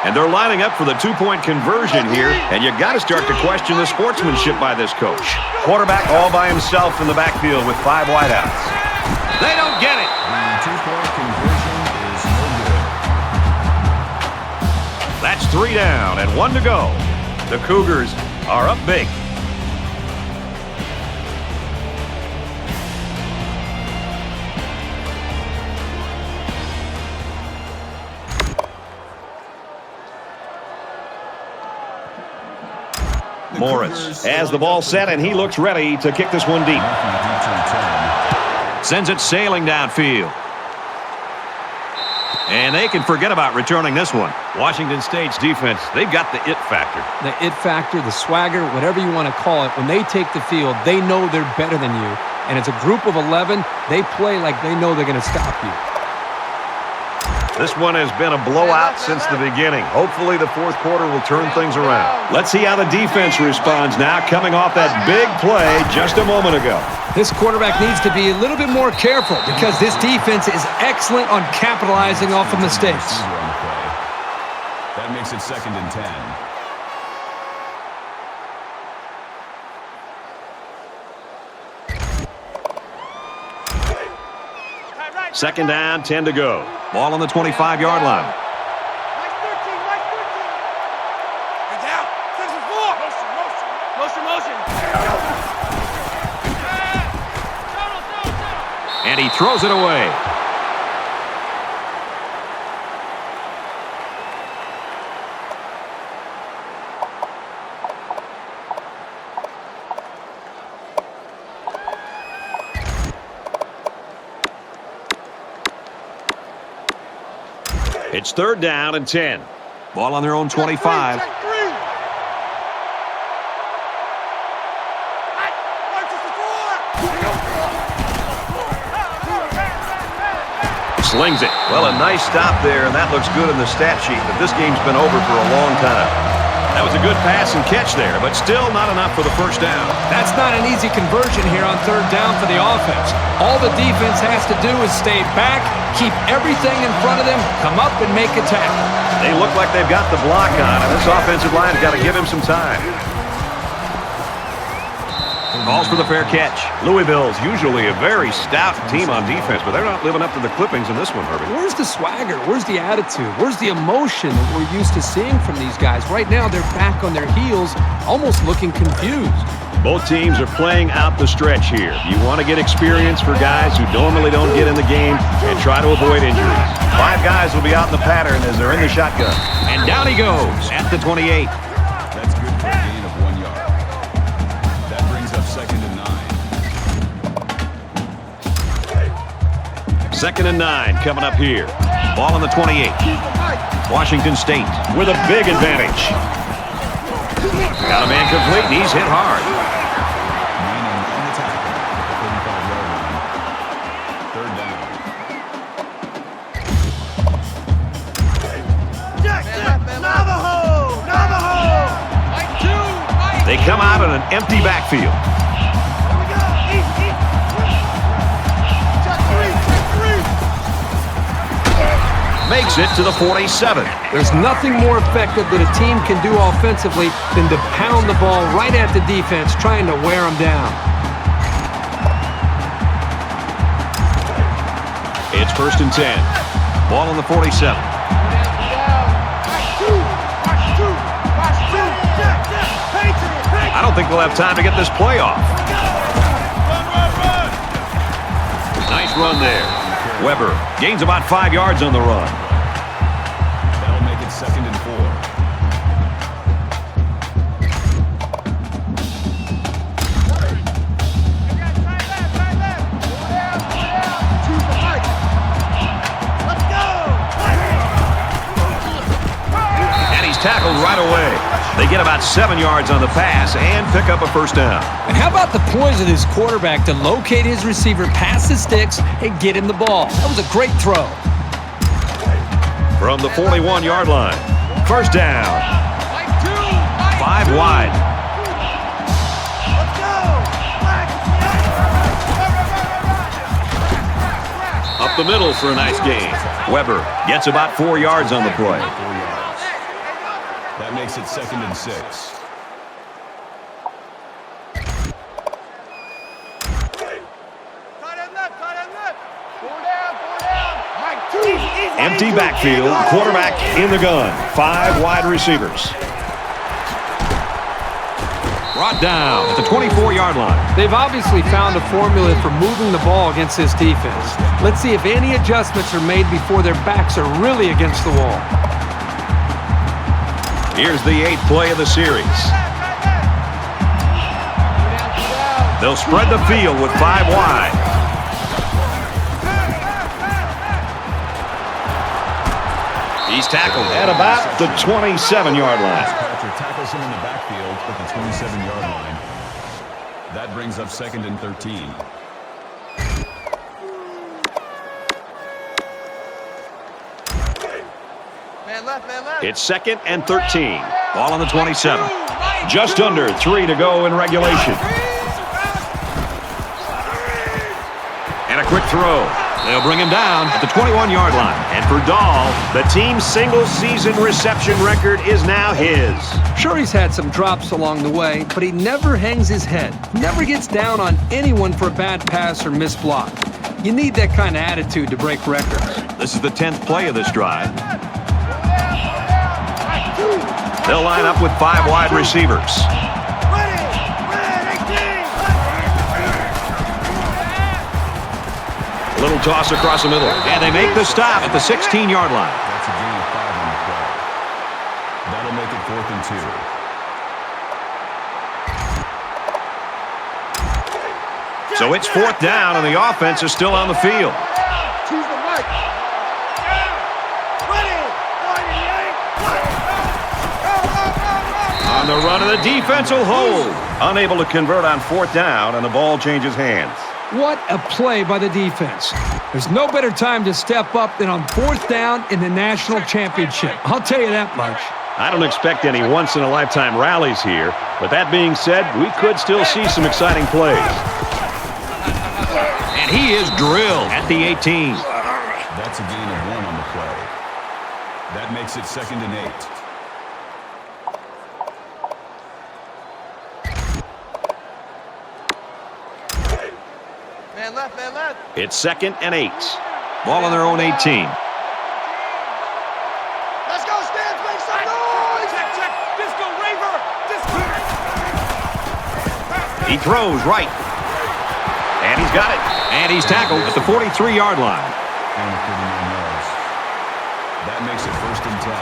And they're lining up for the two-point conversion here, and you got to start to question the sportsmanship by this coach. Quarterback all by himself in the backfield with 5 wideouts. They don't get it. The two-point conversion is no good. That's 3 down and 1 to go. The Cougars are up big. Morris has the ball set, and he looks ready to kick this one deep. Sends it sailing downfield. And they can forget about returning this one. Washington State's defense, they've got the it factor. The it factor, the swagger, whatever you want to call it, when they take the field, they know they're better than you. And it's a group of 11. They play like they know they're going to stop you. This one has been a blowout since the beginning. Hopefully the fourth quarter will turn things around. Let's see how the defense responds now, coming off that big play just a moment ago. This quarterback needs to be a little bit more careful because this defense is excellent on capitalizing off of mistakes. That makes it 2nd and 10. Second down, 10 to go. Ball on the 25-yard line. Get down. 6 and 4. Motion. And he throws it away. It's 3rd down and 10. Ball on their own 25. Slings it. Well, a nice stop there, and that looks good in the stat sheet, but this game's been over for a long time. That was a good pass and catch there, but still not enough for the first down. That's not an easy conversion here on 3rd down for the offense. All the defense has to do is stay back, keep everything in front of them, come up and make a tackle. They look like they've got the block on, and this offensive line's got to give him some time. Calls for the fair catch. Louisville's usually a very stout team on defense, but they're not living up to the clippings in this one, Herbie. Where's the swagger? Where's the attitude? Where's the emotion that we're used to seeing from these guys? Right now, they're back on their heels, almost looking confused. Both teams are playing out the stretch here. You want to get experience for guys who normally don't get in the game and try to avoid injuries. 5 guys will be out in the pattern as they're in the shotgun. And down he goes at the 28. That's good for a gain of 1 yard. That brings up 2nd and 9. 2nd and 9 coming up here. Ball on the 28. Washington State with a big advantage. Got a man complete, and he's hit hard. Meaning on the tackle at the 35-yard line. 3rd down. Navajo! They come out in an empty backfield. Makes it to the 47. There's nothing more effective that a team can do offensively than to pound the ball right at the defense, trying to wear them down. It's 1st and 10. Ball on the 47. I don't think we'll have time to get this play off. Nice run there. Weber gains about 5 yards on the run. That'll make it 2nd and 4. tackled right away. They get about 7 yards on the pass and pick up a first down. And how about the poise of this quarterback to locate his receiver, pass the sticks, and get him the ball? That was a great throw. From the 41-yard line. First down. 5 wide. Up the middle for a nice gain. Weber gets about 4 yards on the play. That makes it 2nd and 6. Empty backfield, quarterback in the gun. 5 wide receivers. Brought down at the 24-yard line. They've obviously found a formula for moving the ball against this defense. Let's see if any adjustments are made before their backs are really against the wall. Here's the 8th play of the series. They'll spread the field with 5 wide. He's tackled at about the 27-yard line. Patrick tackles him in the backfield at the 27-yard line. That brings up 2nd and 13. It's 2nd and 13. Ball on the 27. Just under 3 to go in regulation. And a quick throw. They'll bring him down at the 21-yard line. And for Dahl, the team's single-season reception record is now his. Sure, he's had some drops along the way, but he never hangs his head. Never gets down on anyone for a bad pass or missed block. You need that kind of attitude to break records. This is the 10th play of this drive. They'll line up with 5 wide receivers. A little toss across the middle. And they make the stop at the 16-yard line. That's a gain of 5 on the play. That'll make it 4th and 2. So it's 4th down, and the offense is still on the field. On the run, of the defense will hold. Unable to convert on 4th down, and the ball changes hands. What a play by the defense. There's no better time to step up than on 4th down in the national championship. I'll tell you that much. I don't expect any once-in-a-lifetime rallies here, but that being said, we could still see some exciting plays. And he is drilled at the 18. That's a gain of 1 on the play. That makes it 2nd and 8. It's 2nd and 8. Ball on their own 18. Let's go, Stans, make some noise! Check. Disco Raver. Disco. He throws right. And he's got it. And he's tackled at the 43-yard line. Gain of 39 yards. That makes it 1st and 10.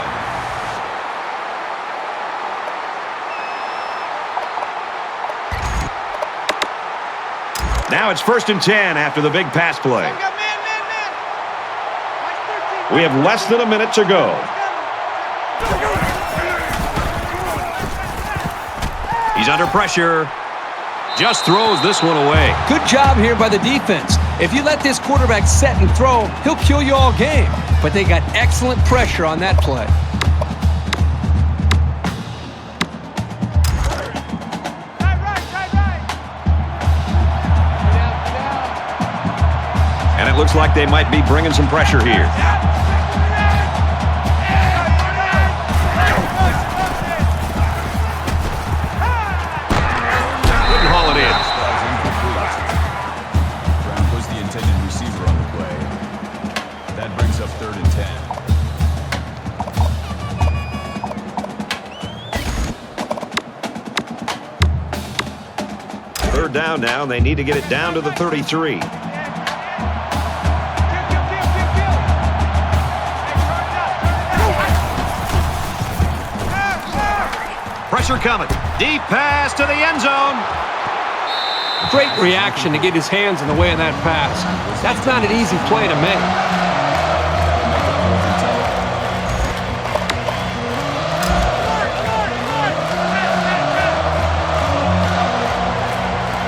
Now it's 1st and 10 after the big pass play. We have less than a minute to go. He's under pressure. Just throws this one away. Good job here by the defense. If you let this quarterback set and throw, he'll kill you all game. But they got excellent pressure on that play. And it looks like they might be bringing some pressure here. Couldn't haul it in. Brown puts the intended receiver on the play. That brings up 3rd and 10. Third down now, and they need to get it down to the 33. Pressure coming. Deep pass to the end zone. Great reaction to get his hands in the way of that pass. That's not an easy play to make.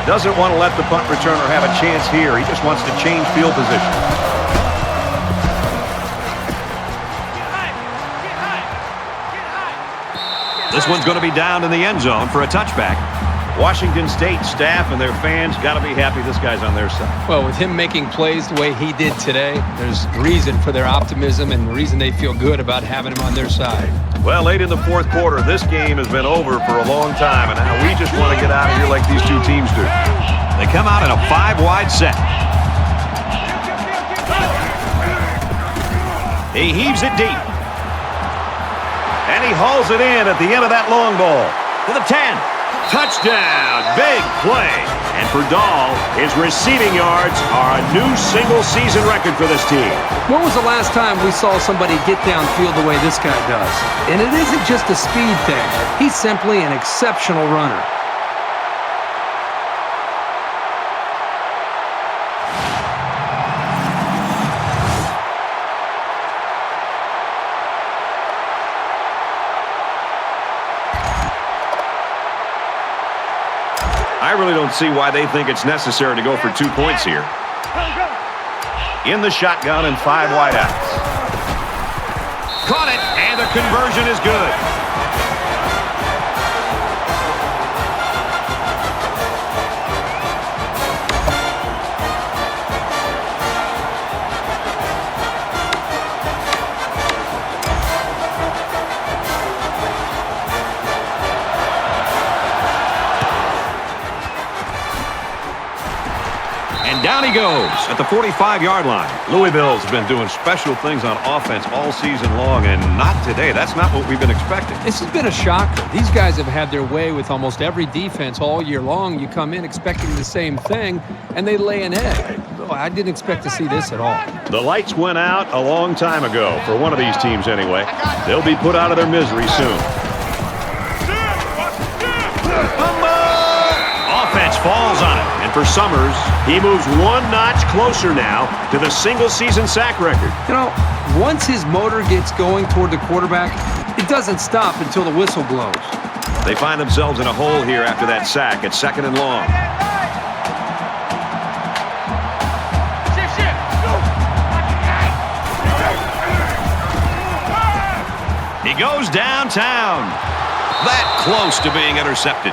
Doesn't want to let the punt returner have a chance here. He just wants to change field position. This one's going to be down in the end zone for a touchback. Washington State staff and their fans got to be happy this guy's on their side. Well, with him making plays the way he did today, there's reason for their optimism and reason they feel good about having him on their side. Well, late in the fourth quarter, this game has been over for a long time, and now we just want to get out of here like these two teams do. They come out in a 5-wide set. He heaves it deep. And he hauls it in at the end of that long ball. To the 10. Touchdown. Big play. And for Dahl, his receiving yards are a new single-season record for this team. When was the last time we saw somebody get downfield the way this guy does? And it isn't just a speed thing. He's simply an exceptional runner. I really don't see why they think it's necessary to go for 2 points here. In the shotgun and 5 wideouts. Caught it, and the conversion is good. And down he goes at the 45-yard line. Louisville's been doing special things on offense all season long, and not today. That's not what we've been expecting. This has been a shocker. These guys have had their way with almost every defense all year long. You come in expecting the same thing, and they lay an egg. Oh, I didn't expect to see this at all. The lights went out a long time ago, for one of these teams anyway. They'll be put out of their misery soon. Offense falls on it. And for Summers, he moves 1 notch closer now to the single-season sack record. You know, once his motor gets going toward the quarterback, it doesn't stop until the whistle blows. They find themselves in a hole here after that sack at 2nd and long. He goes downtown. That close to being intercepted.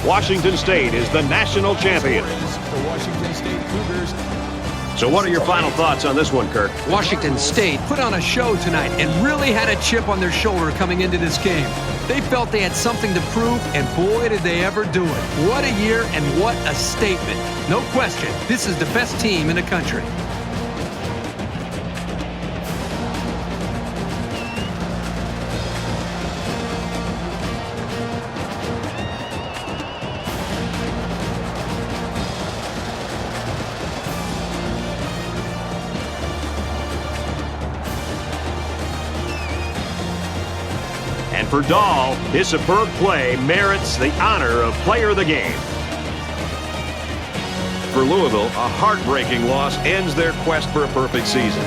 Washington State is the national champion. The Washington State Cougars. So what are your final thoughts on this one, Kirk? Washington State put on a show tonight and really had a chip on their shoulder coming into this game. They felt they had something to prove, and boy, did they ever do it. What a year and what a statement. No question, this is the best team in the country. And for Dahl, his superb play merits the honor of player of the game. For Louisville, a heartbreaking loss ends their quest for a perfect season.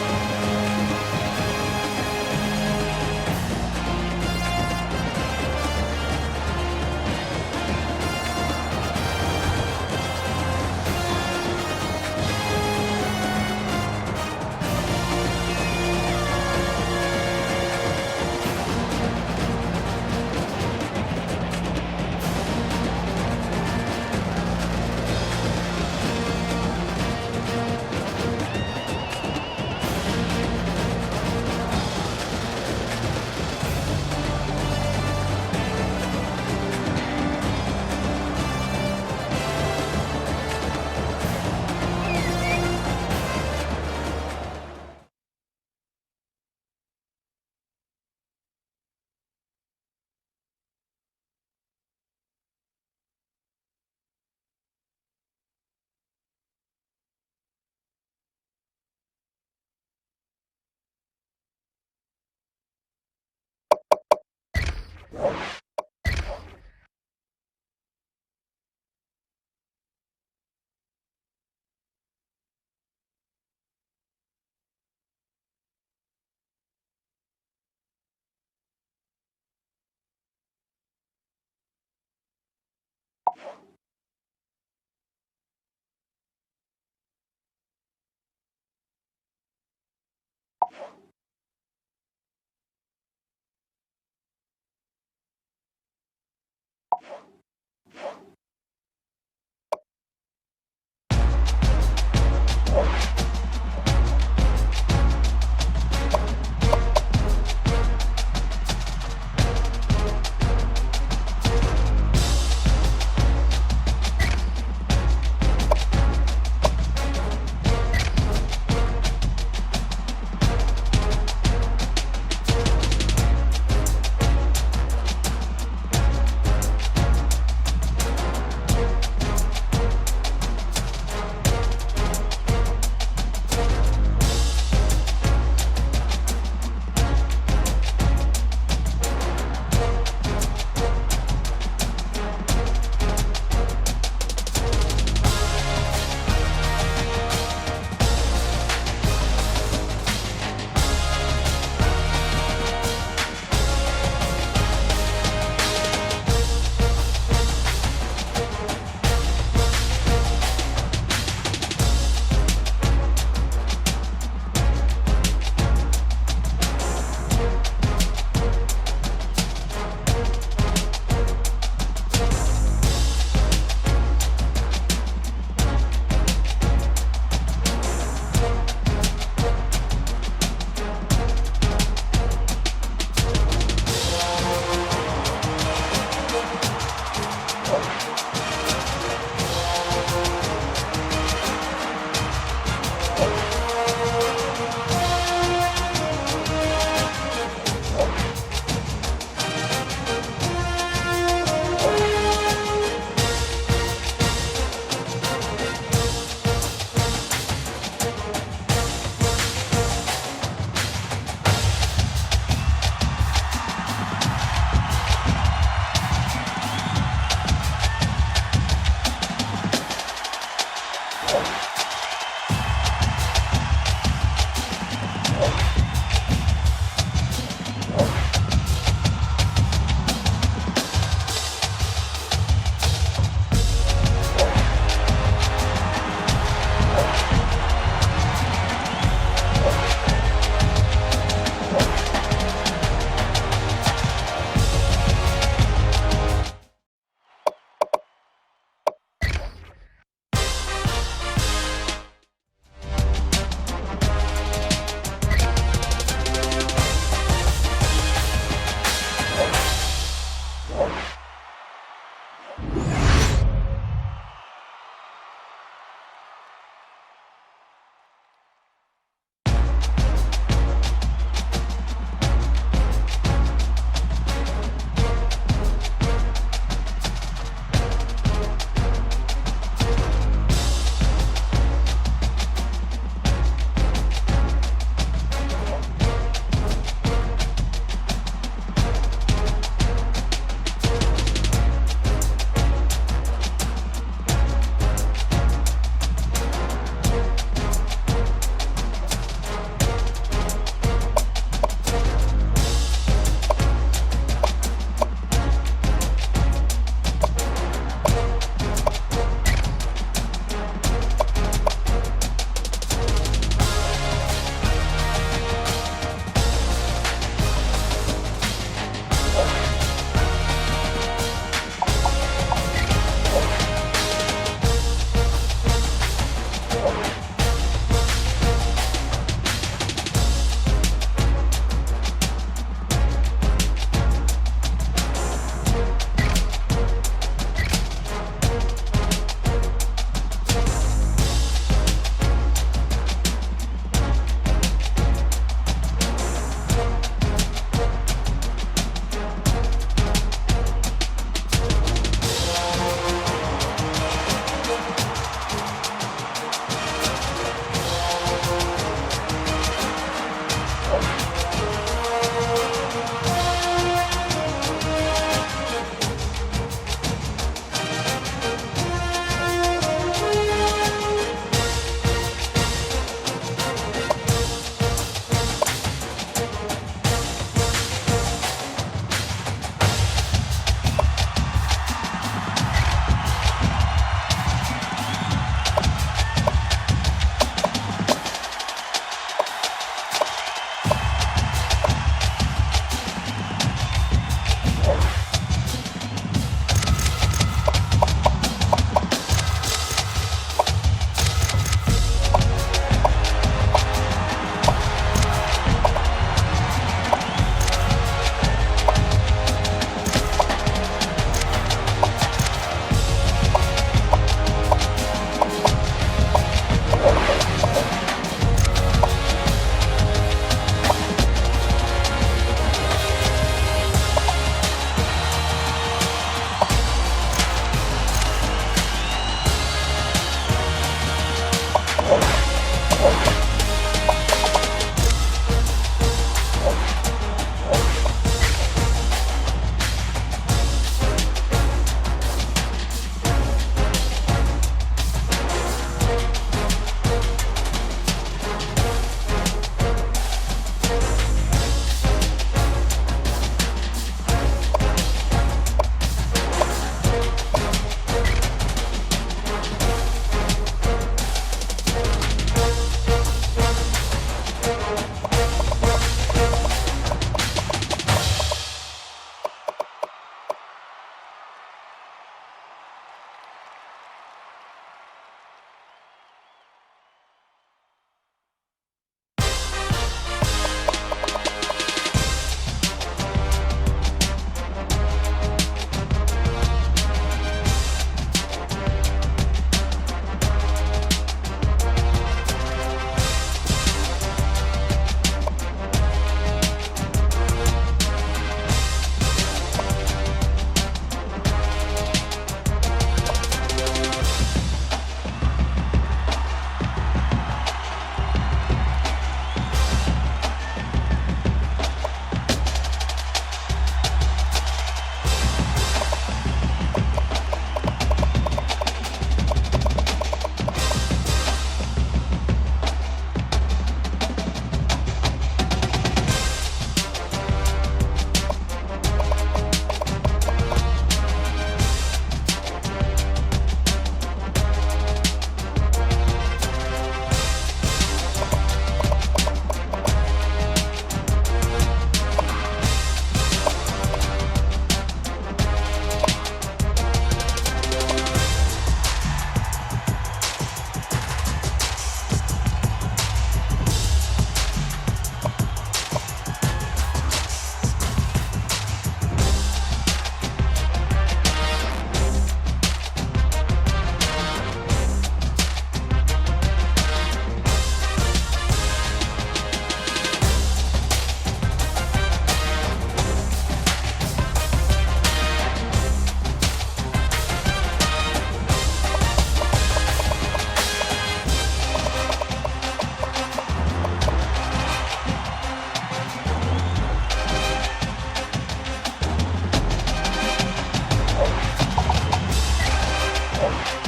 Bye.